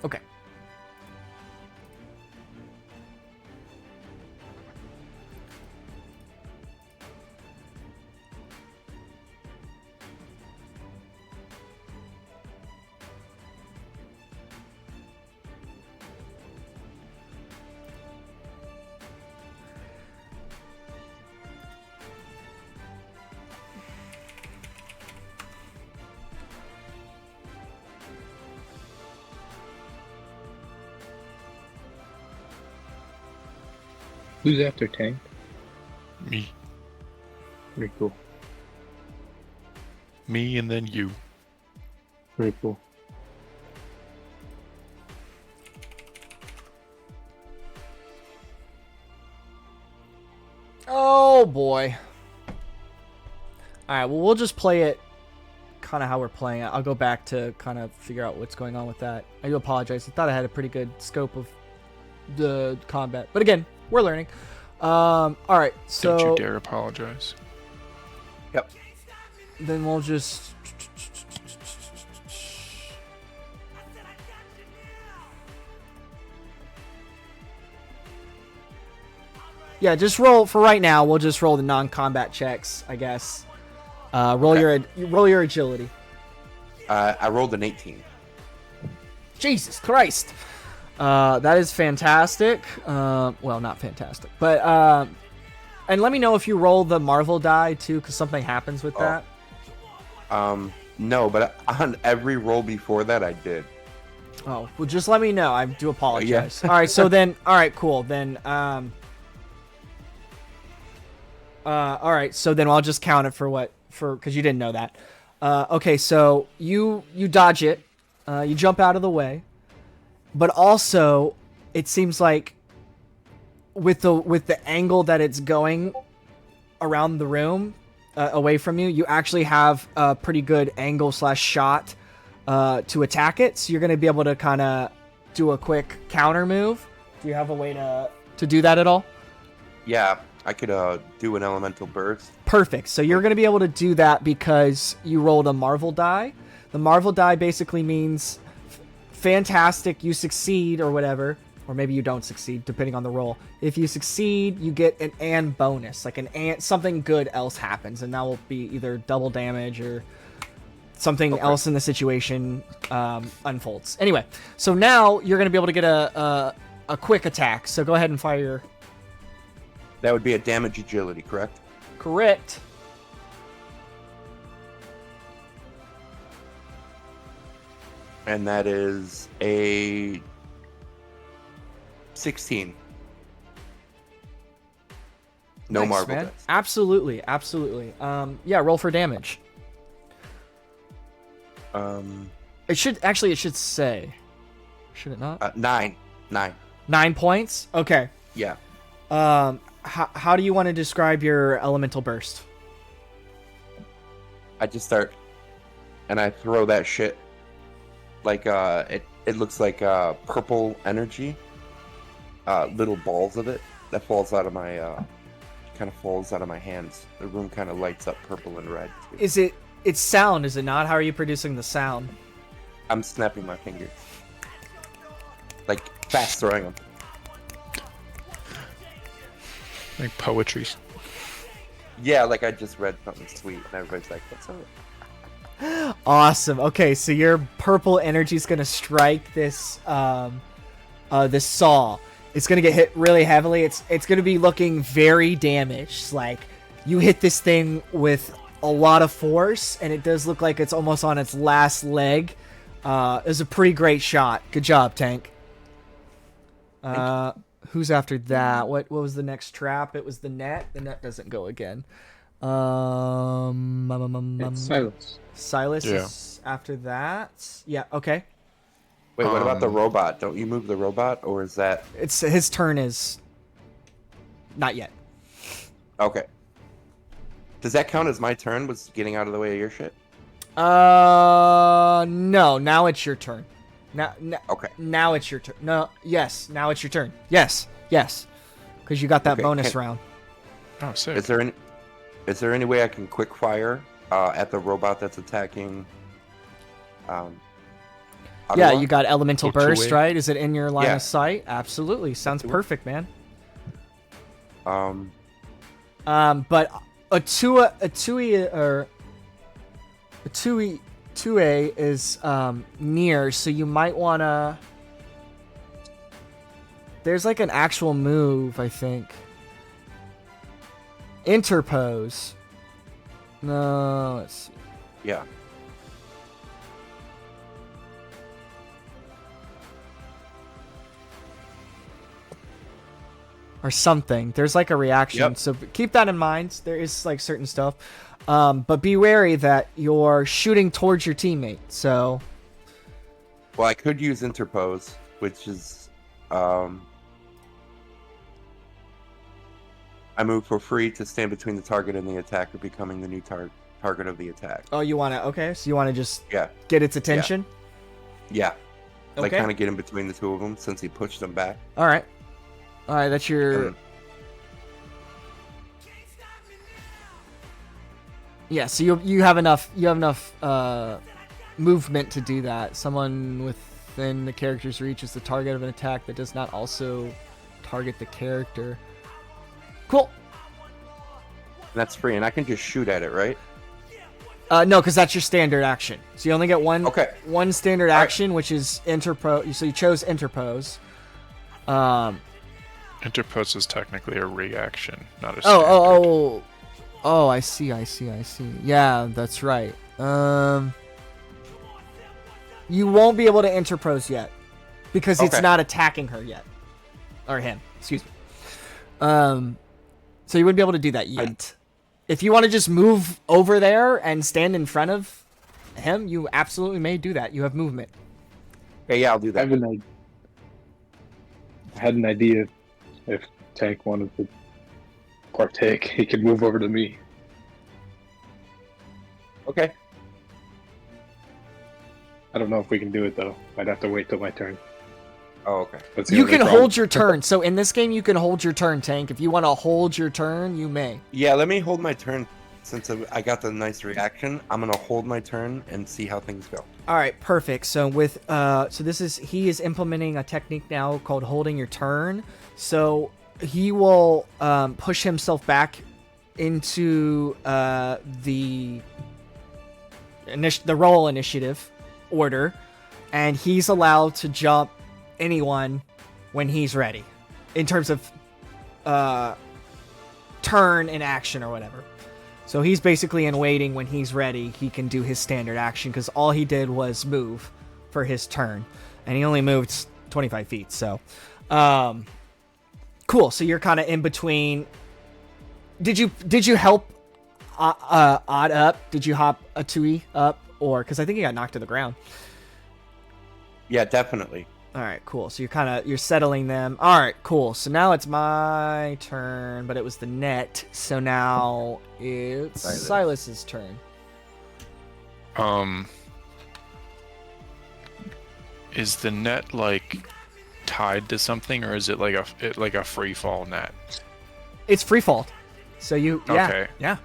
Okay. Who's after Tank? Me. Very cool. Me and then you. Very cool. Oh boy. Alright, well we'll just play it kind of how we're playing it. I'll go back to kind of figure out what's going on with that. I do apologize. I thought I had a pretty good scope of the combat. But again, we're learning. Alright, so... Don't you dare apologize. Yep. Then we'll just... Yeah, just roll, for right now, we'll just roll the non-combat checks, I guess. Roll your agility. I rolled an 18. Jesus Christ. That is fantastic. Well, not fantastic, but and let me know if you roll the Marvel die too, because something happens with that. No, but on every roll before that, I did. Oh, well, just let me know. I do apologize. Yeah. All right, so then, all right, cool. Then, all right, so then I'll just count it because you didn't know that. Okay, so you dodge it, you jump out of the way, but also it seems like with the angle that it's going around the room, away from you, you actually have a pretty good angle / shot to attack it. So you're going to be able to kind of do a quick counter move. Do you have a way to do that at all? Yeah, I could do an elemental burst. Perfect. So you're going to be able to do that because you rolled a Marvel die. The Marvel die basically means fantastic, you succeed or whatever. Or maybe you don't succeed, depending on the roll. If you succeed, you get an and bonus. Like something good else happens. And that will be either double damage or something else in the situation unfolds. Anyway, so now you're going to be able to get a quick attack. So go ahead and fire your... That would be a damage agility, correct? Correct. And that is a 16. No Nice, Marvel man. dice. Absolutely. Yeah, roll for damage. It should say. Should it not? 9. 9 points? Okay. Yeah. How do you want to describe your elemental burst? I just start and I throw that shit like it looks like purple energy. Little balls of it that falls out of my falls out of my hands. The room kind of lights up purple and red too. It's sound, is it not? How are you producing the sound? I'm snapping my fingers. Like fast throwing them. Like poetry. Yeah, like I just read something sweet and everybody's like, what's up? Awesome. Okay, so your purple energy is gonna strike this this saw. It's gonna get hit really heavily. It's gonna be looking very damaged. Like you hit this thing with a lot of force, and it does look like it's almost on its last leg. It was a pretty great shot. Good job, Tank. Who's after that? What was the next trap? It was the net. The net doesn't go again. It's Silas. Silas is after that. Yeah, okay. Wait, what about the robot? Don't you move the robot, or is that... It's his turn is... Not yet. Okay. Does that count as my turn, was getting out of the way of your shit? No, now it's your turn. Okay. Now it's your turn. No, yes, now it's your turn. Yes. Because you got that bonus round. Oh, sick. Is there any way I can quick fire at the robot that's attacking? Yeah, you got elemental burst, away. right? Is it in your line of sight? Absolutely. Sounds perfect, man. But a 2A is near, so you might want to... There's like an actual move, I think. Interpose. No, let's see. Yeah. Or something. There's like a reaction, so keep that in mind. There is like certain stuff. But be wary that you're shooting towards your teammate, so... Well, I could use interpose, which is... I move for free to stand between the target and the attacker, becoming the new target of the attack. Oh, you want to... Okay, so you want to just Yeah. get its attention? Yeah. Like, Okay. kind of get in between the two of them, since he pushed them back. All right, that's your... Yeah, so you have enough movement to do that. Someone within the character's reach is the target of an attack that does not also target the character. Cool. That's free, and I can just shoot at it, right? No, because that's your standard action. So you only get one. Okay. One standard action, which is interpose. So you chose interpose. Interpose is technically a reaction, not a Oh, standard. oh, I see. Yeah, that's right. You won't be able to interpose yet because it's not attacking her yet, or him. Excuse me. So you wouldn't be able to do that yet. If you want to just move over there and stand in front of him, you absolutely may do that. You have movement. Okay, yeah, I'll do that. I had an idea. If Tank wanted to partake, he could move over to me. Okay. I don't know if we can do it though. I'd have to wait till my turn. Oh, okay. You can hold your turn. So in this game, you can hold your turn, Tank. If you want to hold your turn, you may. Yeah, let me hold my turn. Since I got the nice reaction, I'm gonna hold my turn and see how things go. All right, perfect. So with he is implementing a technique now called holding your turn. So he will push himself back into the roll initiative order, and he's allowed to jump anyone when he's ready in terms of turn and action or whatever. So he's basically in waiting. When he's ready, he can do his standard action because all he did was move for his turn, and he only moved 25 feet. So cool. So you're kind of in between. Did you help Odd up? Did you hop a Tui up, or because I think he got knocked to the ground? Yeah, definitely. All right, cool. So you're settling them. All right, cool. So now it's my turn, but it was the net. So now it's Silas's turn. Is the net like tied to something, or is it like a free fall net? It's free fall. So Okay. Yeah.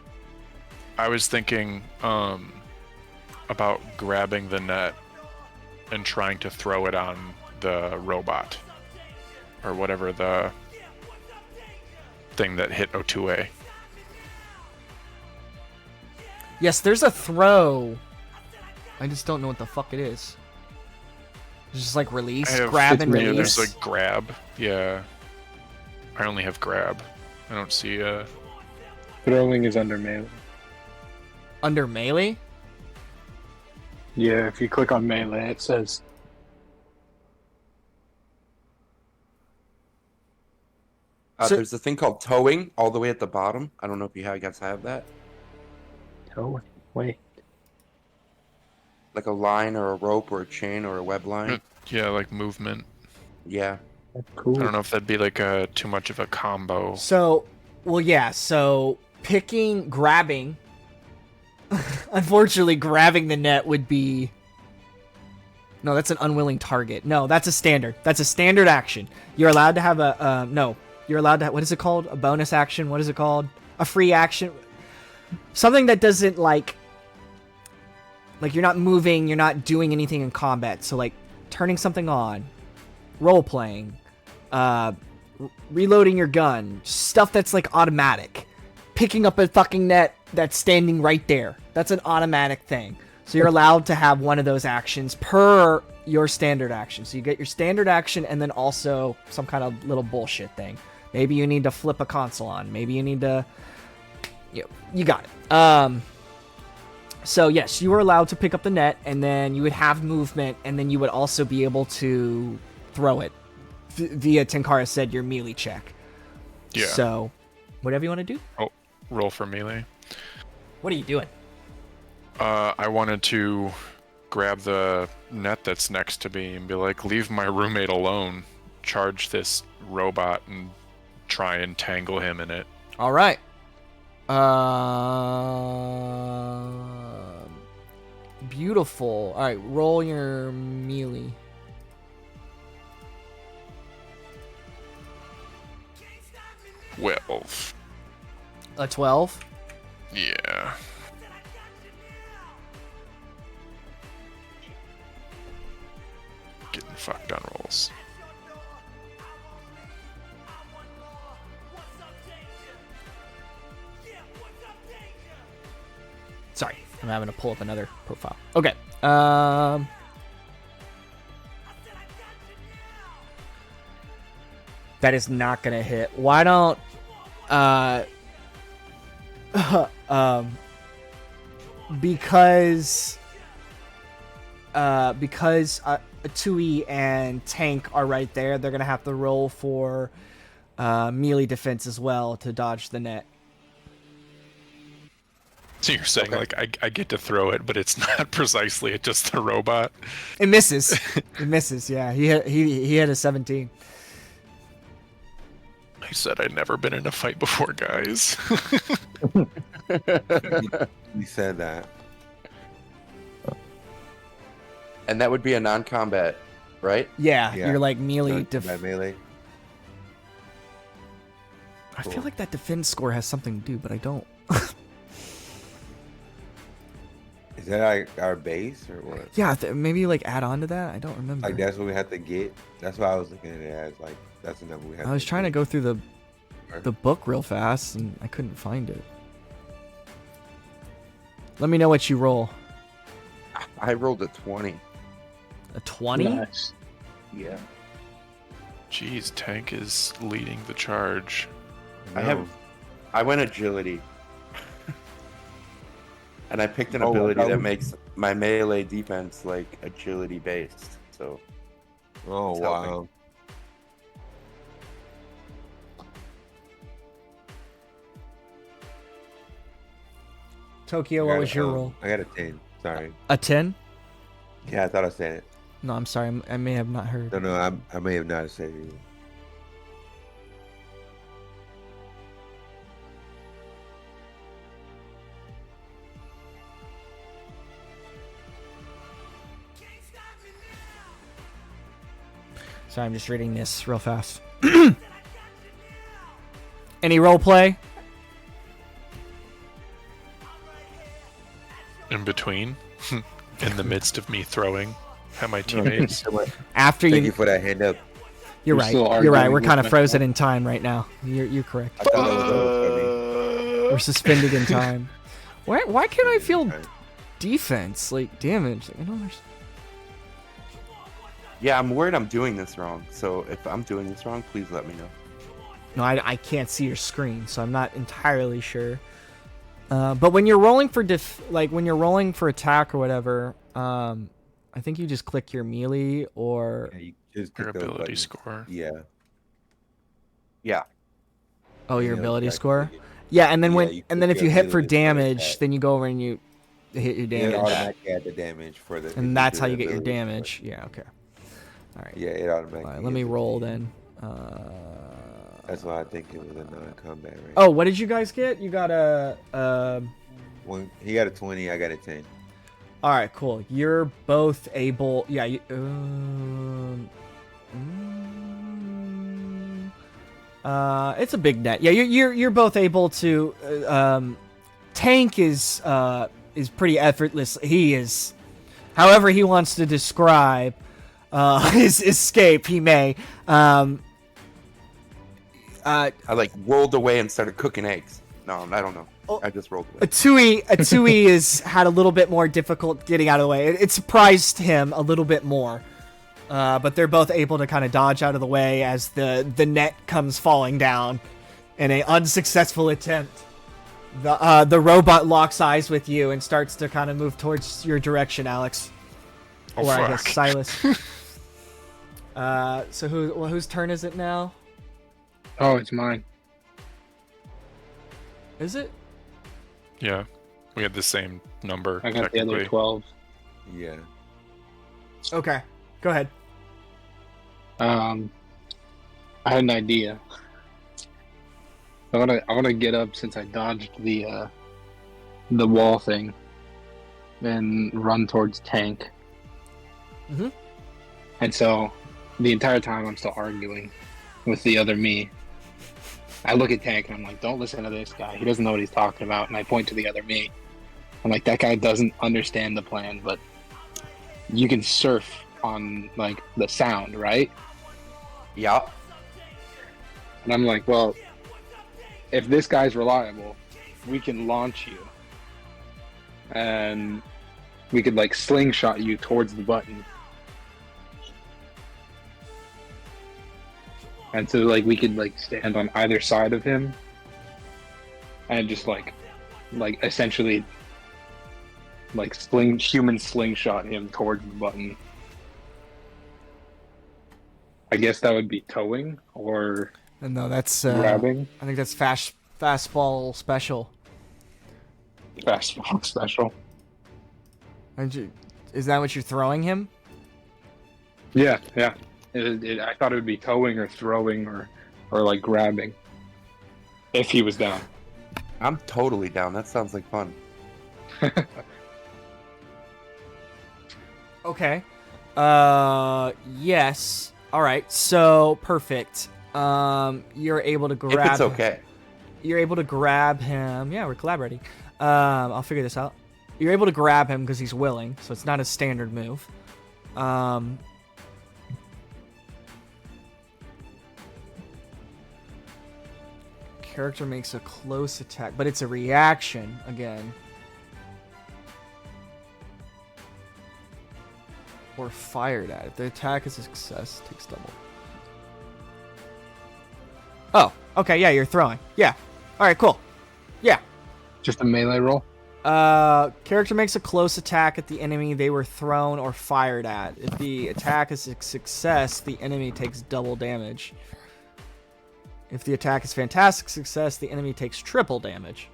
I was thinking about grabbing the net and trying to throw it on the robot or whatever the thing that hit O2A. Yes, there's a throw. I just don't know what the fuck it is. It's just like release, grab and release. There's like grab. Yeah. I only have grab. I don't see Throwing is under melee. Under melee? Yeah, if you click on melee, it says. There's a thing called towing all the way at the bottom. I don't know if you guys have that. Towing? Wait. Like a line or a rope or a chain or a web line. Yeah, like movement. Yeah. That's cool. I don't know if that'd be like too much of a combo. So, grabbing. Unfortunately, grabbing the net would be. No, that's an unwilling target. No, that's a standard. That's a standard action. You're allowed to have a no. You're allowed to have, what is it called? A bonus action? What is it called? A free action? Something that doesn't like you're not moving, you're not doing anything in combat. So like turning something on, role playing, reloading your gun, stuff that's like automatic. Picking up a fucking net that's standing right there. That's an automatic thing. So you're allowed to have one of those actions per your standard action. So you get your standard action and then also some kind of little bullshit thing. Maybe you need to flip a console on. Maybe you need to... You got it. So yes, you were allowed to pick up the net, and then you would have movement, and then you would also be able to throw it via Tenkara said your melee check. Yeah. So whatever you want to do. Oh, roll for melee. What are you doing? I wanted to grab the net that's next to me and be like, leave my roommate alone. Charge this robot and try and tangle him in it. All right. Beautiful. All right, roll your melee. Well. A 12? Yeah. Getting fucked on rolls. Sorry. I'm having to pull up another profile. Okay. That is not gonna hit. Why don't because Tui and Tank are right there, they're gonna have to roll for melee defense as well to dodge the net. So you're saying like I get to throw it, but it's not precisely it's just the robot. It misses. It misses. Yeah, he had a 17. I said I'd never been in a fight before, guys. You said that. And that would be a non-combat, right? Yeah, you're like melee. Melee. I feel like that defense score has something to do, but I don't. Is that like our base or what? Yeah, maybe like add on to that. I don't remember. Like that's what we have to get. That's why I was looking at it as like that's the number we have. I was trying to go through the book real fast and I couldn't find it. Let me know what you roll. I rolled a 20. A 20? Nice. Yeah. Jeez, Tank is leading the charge. I went agility. And I picked an ability that makes my melee defense like agility based. So oh wow. Tokyo, what was your roll? I got a 10. Sorry. A 10? Yeah, I thought I said it. No, I'm sorry. I may have not heard. No, I may have not said it. Sorry, I'm just reading this real fast. Any role play? In between, in the midst of me throwing at my teammates. After Thank you for that hand up. You're right. You're right. We're kind of frozen in time right now. You're correct. I thought it was over. We're suspended in time. Why can't I feel defense like damage? I don't understand. yeah, I'm worried I'm doing this wrong. So if I'm doing this wrong, please let me know. No, I can't see your screen, so I'm not entirely sure. But when you're rolling for when you're rolling for attack or whatever, I think you just click your melee or Yeah, you just Your click those ability buttons. score. Yeah. Yeah. your Yeah, ability exactly. score. Yeah, and then Yeah, when you and then click if you your hit for ability for damage, attack. then you go over and you hit your It damage, automatically add the damage for the. if and that's do how the you get your ability score. damage. Yeah. Okay. All right. Yeah, it automatically. All right. Let me gives it to roll you. then. That's why I think it was a non-combat, right? Oh, what did you guys get? You got a. One, he got a 20, I got a 10. All right, cool. You're both able. Yeah. It's a big net. Yeah, you're both able to. Tank is pretty effortless. He is, however he wants to describe his escape. He may. I like rolled away and started cooking eggs. No, I don't know. I just rolled away. Tui is had a little bit more difficult getting out of the way. It surprised him a little bit more. But they're both able to kind of dodge out of the way as the net comes falling down in an unsuccessful attempt. The robot locks eyes with you and starts to kind of move towards your direction, Alex. Oh, or I fuck. guess Silas. So whose turn is it now? Oh, it's mine. Is it? Yeah, we had the same number. I got the other technically. 12. Yeah. Okay. Go ahead. I had an idea. I wanna get up since I dodged the wall thing, and run towards Tank. Mhm. And so, the entire time I'm still arguing with the other me. I look at Tank and I'm like, "Don't listen to this guy. He doesn't know what he's talking about." And I point to the other me. I'm like, "That guy doesn't understand the plan, but you can surf on like the sound, right?" Yeah. And I'm like, "Well, if this guy's reliable, we can launch you and we could like slingshot you towards the button. And so like we could like stand on either side of him and just like essentially like human slingshot him towards the button. I guess that would be towing or No, that's grabbing. I think that's fastball special. Fastball special. Is that what you're throwing him? Yeah. I thought it would be towing or throwing or like grabbing. If he was down. I'm totally down. That sounds like fun. Okay. Yes. All right. So perfect. You're able to grab. If it's okay. You're able to grab him. Yeah, we're collaborating. I'll figure this out. You're able to grab him because he's willing, so it's not a standard move. Character makes a close attack, but it's a reaction again. Or fired at. If the attack is a success, it takes double. Oh, okay, yeah, you're throwing. Yeah. Alright, cool. Yeah. Just a melee roll? Character makes a close attack at the enemy they were thrown or fired at. If the attack is a success, the enemy takes double damage. If the attack is fantastic success, the enemy takes triple damage.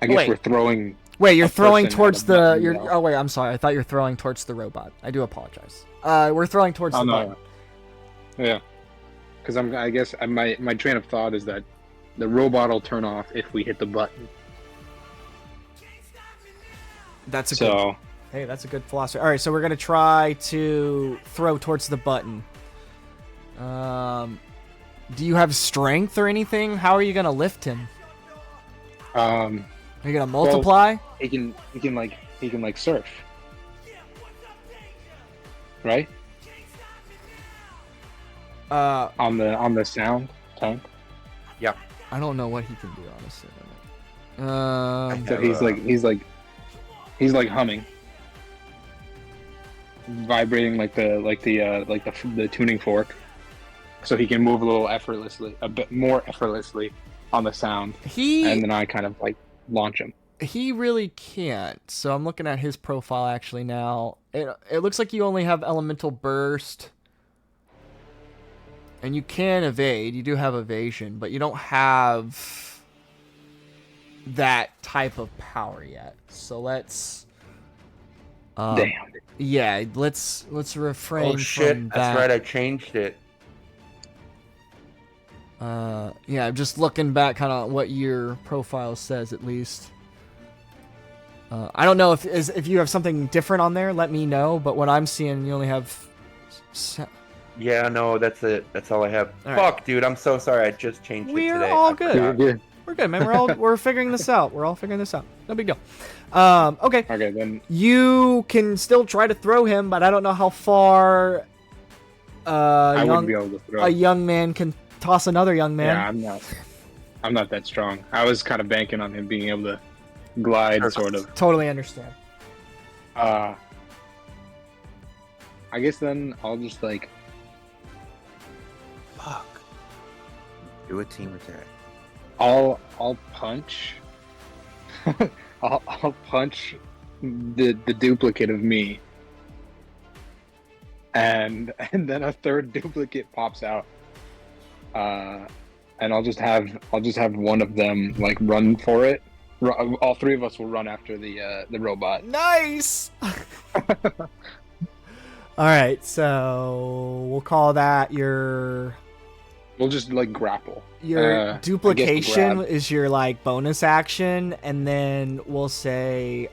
I guess we're throwing. Wait, you're throwing towards the. Button, Oh wait, I'm sorry. I thought you're throwing towards the robot. I do apologize. We're throwing towards the button. Yeah, because I guess my train of thought is that the robot will turn off if we hit the button. That's a good. Hey, that's a good philosophy. All right, so we're gonna try to throw towards the button. Do you have strength or anything? How are you gonna lift him? Are you gonna multiply? Well, he can like surf, right? On the sound tank. Yeah. I don't know what he can do honestly. So he's like humming, vibrating like the tuning fork. So he can move a bit more effortlessly on the sound. And then I kind of like launch him. He really can't. So I'm looking at his profile actually now. It looks like you only have elemental burst. And you can evade. You do have evasion, but you don't have that type of power yet. So let's damn. Yeah, let's refrain Oh shit, from that. that's right, I changed it. Yeah, just looking back kind of what your profile says at least. I don't know if you have something different on there, let me know, but what I'm seeing, you only have... Yeah, no, that's it. That's all I have. All Fuck, right. dude, I'm so sorry. I just changed it today. We're all good. We're good, man. We're figuring this out. We're all figuring this out. No big deal. Okay. Okay, then. You can still try to throw him, but I don't know how far I wouldn't be able to throw. A young man can toss another young man. Yeah, I'm not that strong. I was kind of banking on him being able to glide, sort of. Totally understand. I guess then I'll just like. Fuck. Do a team attack. I'll punch. I'll punch the duplicate of me, and then a third duplicate pops out. And I'll just have one of them like run for it. All three of us will run after the robot. Nice. All right, so we'll call that your. We'll just like grapple. Your duplication is your like bonus action, and then we'll say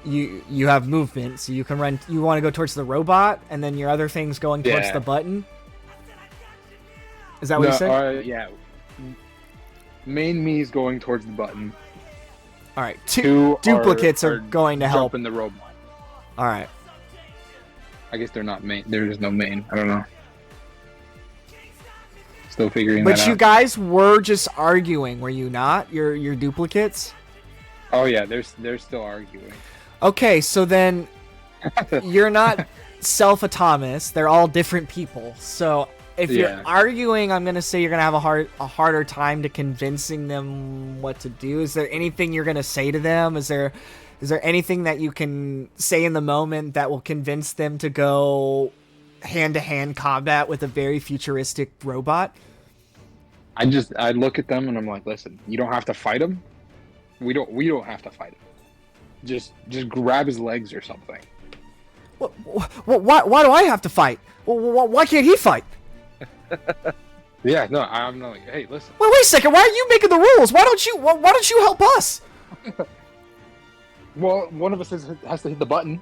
you have movement, so you can run. You want to go towards the robot, and then your other thing's going towards the button. Is that what you said? Yeah. Main me is going towards the button. All right, two duplicates are going to help in the robot. All right. I guess they're not main. There is no main. I don't know. Still figuring But that you out. guys were just arguing, were you not? Your duplicates? Oh yeah, they're still arguing. Okay, so then you're not self-autonomous. They're all different people. So if you're Yeah. arguing, I'm gonna say you're gonna have a harder time to convincing them what to do. Is there anything you're gonna say to them? Is there anything that you can say in the moment that will convince them to go hand-to-hand combat with a very futuristic robot? I look at them and I'm like, listen, you don't have to fight him. We don't have to fight him. Just grab his legs or something. Why do I have to fight? Why can't he fight? Yeah, no, I'm not like, hey, listen. Wait a second. Why are you making the rules? Why don't you help us? Well, one of us has to hit the button.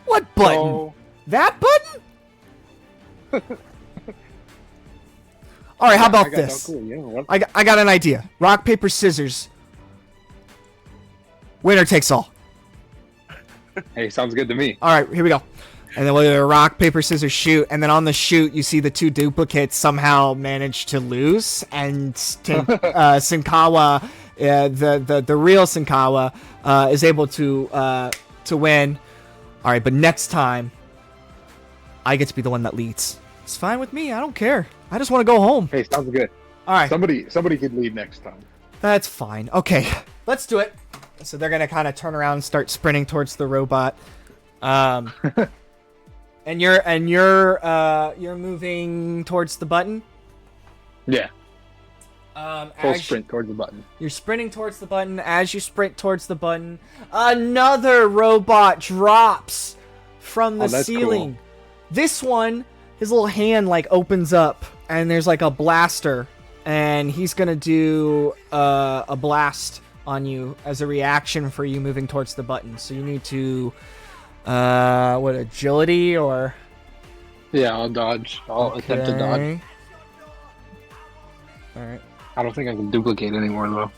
What button? So, That button? All right, how about this? No clue, yeah, what? I got an idea. Rock, paper, scissors. Winner takes all. Hey, sounds good to me. All right, here we go. And then we'll do rock, paper, scissors, shoot. And then on the shoot, you see the two duplicates somehow manage to lose. And Senkawa, the real Senkawa, is able to win. All right, but next time, I get to be the one that leads. It's fine with me. I don't care. I just want to go home. Hey, sounds good. All right. Somebody could lead next time. That's fine. Okay, let's do it. So they're gonna kind of turn around and start sprinting towards the robot. And you're moving towards the button. Yeah. Full As sprint towards the button. you're sprinting towards the button. As you sprint towards the button, another robot drops from the that's ceiling. cool. This one, his little hand like opens up, and there's like a blaster, and he's gonna do a blast on you as a reaction for you moving towards the button. So you need to what, agility or Yeah, I'll dodge. I'll attempt to dodge. Okay. All right. I don't think I can duplicate anymore though.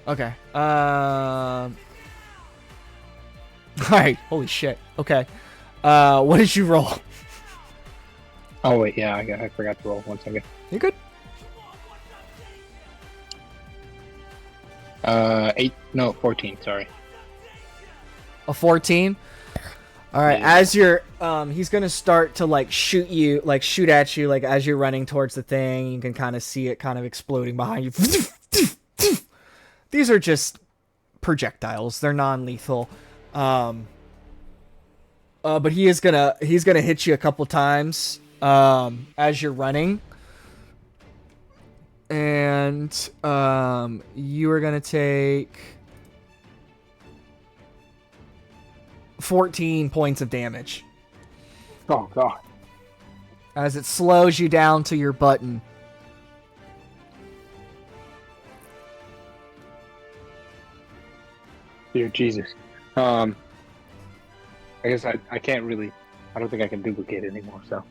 Okay. All right. Holy shit. Okay. What did you roll? Oh wait, yeah, I forgot to roll. 1 second. You good? 14. Sorry. A 14. All right. Yeah. As you're, he's gonna start to like shoot at you, like as you're running towards the thing. You can kind of see it kind of exploding behind you. These are just projectiles. They're non-lethal. But he's gonna hit you a couple times as you're running. And you are gonna take 14 points of damage Oh god. as it slows you down to your button. Dear Jesus. I guess I can't really. I don't think I can duplicate it anymore. So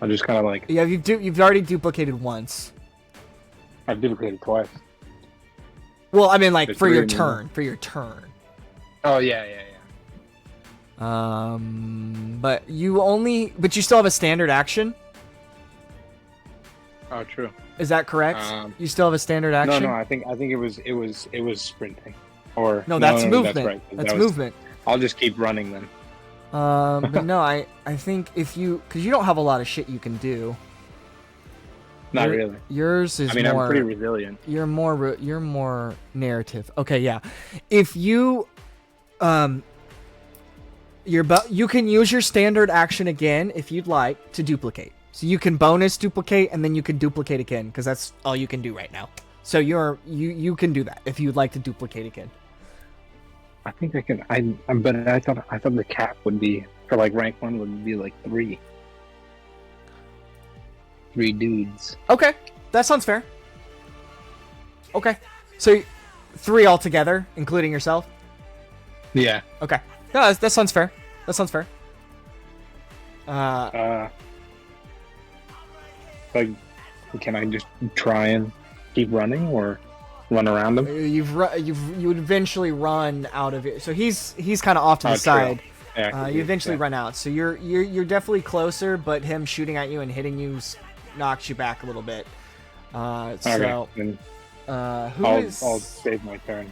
I'll just kind of like. Yeah, you've already duplicated once. I've duplicated twice. Well, I mean, like There's for three your of me. turn. For your turn. Oh yeah. But you still have a standard action. Oh, true. Is that correct? You still have a standard action. No. I think it was sprinting. Or No, that's movement. That's right. That's That was- movement. I'll just keep running then. But no, I think because you don't have a lot of shit you can do. Not Your- really. Yours is I mean, more. I'm pretty resilient. You're more narrative. Okay, yeah. If you you can use your standard action again if you'd like to duplicate. So you can bonus duplicate and then you can duplicate again because that's all you can do right now. So you can do that if you'd like to duplicate again. I think I can. But I thought the cap would be for like rank 1 would be like 3 dudes. Okay, that sounds fair. Okay, so 3 altogether, including yourself. Yeah. Okay, no, that sounds fair. That sounds fair. Like, can I just try and keep running or run around him? You would eventually run out of it. So he's kind of off to the Oh, true. side. You eventually run out, so you're definitely closer, but him shooting at you and hitting you knocks you back a little bit. So, then I'll save my turn.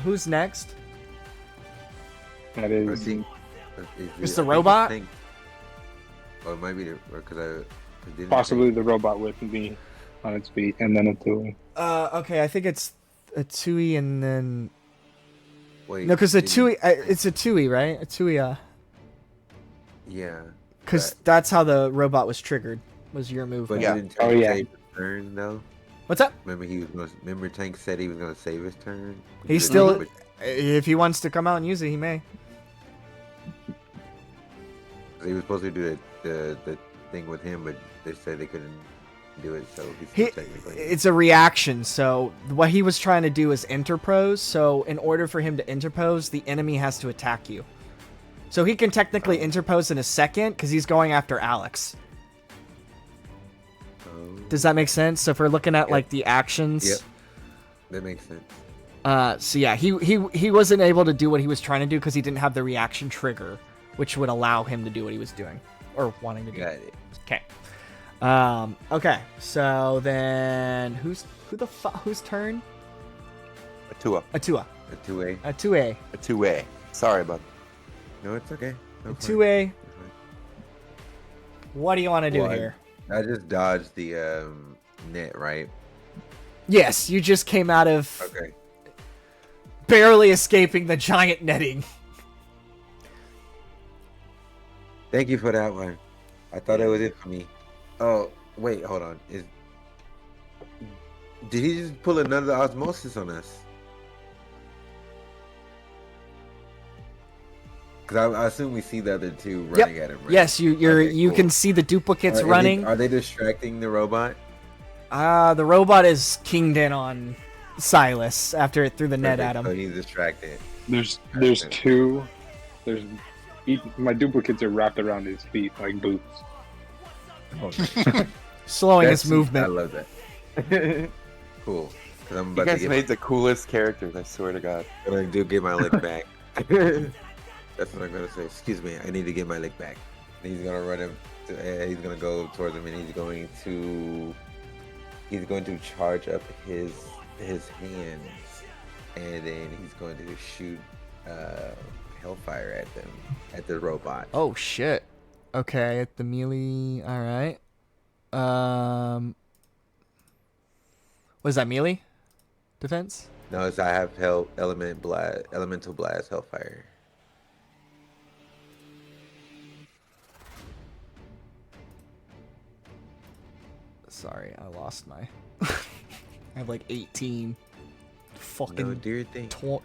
Who's next? That is. It's the robot. Or it might be because possibly the robot with me on its feet, and then a Tui. Okay, I think it's a Tui, and then. Wait. No, because a Tui, it's a Tui, right? A Tui. Yeah. Because that's how the robot was triggered. Was your movement? But didn't Tank save his turn though? What's up? Remember Tank said he was gonna save his turn. He's still. If he wants to come out and use it, he may. He was supposed to do the thing with him, but they said they couldn't do it, so he's technically. It's a reaction, so what he was trying to do is interpose. So in order for him to interpose, the enemy has to attack you. So he can technically interpose in a second because he's going after Alex. Does that make sense? So if we're looking at like the actions, yep, that makes sense. So yeah, he wasn't able to do what he was trying to do because he didn't have the reaction trigger, which would allow him to do what he was doing or wanting to do. Got it. Okay. Okay. So then, whose turn? Atua. A 2A. Sorry, bud. No, it's okay. No, 2A. What do you want to do here? I just dodged the net, right? Yes, you just came out of barely escaping the giant netting. Thank you for that one. I thought that was it for me. Oh, wait, hold on. Did he just pull another osmosis on us? Because I assume we see the other two running at him, right? Yes, you can see the duplicates running. Are they distracting the robot? The robot is kinged in on Silas after it threw the net at him. So he's distracted. There's two. My duplicates are wrapped around his feet like boots. Slowing his movement. I love that. Cool. I'm about you guys made the coolest characters, I swear to God. I'm gonna get my leg back. That's what I'm gonna say. Excuse me, I need to get my leg back. He's gonna run him. He's gonna go towards him, and he's going to charge up his hands, and then he's going to shoot hellfire at the robot. Oh shit. Okay, at the melee. All right. Was that melee defense? No, I have elemental blast, hellfire. Sorry, I lost my. I have like 18 fucking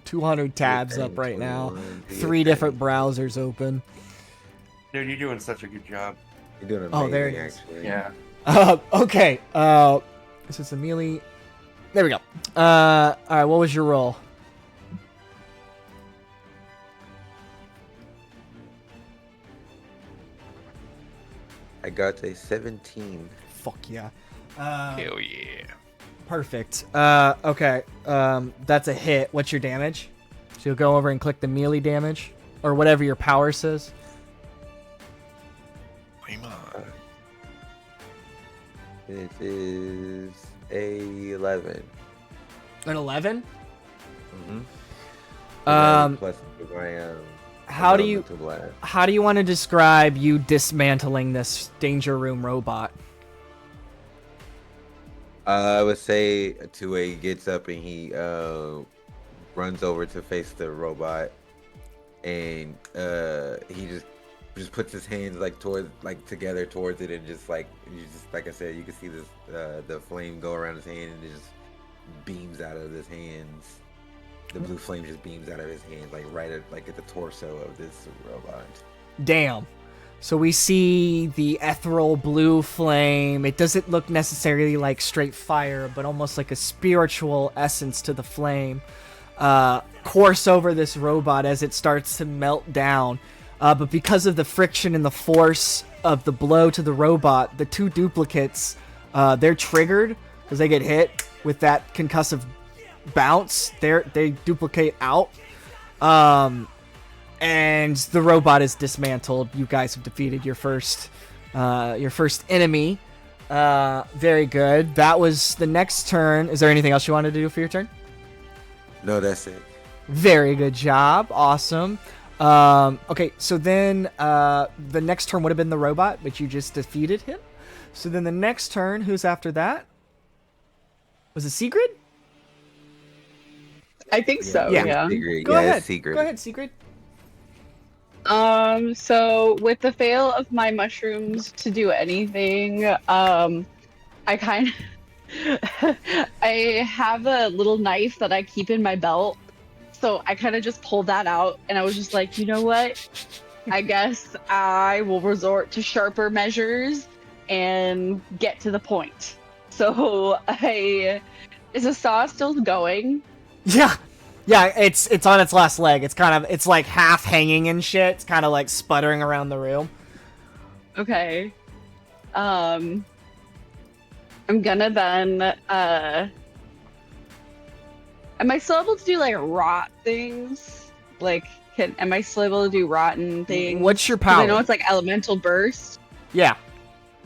200 tabs up right now. 3 different browsers open. Dude, you're doing such a good job. You're doing amazing, there it is. actually. Yeah. Okay. This is a melee. There we go. All right. What was your roll? I got a 17. Fuck yeah. Hell yeah. Perfect. Okay. That's a hit. What's your damage? So you'll go over and click the melee damage or whatever your power says. It is a 11. An 11? Mm-hmm. Plus my how do you want to describe you dismantling this danger room robot? I would say 2A gets up and he runs over to face the robot, and he just puts his hands together towards it, and just like I said, you can see this the flame go around his hand, and it just beams out of his hands. The blue flame just beams out of his hand, at the torso of this robot. Damn. So we see the ethereal blue flame. It doesn't look necessarily like straight fire, but almost like a spiritual essence to the flame. Course over this robot as it starts to melt down. But because of the friction and the force of the blow to the robot, the 2 duplicates, they're triggered because they get hit with that concussive bounce. They duplicate out. and the robot is dismantled. You guys have defeated your first enemy. Very good. That was the next turn. Is there anything else you wanted to do for your turn? No, that's it. Very good job. Awesome. Okay, so then the next turn would have been the robot, but you just defeated him. So then the next turn, who's after that? Was it Sigrid? I think so. Yeah. Sigrid. Go ahead. Sigrid. Go ahead, Sigrid. So with the fail of my mushrooms to do anything, I kind of I have a little knife that I keep in my belt. So I kind of just pulled that out and I was just like, you know what? I guess I will resort to sharper measures and get to the point. So is the saw still going? Yeah, it's on its last leg. It's like half hanging and shit. It's kind of like sputtering around the room. Okay. I'm gonna then am I still able to do like rot things? Like am I still able to do rotten things? What's your 'Cause power? I know it's like elemental burst. Yeah.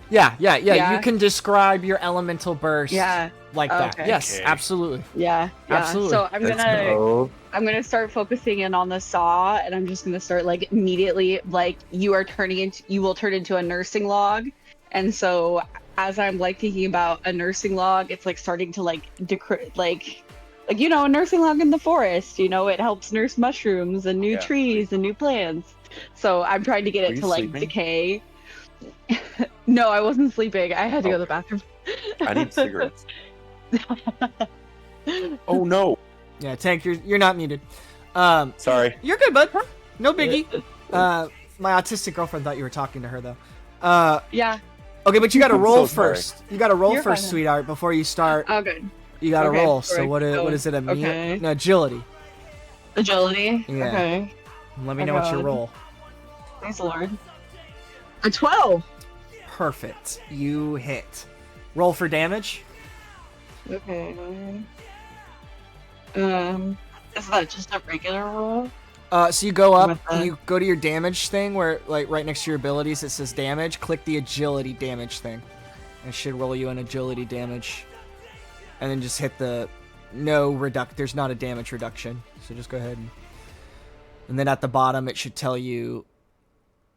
Yeah. You can describe your elemental burst. Yeah. Like that. Okay. Yes, Okay. absolutely. Yeah. Absolutely. So Let's I'm gonna start focusing in on the saw, and I'm just gonna start like immediately like you will turn into a nursing log, and so as I'm like thinking about a nursing log, it's like starting to like like you know, a nursing log in the forest. You know, it helps nurse mushrooms and new trees and new plants. So I'm trying to get it to like decay. No, I wasn't sleeping. I had to go to the bathroom. I need cigarettes. Oh no! Yeah, Tank, you're not muted. Sorry. You're good, bud. No biggie. My autistic girlfriend thought you were talking to her though. Yeah. Okay, but you got to I'm roll so sorry. first. You got to roll You're first, fine. sweetheart, before you start. Oh, good. You got to Okay, roll. So sorry. what is it? Okay. No, agility. Agility. Yeah. Okay. Let me Oh, know what you God. roll. Thanks, Lord. A 12. Perfect. You hit. Roll for damage. Okay. Is that just a regular roll? So you go up With and the- you go to your damage thing where, like, right next to your abilities, it says damage. Click the agility damage thing. And it should roll you an agility damage. And then just hit the there's not a damage reduction. So just go ahead and then at the bottom, it should tell you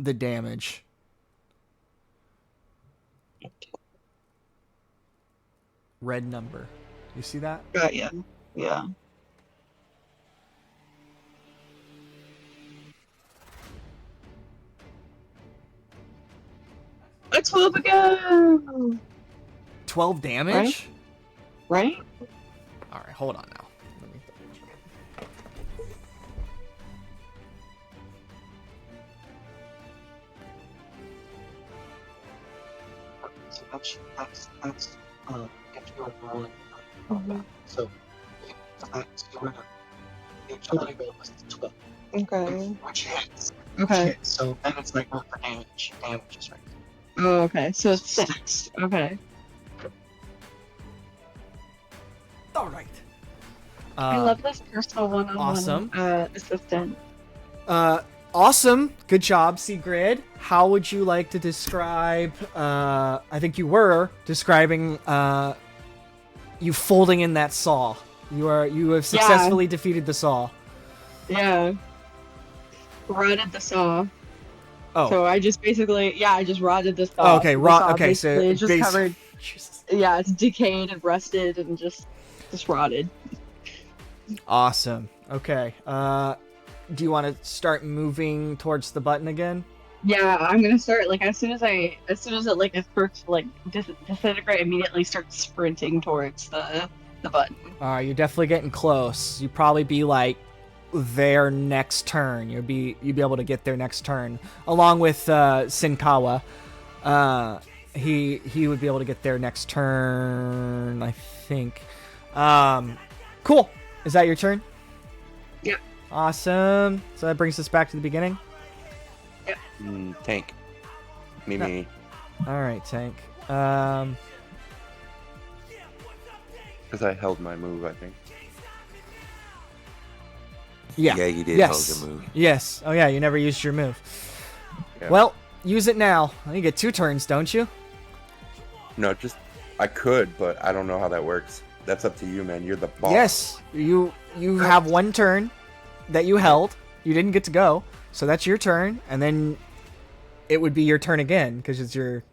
the damage. Red number. You see that? Got you. Yeah. A 12 again. 12 damage? Right? All right, hold on now. Let me- So that's if you're rolling combat. So that's your utility roll was 12, Okay. which hits. Okay. So then it's like roll for damage. Damage is right. Oh, okay. So it's 6. Okay. All right. I love this personal one-on-one awesome. assistant. Awesome. Good job, Sigrid. How would you like to describe, I think you were describing, you folding in that saw. You have successfully defeated the saw. Yeah. Rotted the saw. Oh. So I just basically, I just rotted the saw. Oh, okay, The saw okay, so basically is just base- covered. Yeah, it's decayed and rusted and just rotted. Awesome. Okay. Do you want to start moving towards the button again? Yeah, I'm gonna start like as soon as it like it starts to like disintegrate, immediately start sprinting towards the button. You're definitely getting close. You probably be like their next turn. You'd be able to get their next turn, along with Sinkawa. He would be able to get their next turn, I think. Cool. Is that your turn? Yeah. Awesome. So that brings us back to the beginning. Tank. Me. All right, Tank. Because I held my move, I think. Yeah. Yeah, you did Yes. hold your move. Yes. Oh yeah, you never used your move. Yeah. Well, use it now. You get 2 turns, don't you? No, just I could, but I don't know how that works. That's up to you, man. You're the boss. Yes. You have 1 turn that you held. You didn't get to go, so that's your turn, and then it would be your turn again because it's your.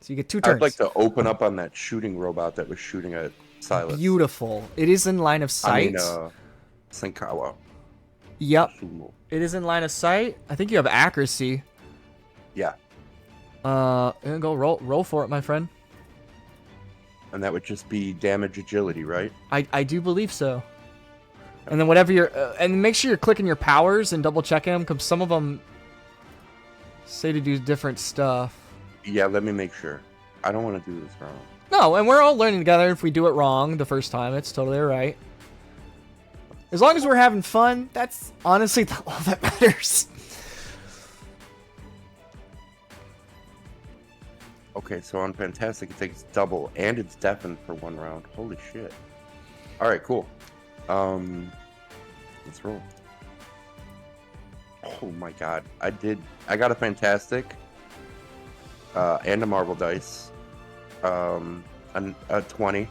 So you get 2 turns. I'd like to open up on that shooting robot that was shooting at Silas. Beautiful. It is in line of sight. Senkawa. Yep. Sumo. It is in line of sight. I think you have accuracy. Yeah. And go roll for it, my friend. And that would just be damage agility, right? I do believe so. And then whatever you're, and make sure you're clicking your powers and double checking them because some of them say to do different stuff. Yeah, let me make sure. I don't want to do this wrong. No, and we're all learning together. If we do it wrong the first time, it's totally alright. As long as we're having fun, that's honestly all that matters. Okay, so on Fantastic, it takes double, and it's deafened for 1 round. Holy shit. Alright, cool. Let's roll. Oh my god. I got a Fantastic, and a Marvel Dice. A 20.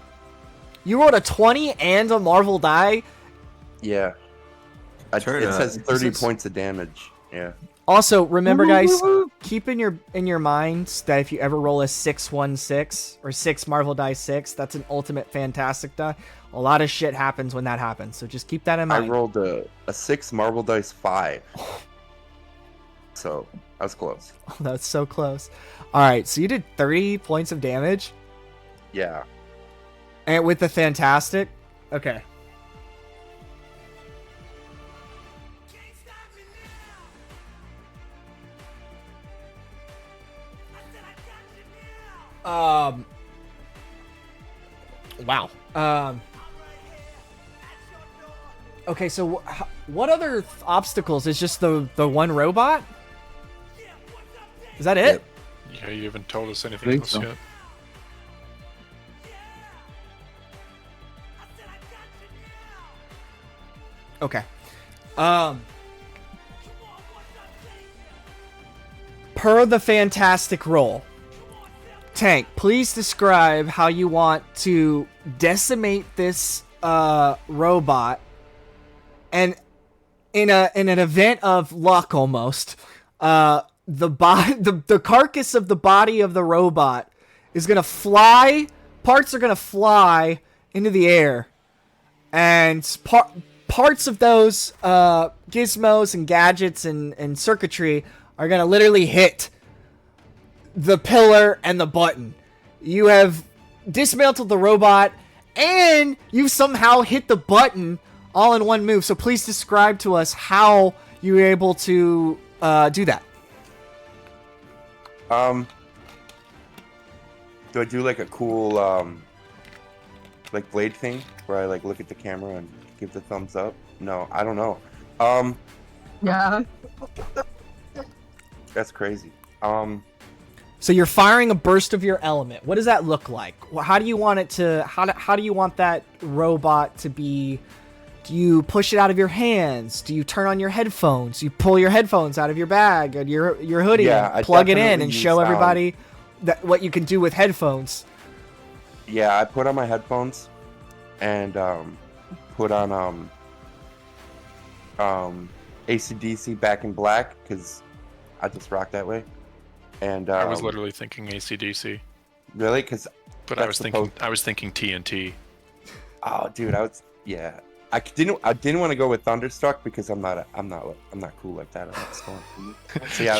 You rolled a 20 and a Marvel die? Yeah. It says 30 points of damage. Yeah. Also, remember, guys, keep in your minds that if you ever roll a 6-1-6 or 6 Marvel die 6, that's an ultimate Fantastic die. A lot of shit happens when that happens, so just keep that in mind. I rolled a 6 Marvel Dice 5. So, I was close. Oh, that's so close. Alright, so you did 30 points of damage? Yeah. And with the Fantastic? Okay. Wow. Okay, so what other obstacles? Is just the one robot? Is that it? Yeah, you haven't told us anything else yet. Okay. Per the Fantastic roll, Tank, please describe how you want to decimate this robot, and in an event of luck, almost, the carcass of the body of the robot is gonna fly. Parts are gonna fly into the air, and parts of those gizmos and gadgets and circuitry are gonna literally hit the pillar and the button. You have dismantled the robot, and you somehow hit the button all in one move. So please describe to us how you were able to do that. Do I do like a cool like blade thing where I like look at the camera and give the thumbs up? No, I don't know. Yeah. That's crazy. So you're firing a burst of your element. What does that look like? How do you want it to? How do you want that robot to be? Do you push it out of your hands? Do you turn on your headphones? Do you pull your headphones out of your bag and your hoodie and plug it in and show everybody that what you can do with headphones? Yeah, I put on my headphones and put on AC/DC Back in Black because I just rock that way. And I was literally thinking AC/DC. Really? Because but I was thinking TNT. Oh, dude, yeah. I didn't want to go with Thunderstruck because I'm not cool like that. I'm not strong. So yeah,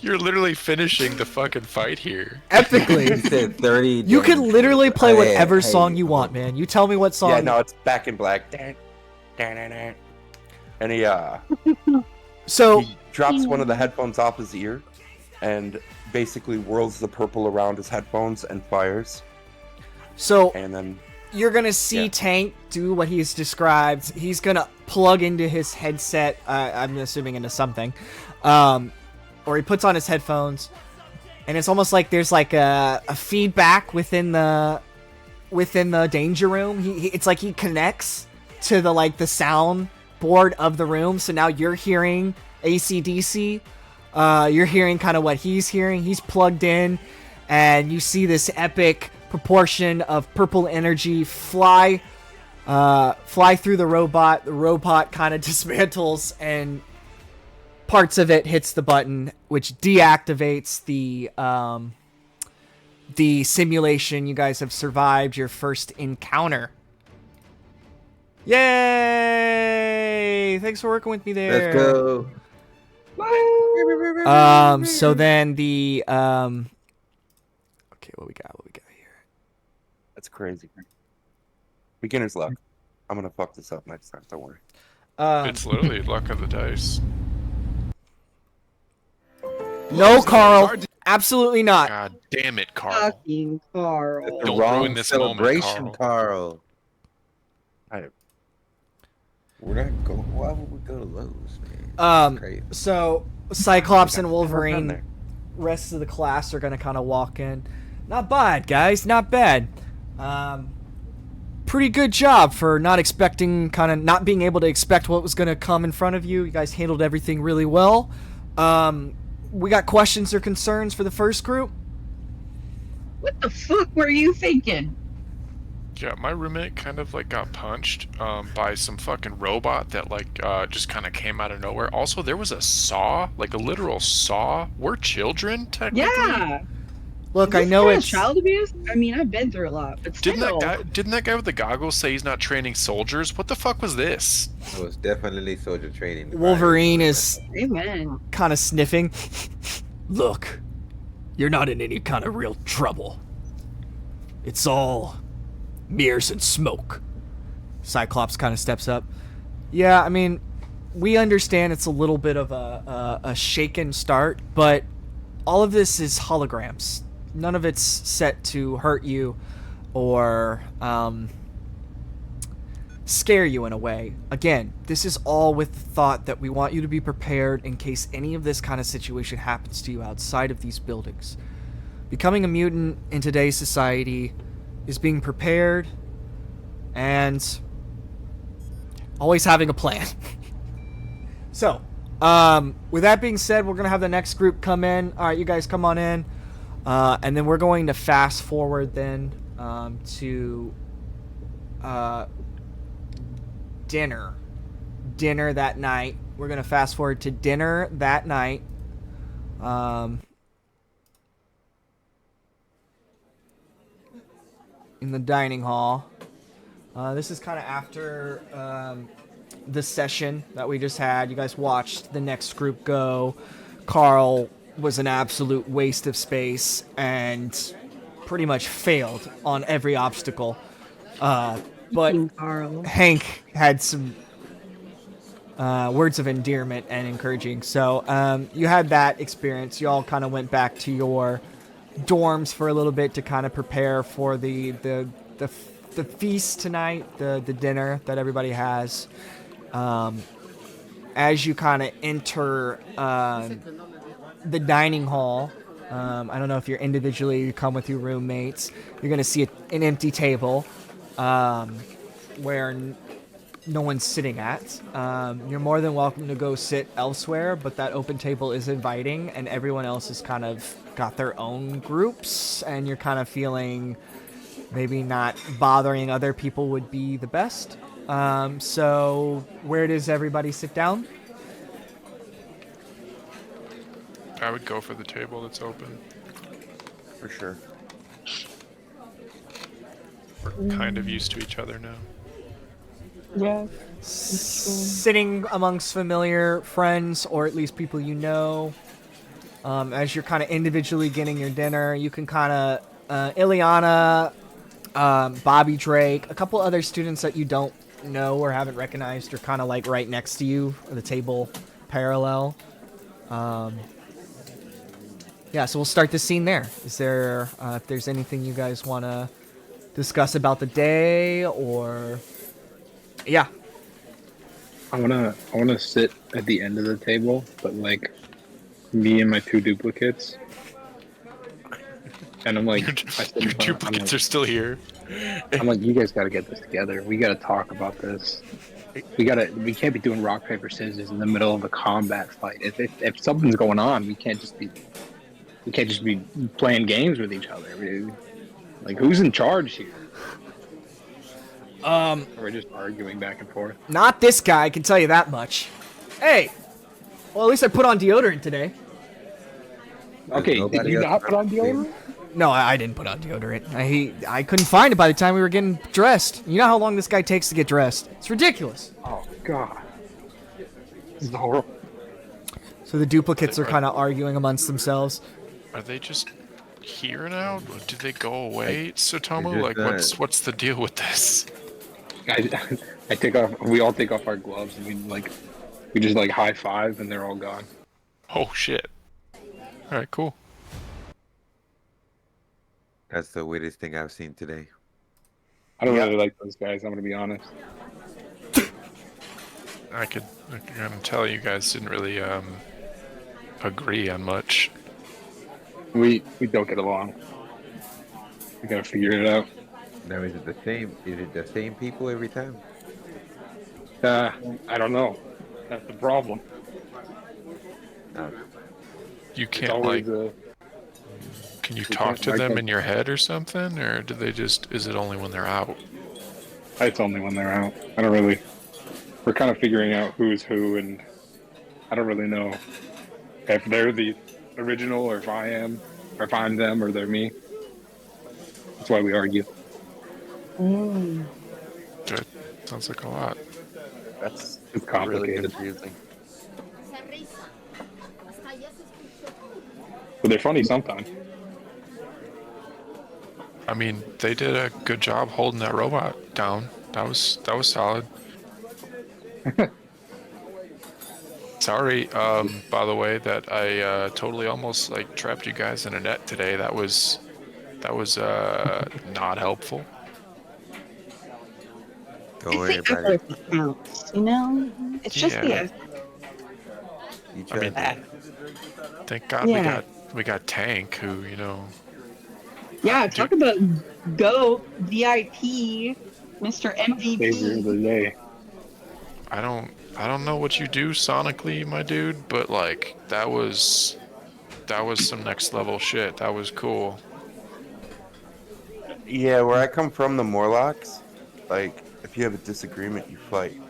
You're literally finishing the fucking fight here. Epically. You said 30. You can literally play whatever song you want, man. You tell me what song. Yeah, no, it's Back in Black. And he he drops one of the headphones off his ear and basically whirls the purple around his headphones and fires. So and then you're gonna see Tank do what he's described. He's gonna plug into his headset. I'm assuming into something, or he puts on his headphones, and it's almost like there's like a feedback within the danger room. It's like he connects to the sound board of the room. So now you're hearing AC/DC. You're hearing kind of what he's hearing. He's plugged in, and you see this epic proportion of purple energy fly through the robot. The robot kind of dismantles, and parts of it hits the button, which deactivates the simulation. You guys have survived your first encounter. Yay! Thanks for working with me there. Let's go. So then the okay, what we got here? That's crazy. Beginner's luck. I'm gonna fuck this up next time. Don't worry. It's literally luck of the dice. No, Carl. Absolutely not. God damn it, Carl. Fucking Carl. Don't Wrong ruin this moment, celebration, Carl. We're not going. Why would we go to Lowe's, man? Great. So Cyclops and Wolverine, rest of the class are gonna kind of walk in. Not bad, guys. Not bad. Pretty good job for not being able to expect what was gonna come in front of you. You guys handled everything really well. We got questions or concerns for the first group? What the fuck were you thinking? Yeah, my roommate kind of like got punched by some fucking robot that like just kind of came out of nowhere. Also, there was a saw, like a literal saw. We're children, technically. Yeah. Look, I know it's child abuse. I mean, I've been through a lot, but still. Didn't that guy with the goggles say he's not training soldiers? What the fuck was this? It was definitely soldier training. Wolverine is Amen. kind of sniffing. Look, you're not in any kind of real trouble. It's all mirrors and smoke. Cyclops kind of steps up. Yeah, I mean, we understand it's a little bit of a shaken start, but all of this is holograms. None of it's set to hurt you or scare you in a way. Again, this is all with the thought that we want you to be prepared in case any of this kind of situation happens to you outside of these buildings. Becoming a mutant in today's society is being prepared and always having a plan. So, with that being said, we're going to have the next group come in. All right, you guys come on in. And then we're going to fast forward then to dinner. Dinner that night. We're going to fast forward to dinner that night. In the dining hall. This is kind of after the session that we just had. You guys watched the next group go. Carl was an absolute waste of space and pretty much failed on every obstacle. But Hank had some words of endearment and encouraging. So you had that experience. You all kind of went back to your dorms for a little bit to kind of prepare for the feast tonight, the dinner that everybody has. As you kind of enter the dining hall, I don't know if you're individually, you come with your roommates, you're going to see an empty table where no one's sitting at. You're more than welcome to go sit elsewhere, but that open table is inviting, and everyone else has kind of got their own groups, and you're kind of feeling maybe not bothering other people would be the best. So where does everybody sit down? I would go for the table that's open. For sure. We're kind of used to each other now. Yeah. Sitting amongst familiar friends, or at least people you know. As you're kind of individually getting your dinner, you can kind of Ileana, Bobby Drake, a couple other students that you don't know or haven't recognized are kind of like right next to you, or the table parallel. Yeah, so we'll start the scene there. Is there, if there's anything you guys want to discuss about the day, or yeah. I wanna sit at the end of the table, but like me and my two duplicates. And I'm like, your duplicates are still here. I'm like, you guys got to get this together. We got to talk about this. We can't be doing rock paper scissors in the middle of a combat fight. If something's going on, we can't just be playing games with each other. Like, who's in charge here? Or we're just arguing back and forth. Not this guy, I can tell you that much. Hey! Well, at least I put on deodorant today. Okay, did you not put on deodorant? No, I didn't put on deodorant. I couldn't find it by the time we were getting dressed. You know how long this guy takes to get dressed? It's ridiculous. Oh, God. This is horrible. So the duplicates are kind of arguing amongst themselves. Are they just here now? Did they go away, Sotomo? Like, what's the deal with this? I take off. We all take off our gloves and we just like high five and they're all gone. Oh shit! All right, cool. That's the weirdest thing I've seen today. I don't really like those guys. I'm gonna be honest. I can tell you guys didn't really agree on much. We don't get along. We gotta figure it out. Now is it the same? Is it the same people every time? I don't know. That's the problem. You can't like. Can you talk to them in your head or something, or do they just? Is it only when they're out? It's only when they're out. I don't really. We're kind of figuring out who's who, and I don't really know if they're the original or if I am, or if I'm them or they're me. That's why we argue. Good. Sounds like a lot. That's It's complicated. really confusing. But they're funny sometimes. I mean, they did a good job holding that robot down. That was solid. Sorry, by the way, that I totally almost like trapped you guys in a net today. That was not helpful. Don't worry about it. You know, it's just the effort. You I mean, tried. thank God we got Tank, who Yeah, talk about go VIP, Mr. Xavier MVP. the day. I don't know what you do sonically, my dude, but like that was some next level shit. That was cool. Yeah, where I come from, the Morlocks, like, if you have a disagreement, you fight.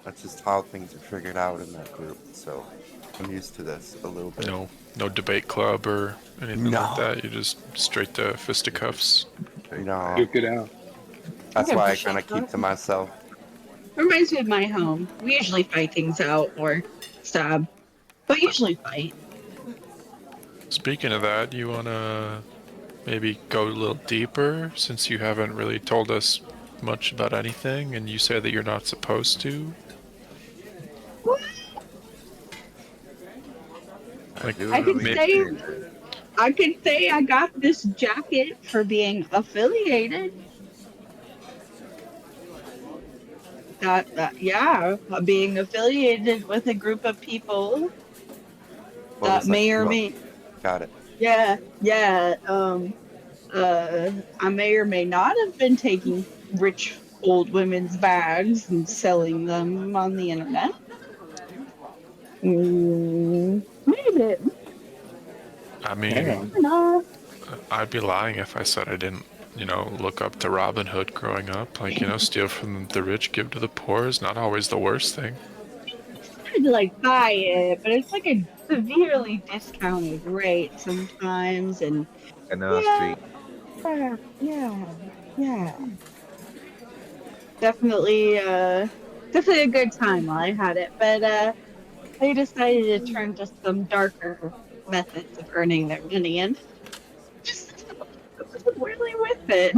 That's just how things are figured out in that group, so I'm used to this a little bit. No debate club or anything No. like that. You just straight to fisticuffs. No, Duke it out. that's Yeah, why I for kind of sure. keep to myself. Reminds me of my home. We usually fight things out or stab, but usually fight. Speaking of that, you wanna maybe go a little deeper since you haven't really told us much about anything, and you say that you're not supposed to. Like, I could say I got this jacket for being affiliated. Being affiliated with a group of people Well, that it's may like, or well, may got it. I may or may not have been taking rich old women's bags and selling them on the internet. Maybe. I mean, No. I'd be lying if I said I didn't, look up to Robin Hood growing up. Like, steal from the rich, give to the poor is not always the worst thing. I'd like buy it, but it's like a severely discounted rate sometimes, and Canal yeah, Street. yeah. Definitely a good time while I had it, but they decided to turn to some darker methods of earning their money, and just wasn't really with it.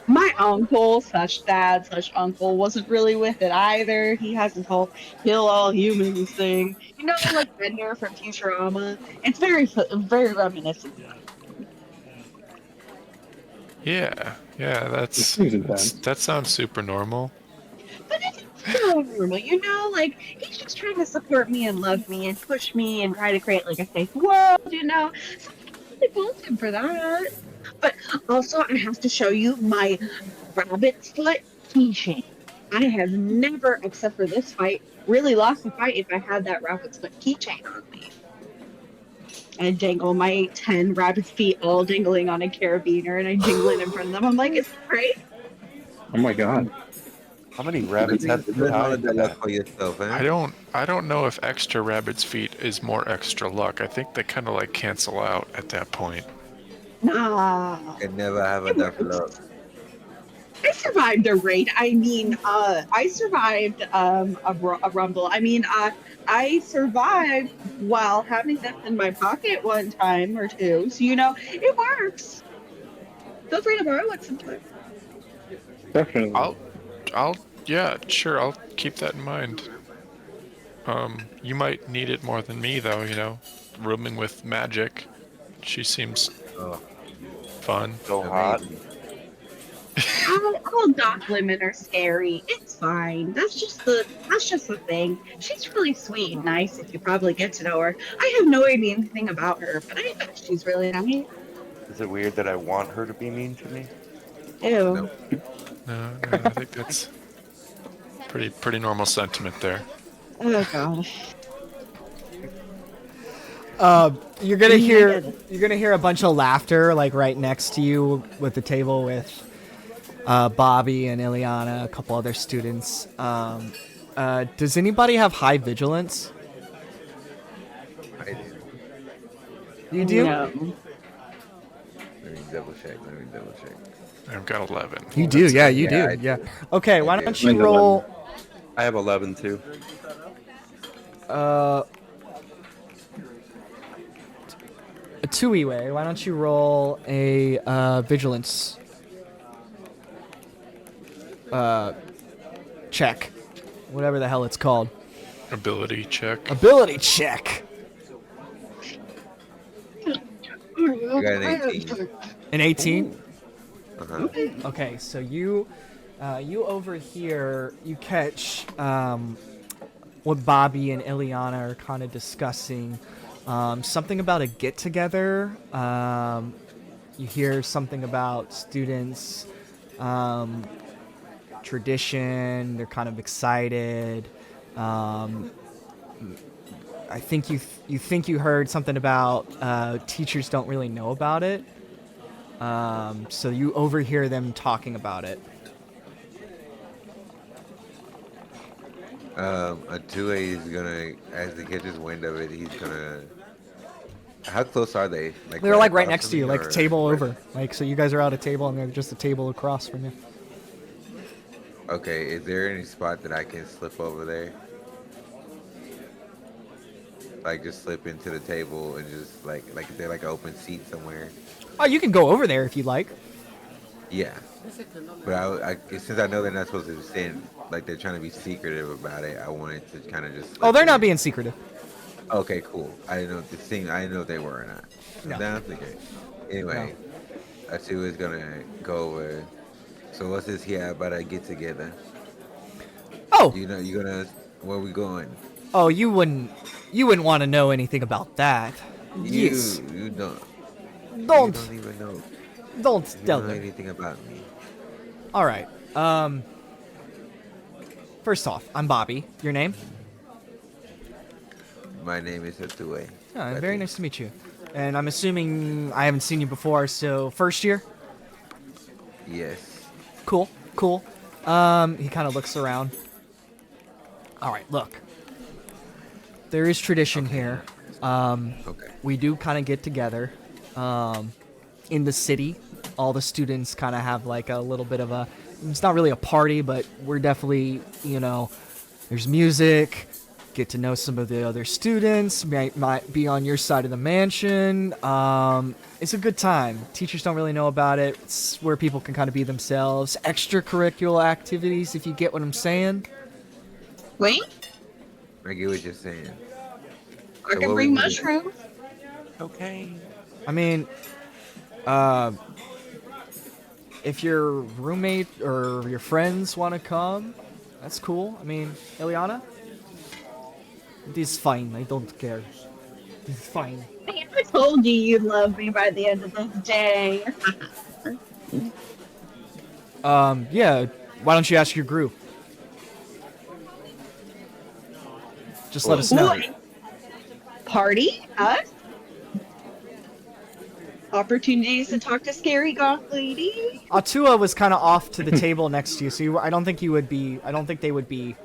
My uncle slash dad slash uncle wasn't really with it either. He has this whole kill all humans thing. Like Bender from Futurama. It's very reminiscent. Yeah, that sounds super normal. But it's so normal, like, he's just trying to support me and love me and push me and try to create, like, a safe world, So I fault him for that. But also, I have to show you my rabbit's foot keychain. I have never, except for this fight, really lost a fight if I had that rabbit's foot keychain on me. I dangle my 10 rabbit's feet all dangling on a carabiner and I jingle it in front of them. I'm like, is it great? Oh my god. How many rabbits have to Doing all die of for that luck that? for yourself, huh? I don't know if extra rabbit's feet is more extra luck. I think they kind of like cancel out at that point. Nah. Can never have It enough works. luck. I survived a raid. I mean, I survived a rumble. I mean, I survived while having this in my pocket one time or two. So, it works. Feel free to borrow it sometime. Definitely. Yeah, sure, I'll keep that in mind. You might need it more than me, though, rooming with Magic. She seems fun. So hot. All dock women are scary. It's fine. That's just the thing. She's really sweet and nice if you probably get to know her. I have no idea anything about her, but I bet she's really nice. Is it weird that I want her to be mean to me? Ew. No. No, I think that's pretty normal sentiment there. Oh gosh. You're gonna hear a bunch of laughter like right next to you with the table with Bobby and Ileana, a couple other students. Does anybody have high vigilance? I do. You do? No. Let me double check. I've got 11. You do, yeah, you Yeah, do, I yeah. do. Okay, why I don't do. you Mine's roll? I have 11 too. A 2-way. Why don't you roll a vigilance check, whatever the hell it's called. Ability check. Ability check. You got an 18. An 18. Uh-huh. Okay, so you over here, you catch what Bobby and Ileana are kind of discussing. Something about a get-together. You hear something about students, tradition. They're kind of excited. I think you think you heard something about teachers don't really know about it. So you overhear them talking about it. A 2A is gonna, as he catches wind of it, he's gonna. How close are they? They're like right across next from to you, me, like or table right- over. Like, so you guys are at a table and they're just a table across from you. Okay, is there any spot that I can slip over there? Like just slip into the table and just like is there like an open seat somewhere? Oh, you can go over there if you'd like. Yeah. But I since I know they're not supposed to stand, like they're trying to be secretive about it, I wanted to kind of just. Oh, they're not slip being secretive. in. Okay, cool. I didn't know if the thing. I didn't know if they were or not. No. That's okay. Anyway, I see who's gonna go over. So what's this here about a get together? Oh, You gonna where we going? oh, you wouldn't want to know anything about that. Yes. You don't. Don't You don't even know. don't You tell don't know them. anything about me. All right. First off, I'm Bobby. Your name? My name is Hatue. Oh, very nice to meet you. And I'm assuming I haven't seen you before, so first year? Yes. Cool. He kind of looks around. All right, look. There is tradition here. Okay. We do kind of get together in the city. All the students kind of have like a little bit of a, it's not really a party, but we're definitely, there's music, get to know some of the other students, might be on your side of the mansion. It's a good time. Teachers don't really know about it. It's where people can kind of be themselves. Extracurricular activities, if you get what I'm saying. Wait, I get what you're saying. I So can what bring we do- mushrooms. Okay. I mean, if your roommate or your friends want to come, that's cool. I mean, Ileana, it is fine. I don't care. It's fine. I told you you'd love me by the end of this day. Yeah. Why don't you ask your group? just let us know. Party? Us? Opportunities to talk to scary goth lady? Atua was kind of off to the table next to you, so I don't think you would be. I don't think they would be.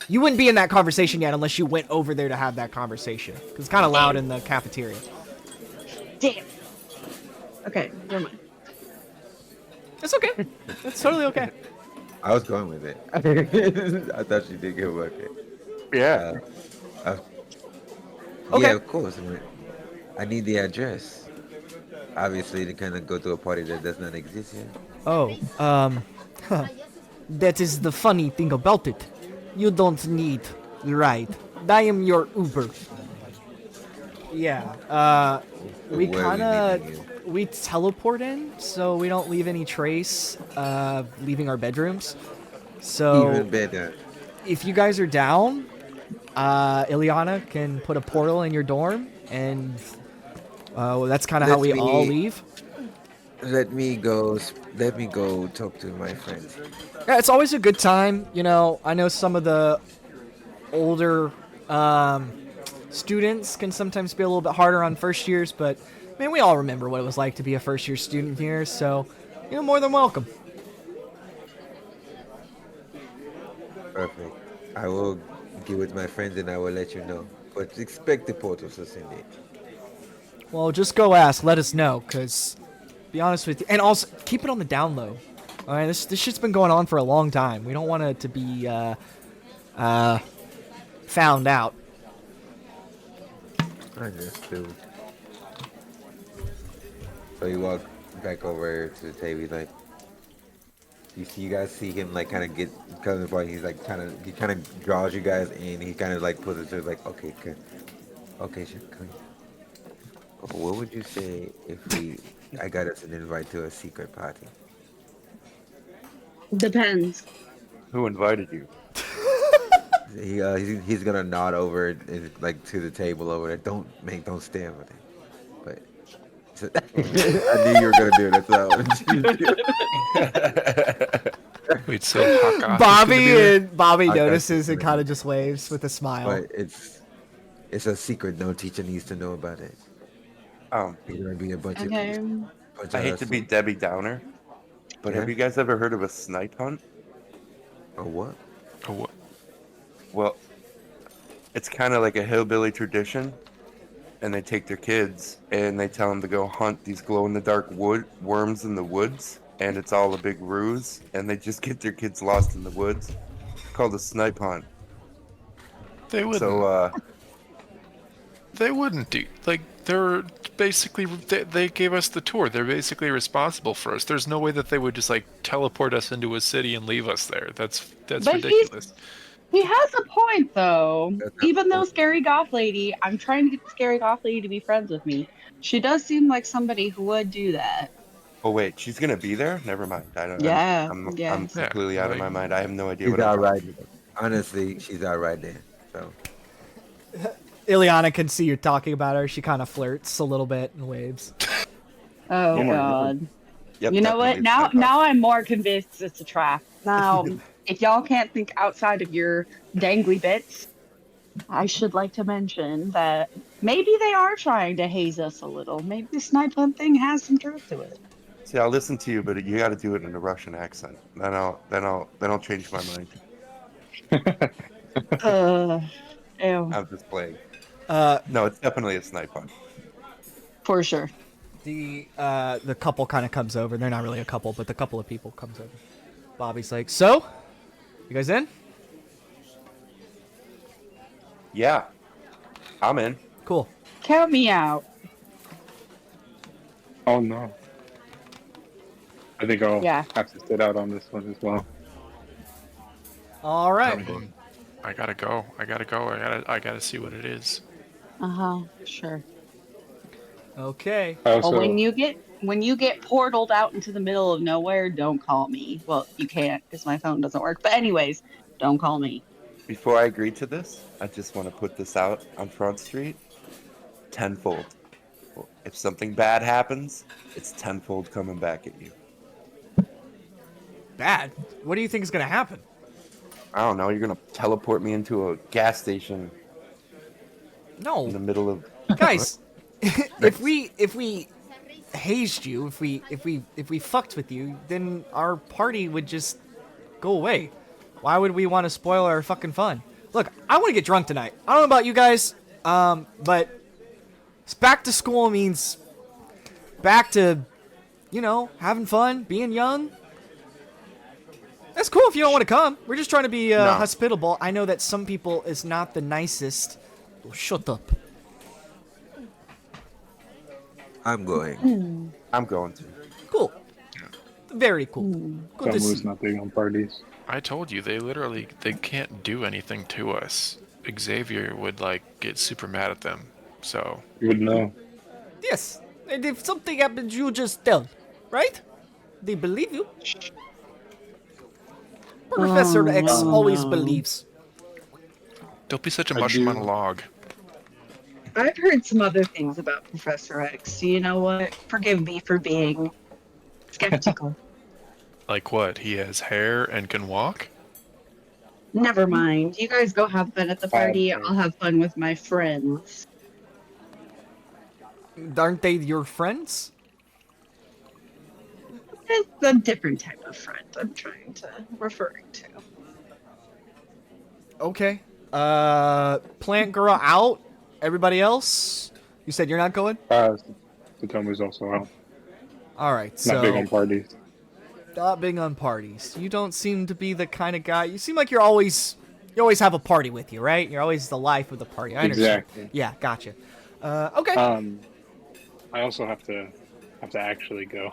You wouldn't be in that conversation yet unless you went over there to have that conversation. Because it's kind of loud in the cafeteria. Damn. Okay, never mind. It's okay. It's totally okay. I was going with it. I thought you did get with it. Yeah. Okay. Yeah, of course. I need the address. Obviously, to kind of go to a party that does not exist yet. Oh, that is the funny thing about it. You don't need ride. I am your Uber. Yeah, we Where are kind meeting you? of, we teleport in, so we don't leave any trace, leaving our bedrooms. So, Even better. if you guys are down, Ileana can put a portal in your dorm, and that's kind of how we all leave. Let me go talk to my friends. Yeah, it's always a good time. You know, I know some of the older students can sometimes be a little bit harder on first years, but man, we all remember what it was like to be a first year student here, so you're more than welcome. Perfect. I will get with my friends and I will let you know. But expect the portals to send it. Well, just go ask, let us know, because, be honest with you, and also, keep it on the down low. Alright, this shit's been going on for a long time. We don't want it to be, found out. Understood. So you walk back over to the table, he's like, you guys see him like kind of get coming apart. He's like he kind of draws you guys in. He kind of like puts it to like, okay, good, okay, sure, come here. What would you say if I got us an invite to a secret party? Depends. Who invited you? He's gonna nod over like to the table over there. Don't stare over there. But I knew you were gonna do it. That's all. Wait, so Haka Bobby notices and kind of just waves with a smile. But it's a secret. No teacher needs to know about it. There's gonna be a bunch of people. I hate to be Debbie Downer, but have you guys ever heard of a snipe hunt? A what? A what? Well, it's kind of like a hillbilly tradition, and they take their kids and they tell them to go hunt these glow-in-the-dark worms in the woods, and it's all a big ruse, and they just get their kids lost in the woods. It's called a snipe hunt. They wouldn't. So, they wouldn't do like they're basically they gave us the tour. They're basically responsible for us. There's no way that they would just like teleport us into a city and leave us there. That's But ridiculous. He has a point, though. Even though Scary Goth Lady, I'm trying to get the Scary Goth Lady to be friends with me. She does seem like somebody who would do that. oh wait, she's gonna be there? Never mind. I don't. Yeah, I'm yeah. completely out of my mind. I have no idea She's what I'm all right. talking about. Honestly, she's all right there. So Ileana can see you're talking about her. She kind of flirts a little bit and waves. Oh Yeah. God. Yep, You know what? definitely Now I'm more convinced it's a trap. Now, if y'all can't think outside of your dangly bits, I should like to mention that maybe they are trying to haze us a little. Maybe the snipe hunt thing has some truth to it. See, I'll listen to you, but you got to do it in a Russian accent. Then I'll change my mind. Ew, I'm just playing. Uh, No, it's definitely a snipe hunt. for sure. The couple kind of comes over. They're not really a couple, but the couple of people comes over. Bobby's like, so, you guys in? Yeah, I'm in. Cool. Count me out. Oh no. I think I'll Yeah. have to sit out on this one as well. All right. I gotta go. I gotta see what it is. Sure. Okay. Well, when you get portaled out into the middle of nowhere, don't call me. Well, you can't because my phone doesn't work. But anyways, don't call me. Before I agree to this, I just want to put this out on Front Street. Tenfold. If something bad happens, it's tenfold coming back at you. Bad. What do you think is gonna happen? I don't know. You're gonna teleport me into a gas station in No, the middle of. guys. if we hazed you, if we fucked with you, then our party would just go away. Why would we want to spoil our fucking fun? Look, I want to get drunk tonight. I don't know about you guys, but back to school means back to, having fun, being young. That's cool if you don't want to come. We're just trying to be hospitable. I know that some people is not the nicest. Oh, shut up. I'm going. I'm going to. Cool. Very cool. Good to Tomu's see. not big on parties. I told you, they can't do anything to us. Xavier would, get super mad at them, so... You would know. Yes. And if something happens, you just tell. Right? They believe you. Professor X always believes. Don't be such a I mush do. monologue. I've heard some other things about Professor X. So you know what? Forgive me for being skeptical. Like what? He has hair and can walk? Never mind. You guys go have fun at the party. I'll have fun with my friends. Aren't they your friends? It's a different type of friend I'm trying to referring to. Okay. Plant girl out. Everybody else? You said you're not going? Tomu's also out. All right. So Not big on parties. not big on parties. You don't seem to be the kind of guy. You seem like you always have a party with you, right? You're always the life of the party. I understand. Exactly. Yeah, gotcha. Okay. I also have to actually go.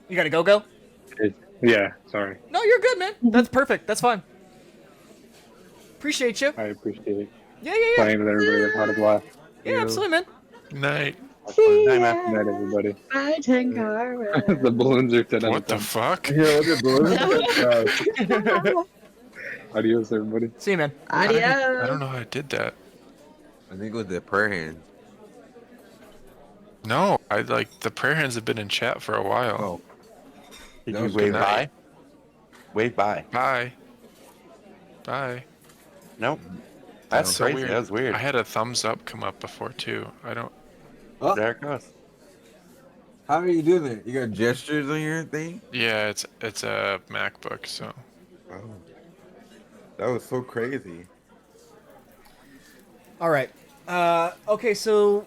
You gotta go. Yeah, sorry. No, you're good, man. That's perfect. That's fine. Appreciate you. I appreciate Yeah. playing with everybody. I've had a blast. Yeah, absolutely, man. Night. Night, everybody. Bye, Tenkara. The balloons are 10 out What of the 10. fuck? Yeah, look at balloons. Adios, everybody. See you, man. Adios. I don't know how I did that. I think it was the prayer hand. No, the prayer hands have been in chat for a while. Oh. Did That you was wave good bye? night. Wave bye. Bye. Bye. Nope. That's So crazy. weird. That was weird. I had a thumbs up come up before too. I don't. Oh, There it goes. how are you doing that? You got gestures on your thing? Yeah, it's a MacBook, so. Oh. That was so crazy. All right. Okay, so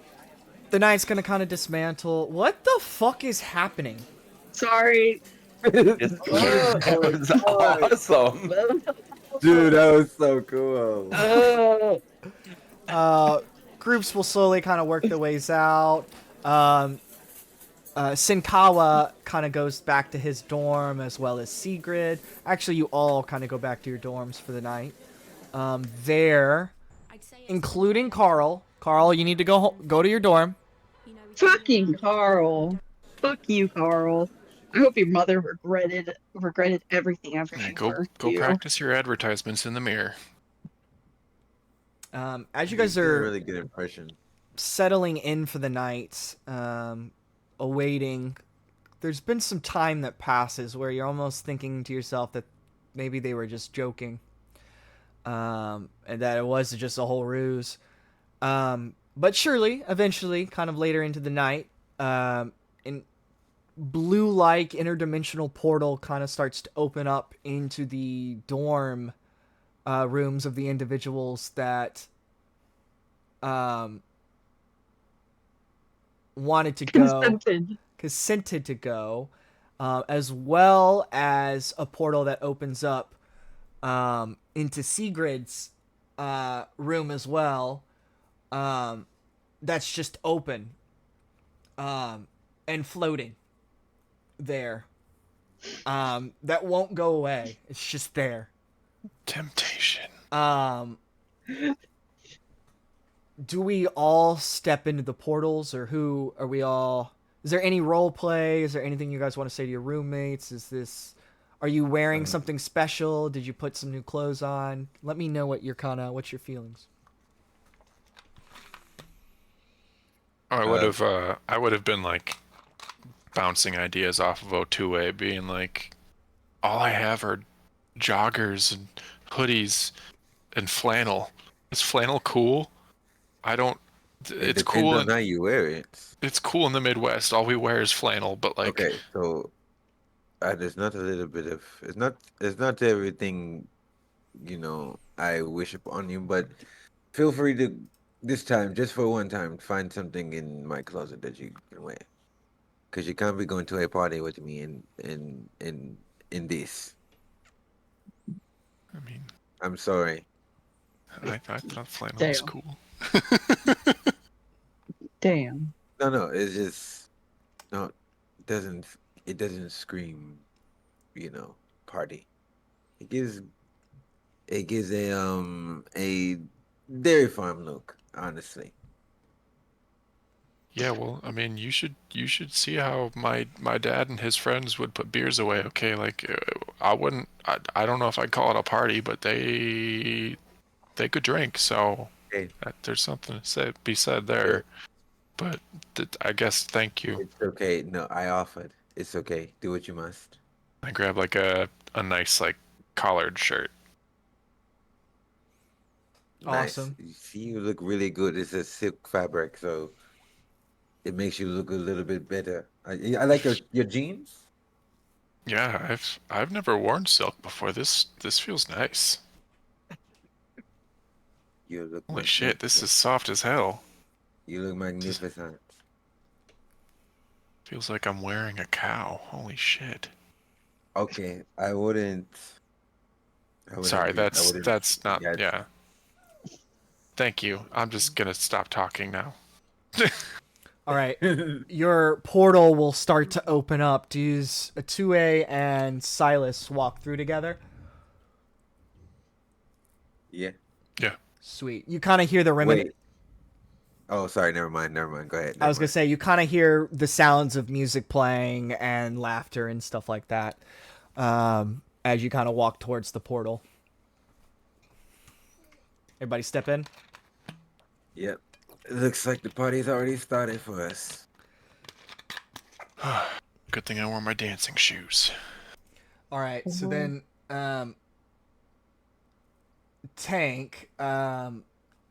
the night's gonna kind of dismantle. What the fuck is happening? Sorry. That was awesome. Dude, that was so cool. Groups will slowly kind of work their ways out. Sinkawa kind of goes back to his dorm, as well as Sigrid. Actually, you all kind of go back to your dorms for the night. There, including Carl. Carl, you need to go to your dorm. Fucking Carl. Fuck you, Carl. I hope your mother regretted everything after she Go birthed go you. practice your advertisements in the mirror. As you guys did a are really good impression. settling in for the night, awaiting, there's been some time that passes where you're almost thinking to yourself that maybe they were just joking, and that it was just a whole ruse. But surely, eventually, kind of later into the night, in blue-like interdimensional portal kind of starts to open up into the dorm rooms of the individuals that wanted to go, consented to go, as well as a portal that opens up into Sigrid's room as well. That's just open and floating there. That won't go away. It's just there. Temptation. Do we all step into the portals, or who are we all? Is there any role play? Is there anything you guys want to say to your roommates? Are you wearing something special? Did you put some new clothes on? Let me know what's your feelings. I would have been bouncing ideas off of Otue, being like, all I have are joggers and hoodies and flannel. Is flannel cool? I don't. It It's depends cool. on how you wear it. It's cool in the Midwest. All we wear is flannel, but like. Okay, so there's not a little bit of it's not everything, I wish upon you, but feel free to this time, just for one time, find something in my closet that you can wear. Because you can't be going to a party with me in this. I mean, I'm sorry. I thought flannel Damn. was cool. Damn. No, it's just no. It doesn't scream, party. It gives a dairy farm look, honestly. Yeah, well, I mean, you should see how my dad and his friends would put beers away. Okay, like I don't know if I'd call it a party, but they could drink, so Hey, there's something to be said there. But I guess thank you. it's okay. No, I offered. It's okay. Do what you must. I grabbed like a nice like collared shirt. Awesome. Nice. You see, you look really good. It's a silk fabric, so it makes you look a little bit better. I like your jeans. Yeah, I've never worn silk before. This feels nice. You look Holy shit, this magnificent. is soft as hell. You look magnificent. Feels like I'm wearing a cow. Holy shit. Okay, I wouldn't. Sorry, I wouldn't. that's not. Yeah. Yeah. Thank you. I'm just gonna stop talking now. All right. Your portal will start to open up. Does Atue and Silas walk through together? Yeah. Yeah. Sweet. You kind of hear the Wait. Oh, sorry. Never mind. Go ahead. I was gonna say you kind of hear the sounds of music playing and laughter and stuff like that as you kind of walk towards the portal. Everybody step in. Yep. It looks like the party's already started for us. Good thing I wore my dancing shoes. All right. So then, Tank. I'm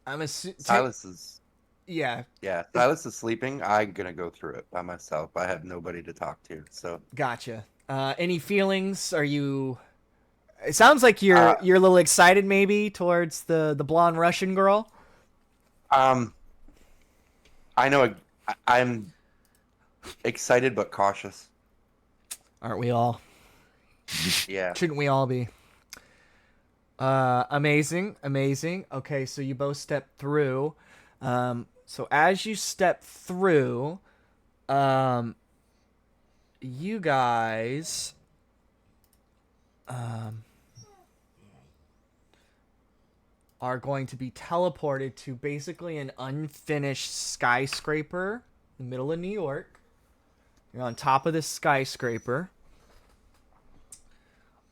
assuming Silas is. Yeah. Yeah, Silas is sleeping. I'm gonna go through it by myself. I have nobody to talk to, so. Gotcha. Any feelings? Are you? It sounds like you're a little excited, maybe, towards the blonde Russian girl. I know. I'm excited but cautious. Aren't we all? Yeah. Shouldn't we all be? Amazing. Okay, so you both step through. So as you step through, you guys, are going to be teleported to basically an unfinished skyscraper in the middle of New York. You're on top of this skyscraper.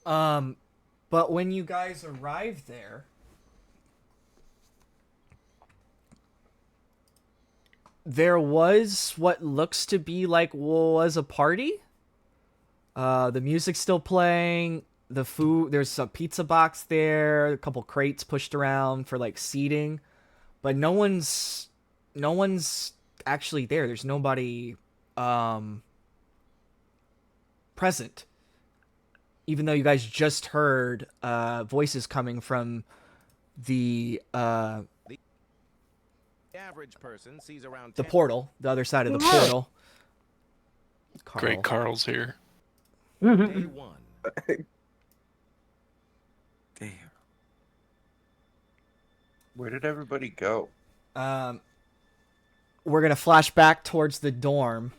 But when you guys arrive there, there was what looks to be like was a party. The music's still playing. The food, there's a pizza box there, a couple crates pushed around for like seating, but no one's actually there. There's nobody present. Even though you guys just heard voices coming from the average person sees around the portal, the other side of the portal. Great Carl's here. Day one. Damn. Where did everybody go? We're gonna flash back towards the dorm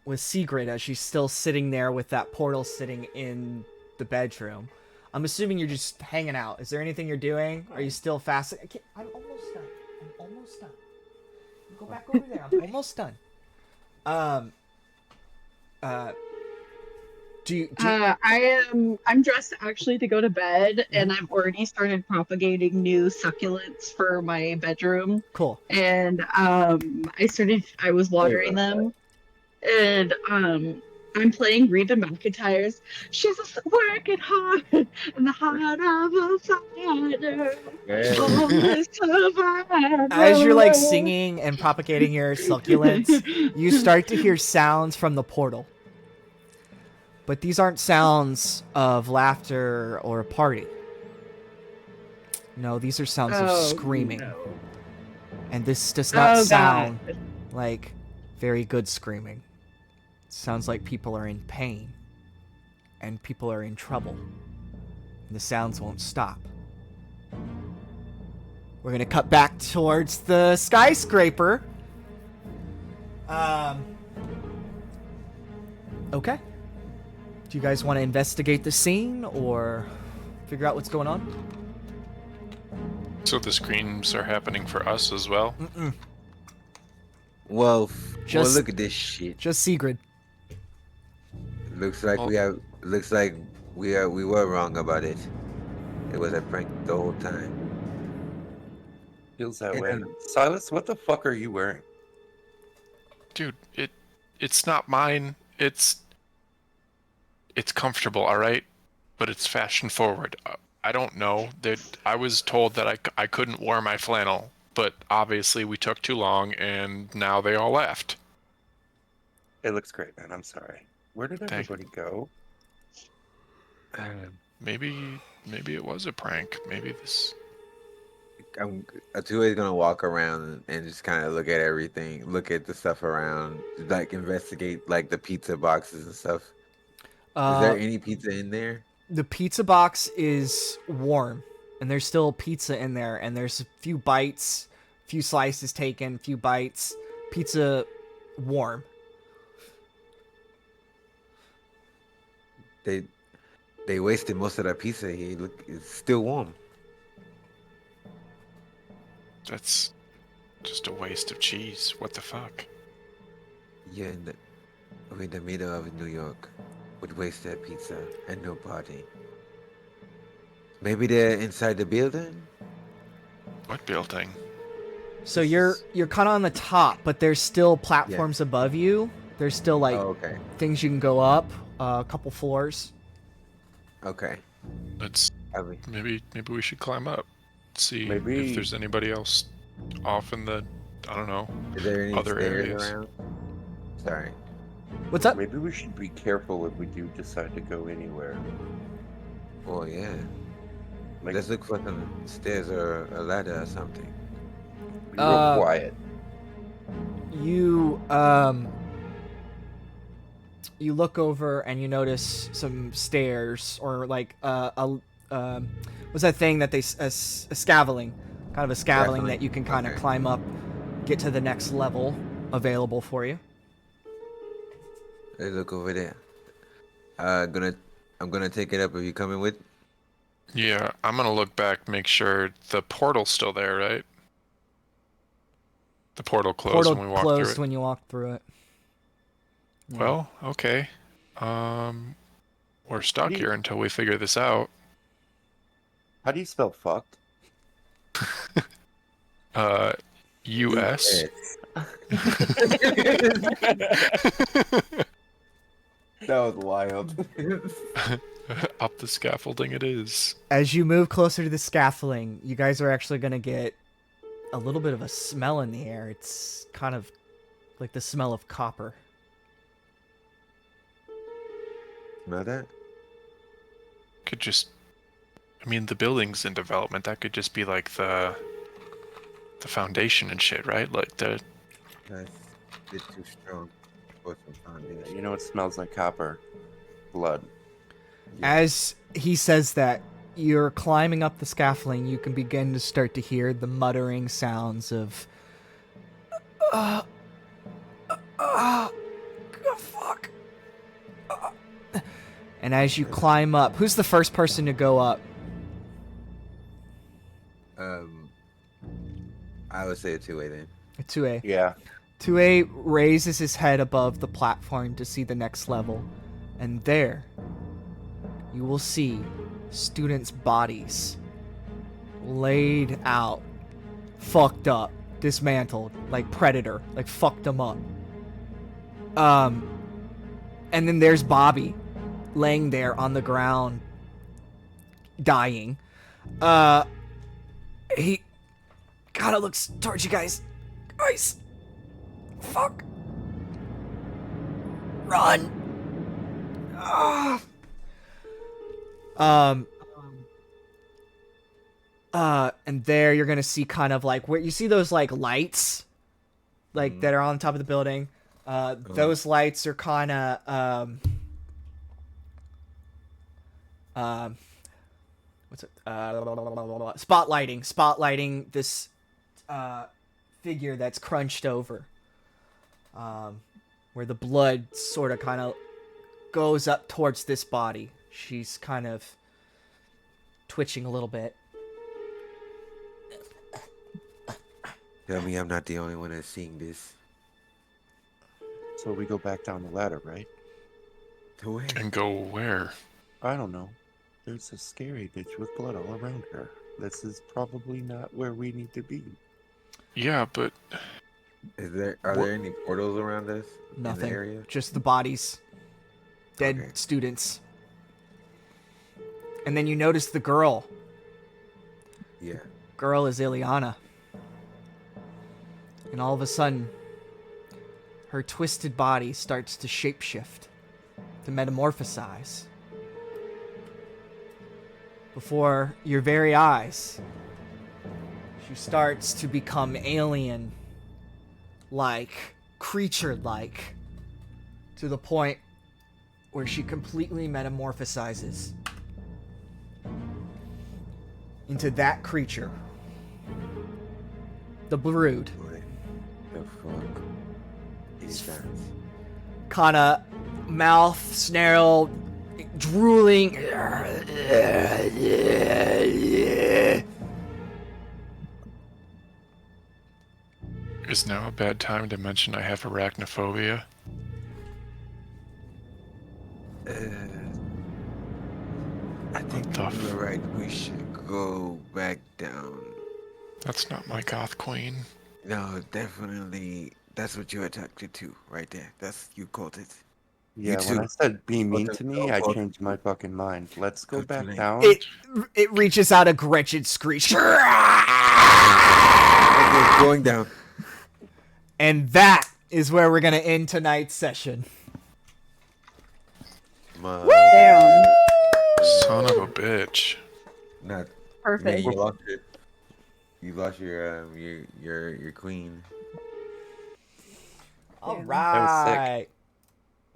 with Sigrid as she's still sitting there with that portal sitting in the bedroom. I'm assuming you're just hanging out. Is there anything you're doing? Are you still fast? I'm almost done. Go back over there. I'm almost done. I'm dressed actually to go to bed, and I've already started propagating new succulents for my bedroom. Cool. And I was watering them, and I'm playing Reba McEntire's "She's Working Hard in the Heart of a Fighter, Born a As you're like Survivor." singing and propagating your succulents, you start to hear sounds from the portal. But these aren't sounds of laughter or a party. No, these are sounds of screaming. No. And this does not Oh, sound God. like very good screaming. It sounds like people are in pain. And people are in trouble. And the sounds won't stop. We're gonna cut back towards the skyscraper. Okay. Do you guys want to investigate the scene or figure out what's going on? So the screams are happening for us as well? Mm-mm. Well, Just- look at this shit. Just Sigrid. Looks like we were wrong about it. It was a prank the whole time. Feels that And way. then- Silas, what the fuck are you wearing? Dude, it's not mine. It's comfortable, all right? But it's fashion forward. I don't know. I was told that I couldn't wear my flannel, but obviously we took too long and now they all left. It looks great, man. I'm sorry. Where did everybody go? Maybe it was a prank. Maybe this... Atue's gonna walk around and just kind of look at everything, look at the stuff around, like investigate like the pizza boxes and stuff. Is there any pizza in there? The pizza box is warm, and there's still pizza in there, and there's a few bites, few slices taken, few bites. Pizza warm. They wasted most of that pizza. It's still warm. That's just a waste of cheese. What the fuck? Yeah, we're in the middle of New York. Would waste that pizza and no party. Maybe they're inside the building? What building? So you're kind of on the top, but there's still platforms above you. There's still like things you can go up, a couple floors. Okay. Maybe we should climb up. See Maybe- if there's anybody else off in the, I don't know, Is there any other stairs areas. around? Sorry. What's up? Maybe we should be careful if we do decide to go anywhere. Oh yeah. Like, Let's look for some stairs or a ladder or something. be real quiet. You you look over and you notice some stairs or like what's that thing that they a scaveling, kind of a scaveling that you can kind of climb up, get to the next level available for you. Let's look over there. I'm gonna take it up. Are you coming with? Yeah, I'm gonna look back, make sure the portal's still there, right? The portal closed when we walked through it. When you walk through it. Yeah. Well, okay. We're stuck here until we figure this out. How do you spell fucked? U.S. That was wild. Up the scaffolding it is. As you move closer to the scaffolding, you guys are actually going to get a little bit of a smell in the air. It's kind of like the smell of copper. Smell that? Could just... I mean, the building's in development. That could just be like the foundation and shit, right? Like the... That's a bit too strong for some foundation. You know it smells like copper. Blood. As he says that, you're climbing up the scaffolding, you can begin to start to hear the muttering sounds of fuck. And as you climb up, who's the first person to go up? I would say a 2A then. A 2A. Yeah. 2A raises his head above the platform to see the next level. And there, you will see students' bodies laid out, fucked up, dismantled, like Predator, like fucked them up. And then there's Bobby laying there on the ground, dying. He kind of looks towards you guys. Guys, fuck. Run. And there you're gonna see kind of like where you see those like lights, like that are on top of the building. Those lights are kind of what's it? Spotlighting this figure that's crunched over, where the blood sort of kind of goes up towards this body. She's kind of twitching a little bit. Tell me I'm not the only one that's seeing this. So we go back down the ladder, right? To where? And go where? I don't know. There's a scary bitch with blood all around her. This is probably not where we need to be. Yeah, but are there any portals around us? Nothing. In the area? Just the bodies. Dead students. And then you notice the girl. Yeah. Girl is Ileana. And all of a sudden, her twisted body starts to shapeshift, to metamorphosize. Before your very eyes, she starts to become alien-like, creature-like, to the point where she completely metamorphosizes into that creature. The Brood. The fuck is that? Kinda mouth snarl, drooling. is now a bad time to mention I have arachnophobia? I think you're right. We should go back down. That's not my goth queen. No, definitely. That's what you're attracted to, right there. That's you called it. Yeah, when I said be mean to me, I changed my fucking mind. Let's go back down. It reaches out a Gretchen screech. Going down. And that is where we're gonna end tonight's session. Damn. Son of a bitch. Not Perfect. You lost it. You lost your queen. All That was right. sick.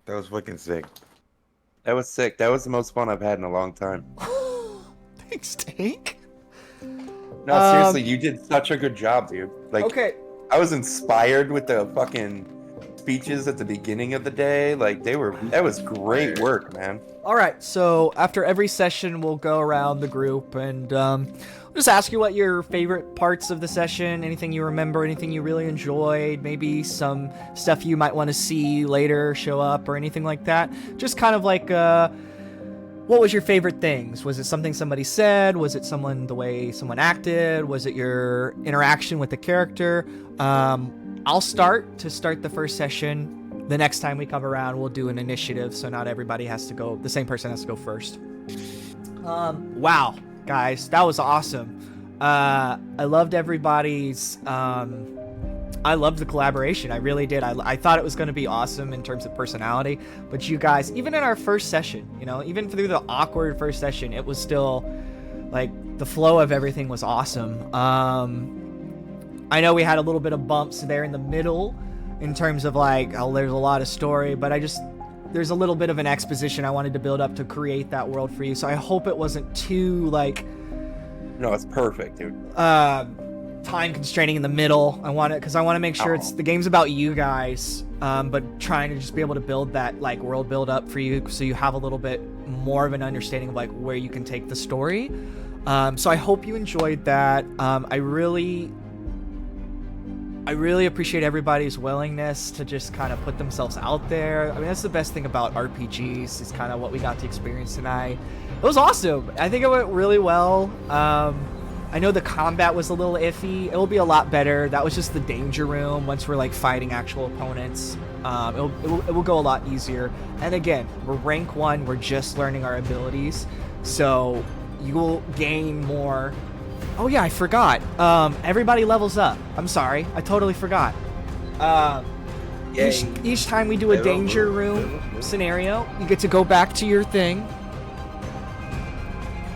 That was fucking sick. That was sick. That was the most fun I've had in a long time. Thanks, Tank. No, seriously, you did such a good job, dude. Like, Okay. I was inspired with the fucking speeches at the beginning of the day. Like, that was great work, man. All right. So after every session, we'll go around the group and we'll just ask you what your favorite parts of the session, anything you remember, anything you really enjoyed, maybe some stuff you might want to see later show up or anything like that. Just kind of like, what was your favorite things? Was it something somebody said? Was it the way someone acted? Was it your interaction with the character? I'll start the first session. The next time we come around, we'll do an initiative, so not everybody has to go, the same person has to go first. Wow, guys, that was awesome. I loved everybody's, I loved the collaboration, I really did. I thought it was going to be awesome in terms of personality, but you guys, even in our first session, even through the awkward first session, it was still, like, the flow of everything was awesome. I know we had a little bit of bumps there in the middle, in terms of like, oh, there's a lot of story, but there's a little bit of an exposition I wanted to build up to create that world for you. So I hope it wasn't too like, no, it's perfect, dude. Time constraining in the middle. I want to make sure the game's about you guys, but trying to just be able to build that like world build up for you, so you have a little bit more of an understanding of like where you can take the story. So I hope you enjoyed that. I really appreciate everybody's willingness to just kind of put themselves out there. I mean, that's the best thing about RPGs, is kind of what we got to experience tonight. It was awesome. I think it went really well. I know the combat was a little iffy. It will be a lot better. That was just the danger room once we're like fighting actual opponents. It will go a lot easier. And again, we're rank 1. We're just learning our abilities, so you will gain more. Oh yeah, I forgot. Everybody levels up. I'm sorry, I totally forgot. Each time we do a danger room scenario, you get to go back to your thing,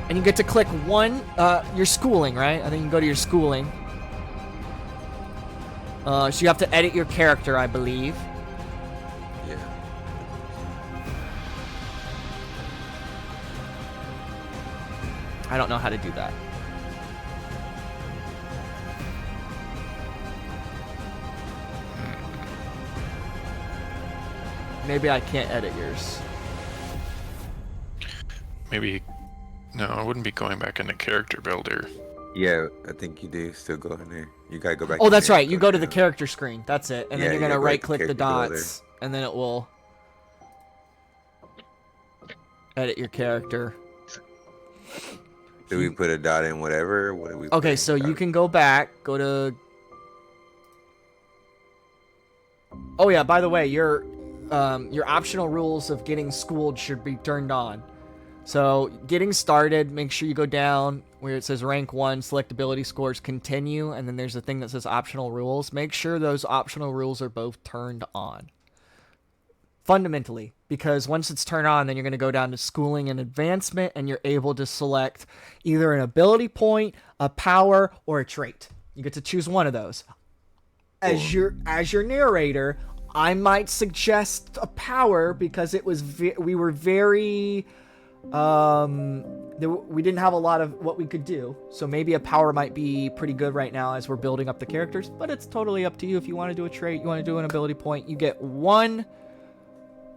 and you get to click your schooling, right? I think you can go to your schooling. So you have to edit your character, I believe. Yeah. I don't know how to do that. Maybe I can't edit yours. Maybe. No, I wouldn't be going back into character builder. Yeah, I think you do still go in there. You gotta go back. Oh, that's right. You go to the character screen. That's it. And Yeah, then you're you gonna gotta go right to click the character builder. dots, and then it will edit your character. Do we put a dot in whatever? What do we? Okay, so you can go back, go to. Oh yeah, by the way, your optional rules of getting schooled should be turned on. So getting started, make sure you go down where it says rank 1, select ability scores, continue, and then there's a thing that says optional rules. Make sure those optional rules are both turned on. Fundamentally, because once it's turned on, then you're going to go down to schooling and advancement, and you're able to select either an ability point, a power, or a trait. You get to choose one of those. As your narrator, I might suggest a power because it was we were very we didn't have a lot of what we could do, so maybe a power might be pretty good right now as we're building up the characters, but it's totally up to you. If you want to do a trait, you want to do an ability point, you get 1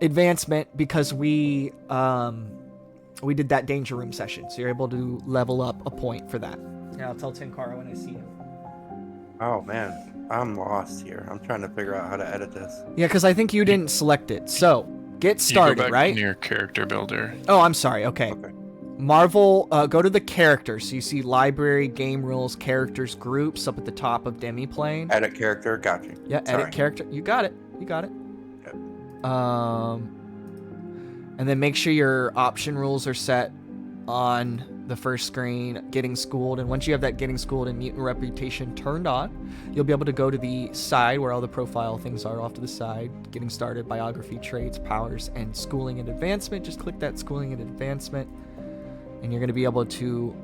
advancement because we did that danger room session, so you're able to level up a point for that. Yeah, I'll tell Tenkara when I see him. Oh man, I'm lost here. I'm trying to figure out how to edit this. Yeah, because I think you didn't select it. So get started, you go back right? into your character builder. Oh, I'm sorry. Okay. Marvel, go to the characters. So you see library, game rules, characters, groups up at the top of Demiplane. Edit character, got you. Yeah, edit character. You got it. You got it. Yep. And then make sure your option rules are set on the first screen, getting schooled. And once you have that getting schooled and mutant reputation turned on, you'll be able to go to the side where all the profile things are off to the side. Getting started, biography, traits, powers, and schooling and advancement. Just click that schooling and advancement, and you're going to be able to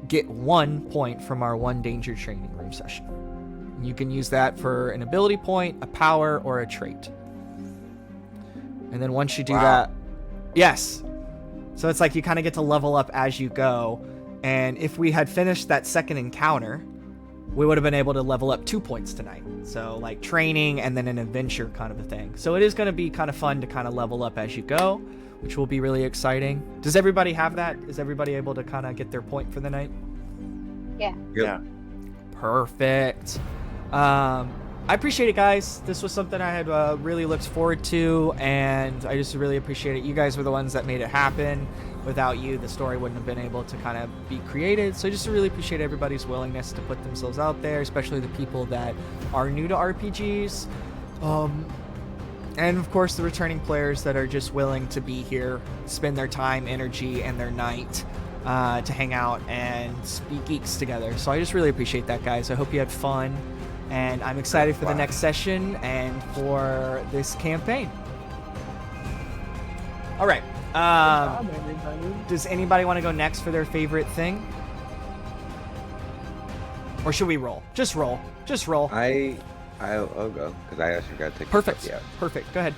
get 1 point from our 1 danger training room session. You can use that for an ability point, a power, or a trait. And then once you do that, yes. So it's like you kind of get to level up as you go. And if we had finished that second encounter, we would have been able to level up 2 points tonight. So like training and then an adventure kind of a thing. So it is going to be kind of fun to kind of level up as you go, which will be really exciting. Does everybody have that? Is everybody able to kind of get their point for the night? Yeah. Yeah. Perfect. I appreciate it, guys. This was something I had really looked forward to, and I just really appreciate it. You guys were the ones that made it happen. Without you, the story wouldn't have been able to kind of be created. So I just really appreciate everybody's willingness to put themselves out there, especially the people that are new to RPGs. And of course, the returning players that are just willing to be here, spend their time, energy, and their night to hang out and be geeks together. So I just really appreciate that, guys. I hope you had fun. And I'm excited for the next session and for this campaign. All right. Does anybody want to go next for their favorite thing? Or should we roll? Just roll. Just roll. I'll go because I actually got to take. Perfect. Yeah. Perfect. Go ahead.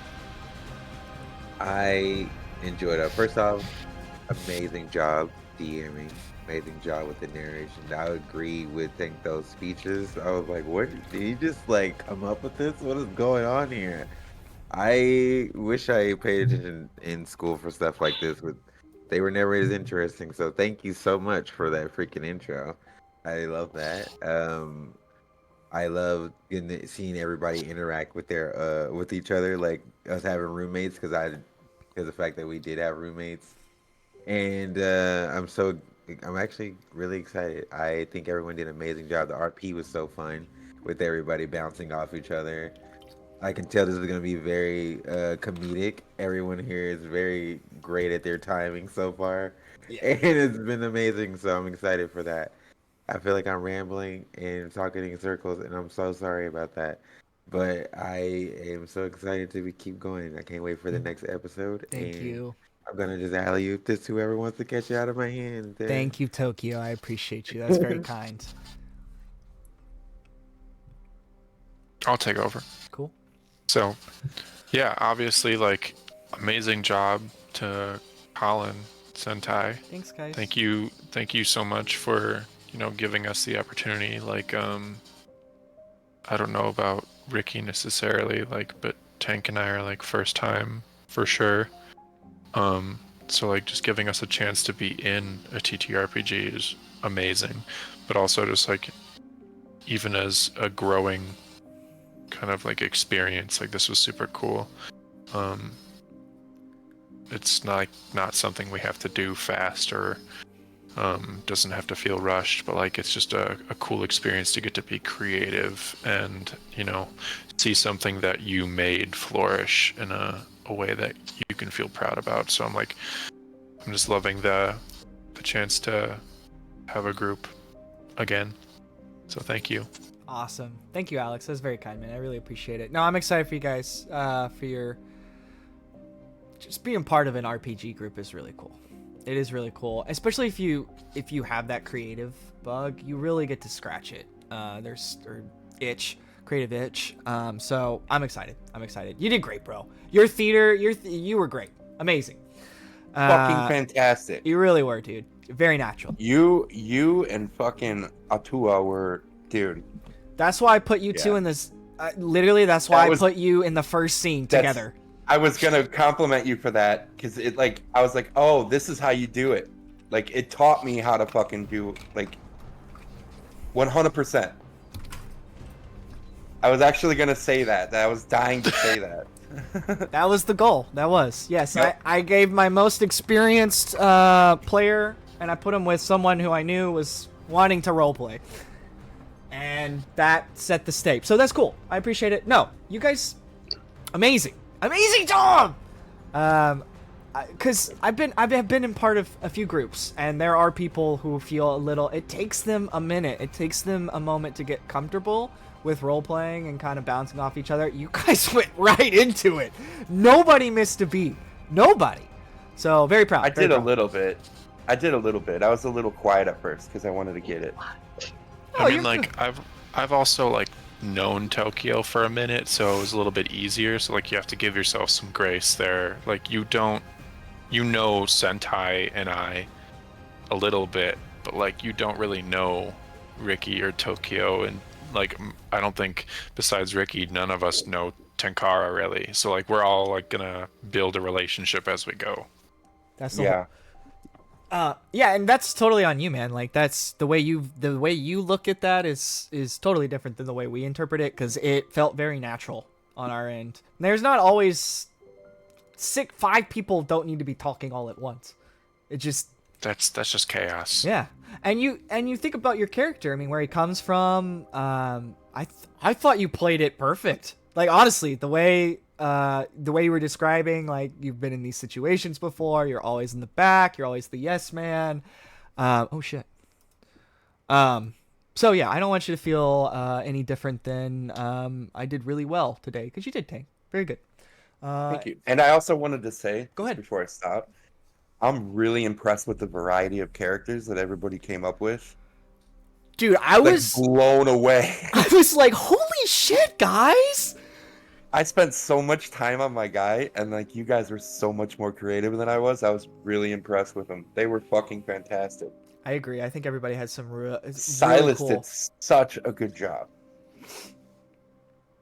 I enjoyed it. First off, amazing job DMing. Amazing job with the narration. I agree with those speeches. I was like, what did you just like come up with this? What is going on here? I wish I paid attention in school for stuff like this, but they were never as interesting. So thank you so much for that freaking intro. I love that. I love seeing everybody interact with with each other, like us having roommates, because the fact that we did have roommates, and I'm actually really excited. I think everyone did an amazing job. The RP was so fun with everybody bouncing off each other. I can tell this is gonna be very comedic. Everyone here is very great at their timing so far, and it's been amazing. So I'm excited for that. I feel like I'm rambling and talking in circles, and I'm so sorry about that. But I am so excited to keep going. I can't wait for the next episode. Thank and you. I'm gonna just alley oop this to whoever wants to catch it out of my hands. Thank you, Tokyo. I appreciate you. That's very kind. I'll take over. Cool. So, yeah, obviously, like, amazing job to Colin, Sentai. Thanks, guys. Thank you so much for, giving us the opportunity. Like, I don't know about Ricky necessarily, like, but Tank and I are, like, first time for sure. So, like, just giving us a chance to be in a TTRPG is amazing. But also just, like, even as a growing kind of, like, experience, like, this was super cool. It's not something we have to do fast or doesn't have to feel rushed, but, like, it's just a cool experience to get to be creative and, see something that you made flourish in a way that you can feel proud about. So I'm just loving the chance to have a group again. So thank you. Awesome. Thank you, Alex. That's very kind, man. I really appreciate it. No, I'm excited for you guys. For your just being part of an RPG group is really cool. It is really cool, especially if you have that creative bug. You really get to scratch it. Creative itch. So I'm excited. You did great, bro. Your theater, you were great. Amazing. Fucking fantastic. You really were, dude. Very natural. You and fucking Atua were, dude. That's why I put you two in this. Literally, that's why I put you in the first scene together. I was gonna compliment you for that because I was like, oh, this is how you do it. Like, it taught me how to fucking do, like, 100%. I was actually gonna say that. I was dying to say that. That was the goal. That was. Yes, Yep. I gave my most experienced player, and I put him with someone who I knew was wanting to roleplay. And that set the stage. So that's cool. I appreciate it. No, you guys, amazing job. Because I've been in part of a few groups, and there are people who feel a little. It takes them a minute. It takes them a moment to get comfortable with role playing and kind of bouncing off each other. You guys went right into it. Nobody missed a beat. Nobody. So very proud. I did a little bit. I was a little quiet at first because I wanted to get it. I mean, like, I've also, like, known Tokyo for a minute, so it was a little bit easier. So, like, you have to give yourself some grace there. Like, you know Sentai and I a little bit, but, like, you don't really know Ricky or Tokyo, and, like, I don't think besides Ricky, none of us know Tenkara really. So, like, we're all, like, gonna build a relationship as we go. That's the yeah, and that's totally on you, man. Like, that's the way you look at that is totally different than the way we interpret it, because it felt very natural on our end. There's not always 5 people don't need to be talking all at once. It just that's just chaos. Yeah, and you think about your character. I mean, where he comes from. I thought you played it perfect. Like, honestly, the way you were describing, like, you've been in these situations before, you're always in the back, you're always the yes man. Oh shit. So yeah, I don't want you to feel any different than I did really well today, because you did, Tank. Very good. Thank you. And I also wanted to say, go ahead before I stop, I'm really impressed with the variety of characters that everybody came up with. Dude, I was blown away. I was like, holy shit, guys! I spent so much time on my guy, and, like, you guys were so much more creative than I was. I was really impressed with them. They were fucking fantastic. I agree. I think everybody had some Silas really cool. did such a good job.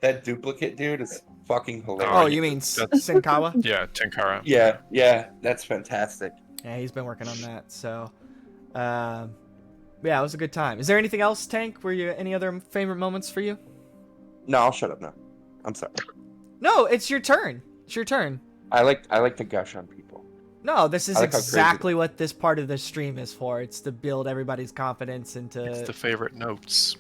That duplicate dude is fucking hilarious. Oh, you mean Senkawa? Yeah, Tenkara. Yeah, that's fantastic. Yeah, he's been working on that. So, yeah, it was a good time. Is there anything else, Tank? Were you any other favorite moments for you? No, I'll shut up now. I'm sorry. No, it's your turn. It's your turn. I like to gush on people. No, this is like exactly what this part of the stream is for. It's to build everybody's confidence into. It's the favorite notes.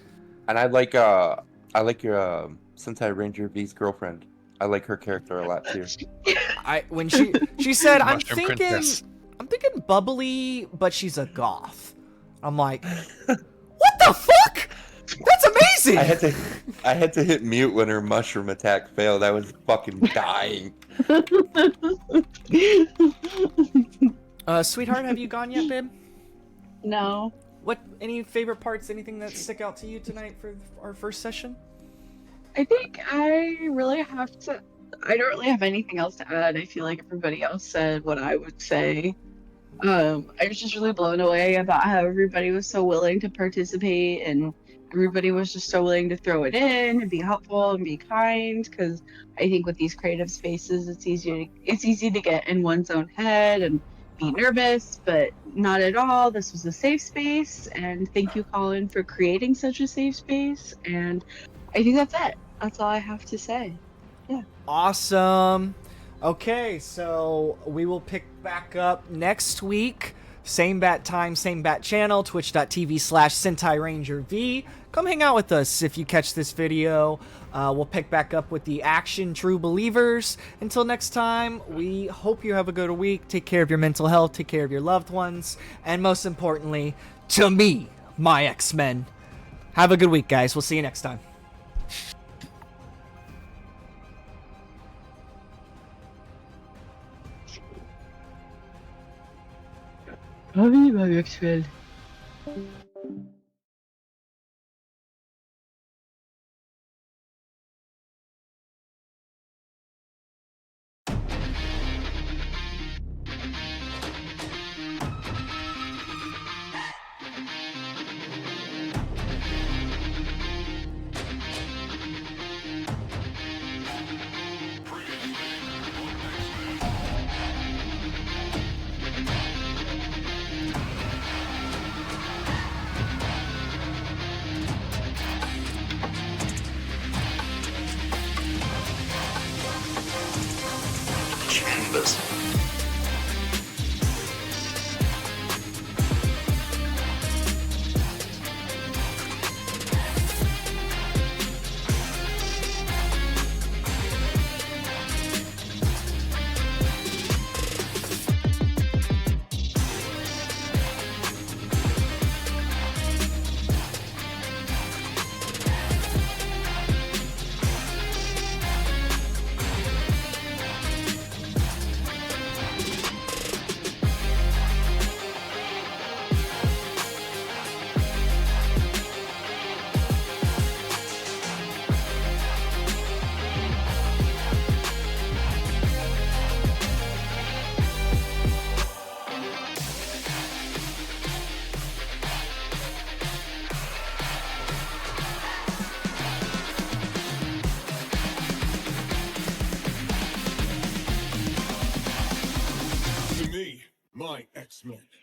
And I like your SentaiRangerV's girlfriend. I like her character a lot too. When she said, Mushroom Princess. I'm thinking bubbly, but she's a goth. I'm like, what the fuck? That's amazing. I had to hit mute when her mushroom attack failed. I was fucking dying. Sweetheart, have you gone yet, babe? No. Any favorite parts? Anything that stick out to you tonight for our first session? I think I don't really have anything else to add. I feel like everybody else said what I would say. I was just really blown away about how everybody was so willing to participate, and everybody was just so willing to throw it in and be helpful and be kind, because I think with these creative spaces it's easy to get in one's own head and be nervous, but not at all. This was a safe space, and thank you, Colin, for creating such a safe space. And I think that's it. That's all I have to say. Yeah. Awesome. Okay, so we will pick back up next week. Same bat time, same bat channel, twitch.tv/SentaiRangerV. Come hang out with us if you catch this video. We'll pick back up with the action True Believers. Until next time, we hope you have a good week. Take care of your mental health, take care of your loved ones, and most importantly, to me, my X-Men. Have a good week, guys. We'll see you next time. Love you, X-Men. Canvas. My X-Men.